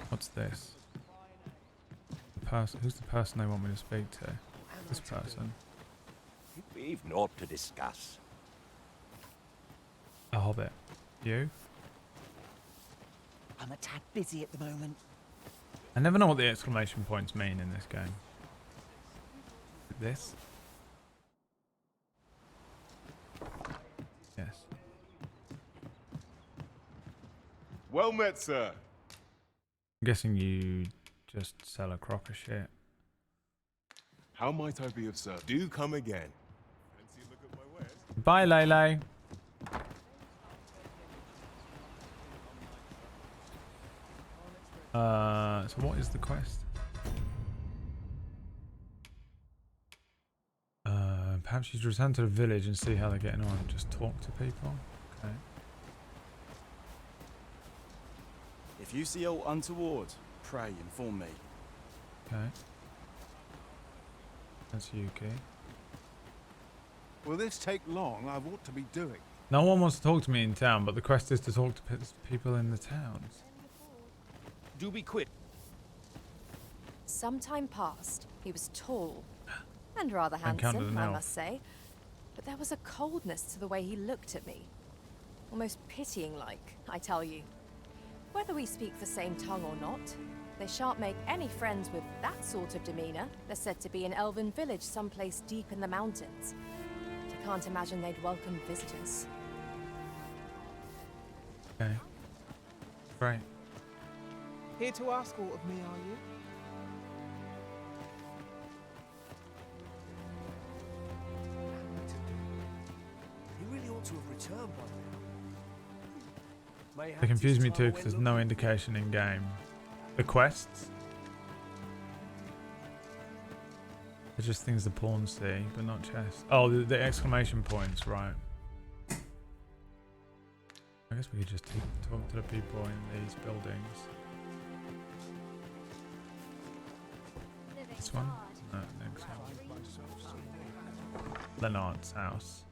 What's this? Who's the person they want me to speak to? This person. We've naught to discuss. A hobbit. You? I'm a tad busy at the moment. I never know what the exclamation points mean in this game. This? Yes. Well met, sir. I'm guessing you just sell a crock of shit. How might I be of service? Do come again. Fancy a look at my wares? Bye, Lele. So what is the quest? Perhaps you should return to the village and see how they're getting on. Just talk to people. Okay. If you see aught untoward, pray inform me. Okay. That's Yuki. Will this take long? I've ought to be doing. No one wants to talk to me in town, but the quest is to talk to people in the towns. Do be quick. Some time passed. He was tall and rather Encountered handsome, an I elf. must say. But there was a coldness to the way he looked at me. Almost pitying-like, I tell you. Whether we speak the same tongue or not, they shan't make any friends with that sort of demeanor. They're said to be an elven village someplace deep in the mountains. I can't imagine they'd welcome visitors. Okay. Great. Here to ask aught of me, are you? He really ought to have returned by now. They confuse me too because there's no indication in game. The quests? They're just things the pawns see, but not chests. Oh, the exclamation points, right. I guess we could just talk to the people in these buildings. This one? No, next one. Leonard's house.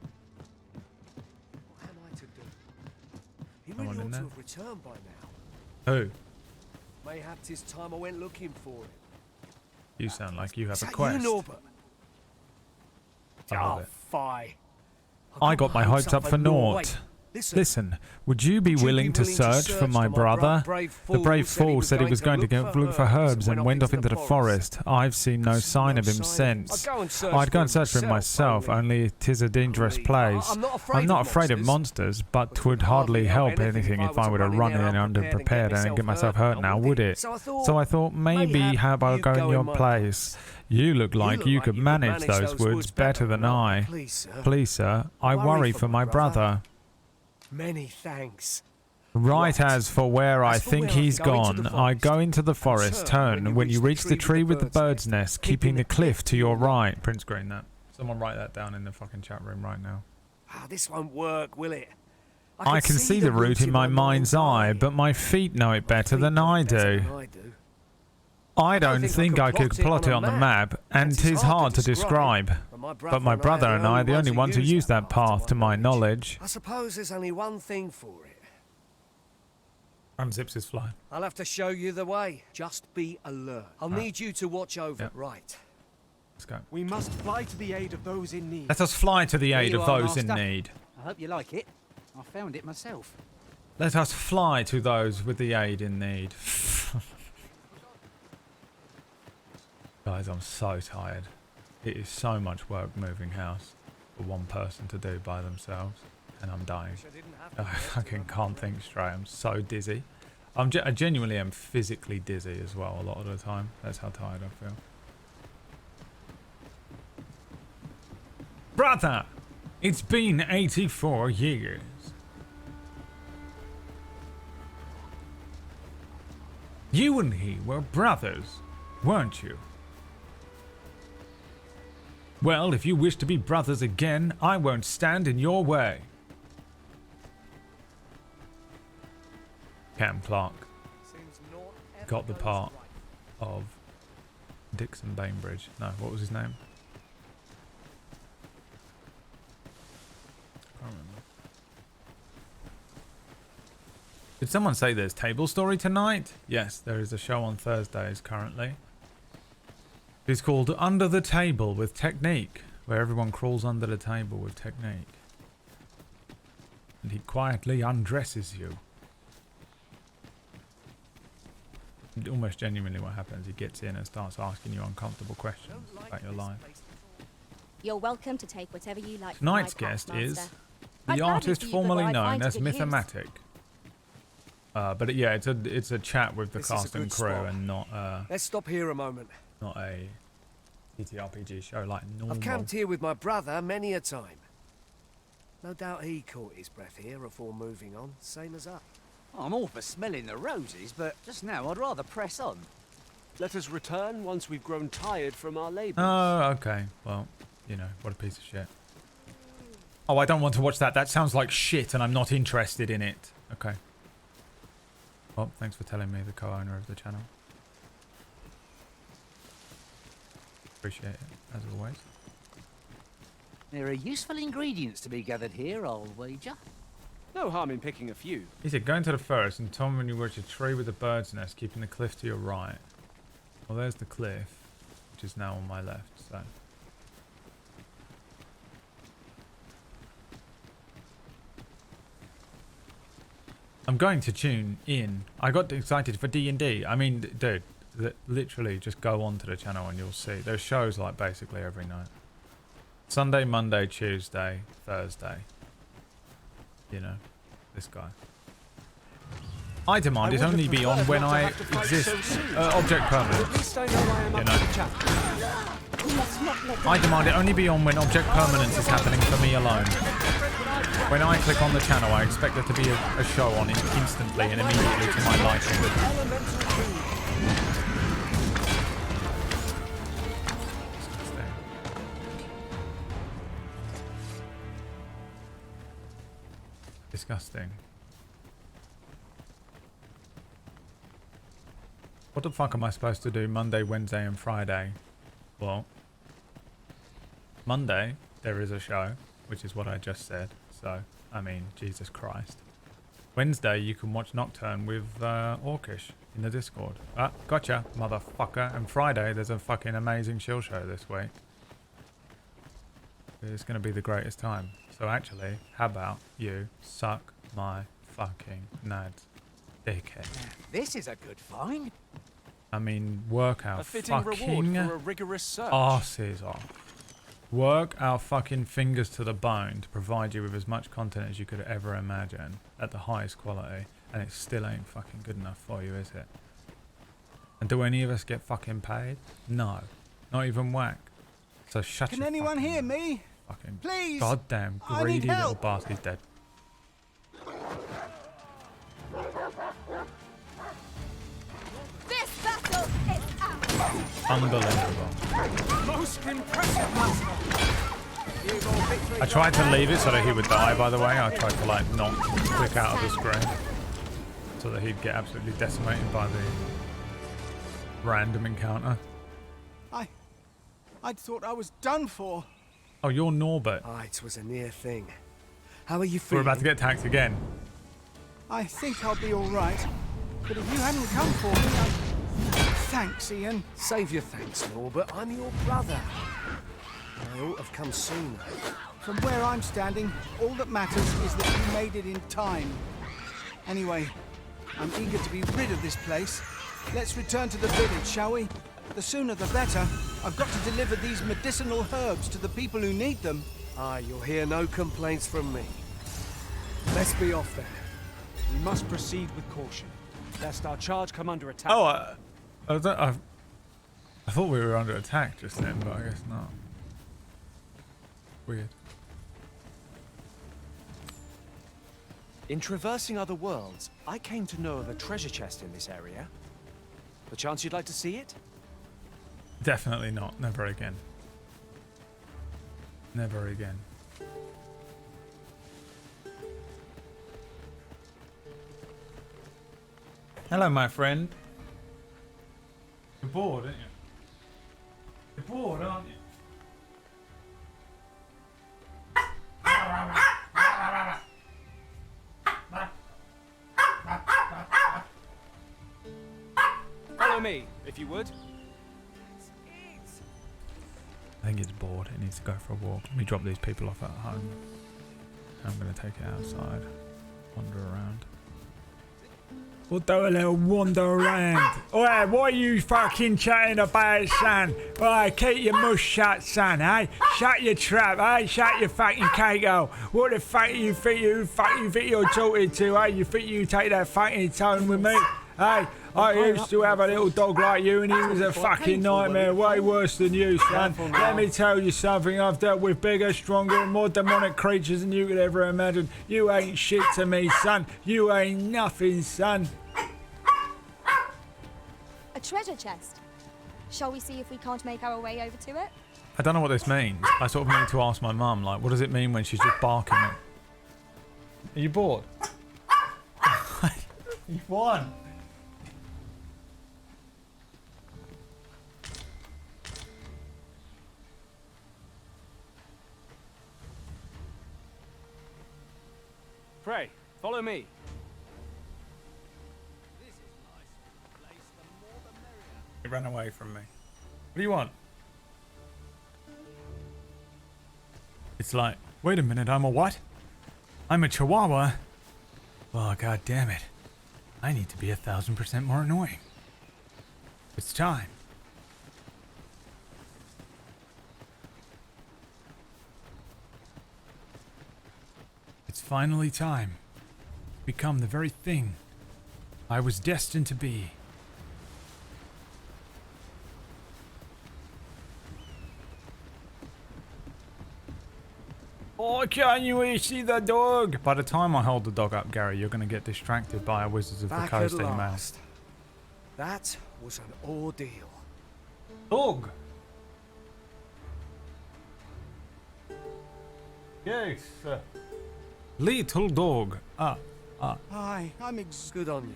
What am I to do? He No one really in ought to there? have returned by now. Who? Mayhap 'tis time I went looking for him. You sound like you have Is a that quest. you, Norbert? I love Oh, it. fie. I got my hopes up for naught. Listen, would you be willing to search for my brother? The brave fool said he was going to go look for herbs and went off into the forest. I've seen no sign of him since. I'd go and search for him myself, only 'tis a dangerous place. I'm not afraid of monsters, but 'twould hardly help anything if I were to run in underprepared and get myself hurt now, would it? So I thought maybe how about I go in your place? You look like you could manage those woods better than I. Please, sir, I worry for my brother. Many thanks. Right as for where I think he's gone, I go into the forest, turn when you reach the tree with the bird's nest, keeping the cliff to your right. Print screen that. Someone write that down in the fucking chat room right now. Ah, this won't work, will it? I can see the route in my mind's eye, but my feet know it better than I do. I don't think I could plot it on the map, and 'tis hard to describe. But my brother and I are the only ones who use that path, to my knowledge. I suppose there's only one thing for it. Unzips his fly. I'll have to show you the way. Just be alert. I'll need you to watch over. Yep. Right. Let's go. We must fly to the aid of those in need. Let us fly to the aid Here of you are, those in Master. need. I hope you like it. I found it myself. Let us fly to those with the aid in need. Guys, I'm so tired. It is so much work moving house for one person to do by themselves, and I'm dying. I fucking can't think straight. I'm so dizzy. I genuinely am physically dizzy as well a lot of the time. That's how tired I feel. Brother! It's been 84 years. You and he were brothers, weren't you? Well, if you wish to be brothers again, I won't stand in your way. Cam Clark got the part of Dixon Bainbridge. No, what was his name? I can't remember. Did someone say there's Table Story tonight? Yes, there is a show on Thursdays currently. It's called Under the Table with Technique, where everyone crawls under the table with technique. And he quietly undresses you. And almost genuinely what happens, he gets in and starts asking you uncomfortable questions about your life. You're welcome to take whatever you like. Tonight's from my guest past, is Master. the I'd gladly artist do you formerly good what I known find as of good use. Mythematic. But yeah, it's a chat with the This is a cast and good crew spot. and not Let's stop here a moment. not a TTRPG show like normal. I've camped here with my brother many a time. No doubt he caught his breath here before moving on, same as us. I'm all for smelling the roses, but just now I'd rather press on. Let us return once we've grown tired from our labours. Oh, okay. Well, you know, what a piece of shit. Oh, I don't want to watch that. That sounds like shit and I'm not interested in it. Okay. Well, thanks for telling me, the co-owner of the channel. Appreciate it, as always. There are useful ingredients to be gathered here, I'll wager. No harm in picking a few. He said, go into the forest and tell me when you watch a tree with a bird's nest, keeping the cliff to your right. Well, there's the cliff, which is now on my left, so. I'm going to tune in. I got excited for D&D. I mean, dude, literally just go onto the channel and you'll see. There's shows like basically every night. Sunday, Monday, Tuesday, Thursday. You know, this guy. I demand it only be on when I exist. Object permanent. You know. I demand it only be on when object permanence is happening for me alone. When I click on the channel, I expect there to be a show on instantly and immediately to my liking. Disgusting. What the fuck am I supposed to do Monday, Wednesday and Friday? Well, Monday there is a show, which is what I just said. So, I mean, Jesus Christ. Wednesday you can watch Nocturne with Orcish in the Discord. Ah, gotcha, motherfucker. And Friday there's a fucking amazing chill show this week. It's going to be the greatest time. So actually, how about you suck my fucking nads, dickhead? This is a good find. I mean, work our a fitting fucking reward for a rigorous search. arses off. Work our fucking fingers to the bone to provide you with as much content as you could ever imagine at the highest quality, and it still ain't fucking good enough for you, is it? And do any of us get fucking paid? No, not even whack. So shut your Can anyone hear me? fucking Please! goddamn I need greedy little help. bastard. He's dead. This battle is ours! Unbelievable. Most impressive, Master. I tried to leave it so that he would die, by the way. I tried to like not click out of the screen so that he'd get absolutely decimated by the random encounter. I'd thought I was done for. Oh, you're Norbert. Ah, it was a near thing. How are you We're feeling? about to get attacked again. I think I'll be all right. But if you hadn't come for me, Thanks, Ian. Save your thanks, Norbert. I'm your brother. I ought to have come sooner. From where I'm standing, all that matters is that you made it in time. Anyway, I'm eager to be rid of this place. Let's return to the village, shall we? The sooner the better. I've got to deliver these medicinal herbs to the people who need them. Ah, you'll hear no complaints from me. Let's be off then. We must proceed with caution, lest our charge come under attack. Oh, I thought we were under attack just then, but I guess not. Weird. In traversing other worlds, I came to know of a treasure chest in this area. Perchance you'd like to see it? Definitely not. Never again. Never again. Hello, my friend. You're bored, aren't you? You're bored, aren't you? Follow me, if you would. I think it's bored. It needs to go for a walk. Let me drop these people off at home. I'm going to take it outside. Wander around. We'll do a little wander around. Oi, what are you fucking chatting about, son? Oi, keep your mouth shut, son, eh? Shut your trap, eh? Shut your fucking cake hole. What the fuck you think you're talking to, eh? You think you take that fucking tone with me? Hey, I used to have a little dog like you and he was a fucking nightmare, way worse than you, son. Let me tell you something, I've dealt with bigger, stronger and more demonic creatures than you could ever imagine. You ain't shit to me, son. You ain't nothing, son. A treasure chest. Shall we see if we can't make our way over to it? I don't know what this means. I sort of need to ask my mum, like, what does it mean when she's just barking? Are you bored? You've won. Pray, follow me. He ran away from me. What do you want? It's like, wait a minute, I'm a what? I'm a chihuahua? Well, god damn it. I need to be 1,000% more annoying. It's time. It's finally time to become the very thing I was destined to be. Oh, can you see the dog? By the time I hold the dog up, Gary, you're going to get distracted by a Wizards of the Back Coast at email. last. That was an ordeal. Dog! Yes. Little dog. Hi, I'm good on you.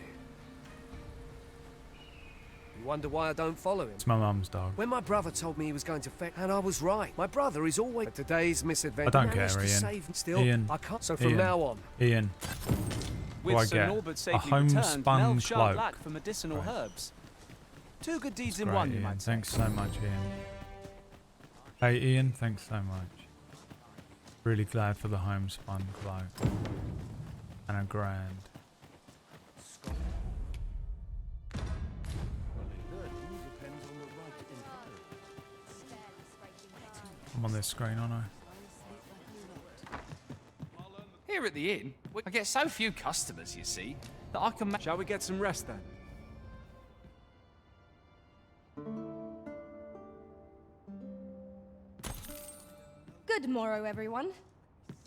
You wonder why I don't follow him? It's my mum's dog. When my brother told me he was going to fetch, and I was right. My brother is always today's misadventure. I don't care, managed to Ian. save still. Ian. I can't. So from Ian. now on, Ian. With What do I Sir get? Norbert A safely returned, Mel homespun shard cloak. lack for medicinal Right. herbs. Two good deeds in Great, one, you Ian. might say. Thanks so much, Ian. Hey, Ian, thanks so much. Really glad for the homespun cloak. And a grand. I'm on this screen, aren't I? Here at the inn, I get so few customers, you see, that I can shall we get some rest then? Good morrow, everyone.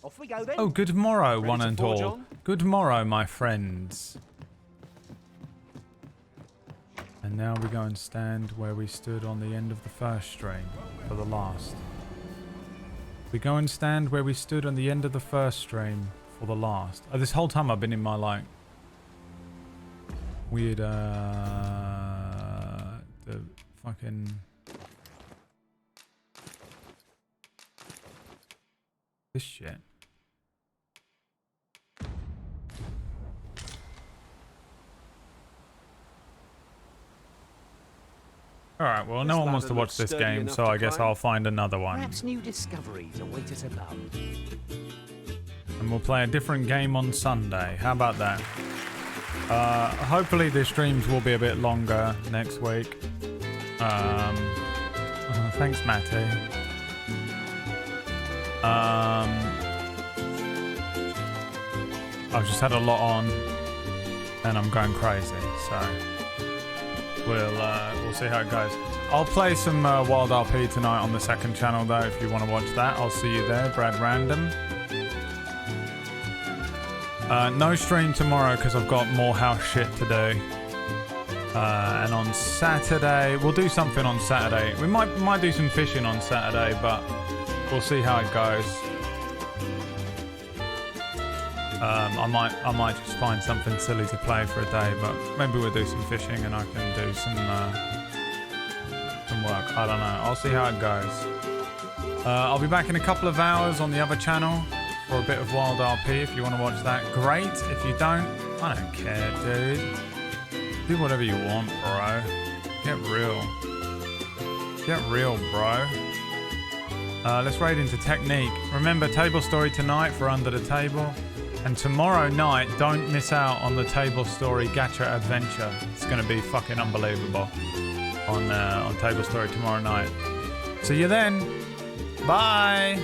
Off we go then. Oh, good morrow, Ready one to and forge all. on? Good morrow, my friends. And now we go and stand where we stood on the end of the first stream for the last. We go and stand where we stood on the end of the first stream for the last. Oh, this whole time I've been in my, like, weird, the fucking... This shit. Alright, well, no one wants to watch this game, so I guess I'll find another one. Perhaps new discoveries await us above. And we'll play a different game on Sunday. How about that? Hopefully the streams will be a bit longer next week. Thanks, Matty. I've just had a lot on, and I'm going crazy, so we'll see how it goes. I'll play some Wild RP tonight on the second channel, though, if you want to watch that. I'll see you there, Brad Random. No stream tomorrow because I've got more house shit to do. And on Saturday, we'll do something on Saturday. We might do some fishing on Saturday, but we'll see how it goes. I might just find something silly to play for a day, but maybe we'll do some fishing and I can do some work. I don't know. I'll see how it goes. I'll be back in a couple of hours on the other channel for a bit of Wild RP. If you want to watch that, great. If you don't, I don't care, dude. Do whatever you want, bro. Get real. Get real, bro. Let's raid into Technique. Remember, table story tonight for Under the Table. And tomorrow night, don't miss out on the Table Story Gacha Adventure. It's going to be fucking unbelievable on Table Story tomorrow night. See you then. Bye.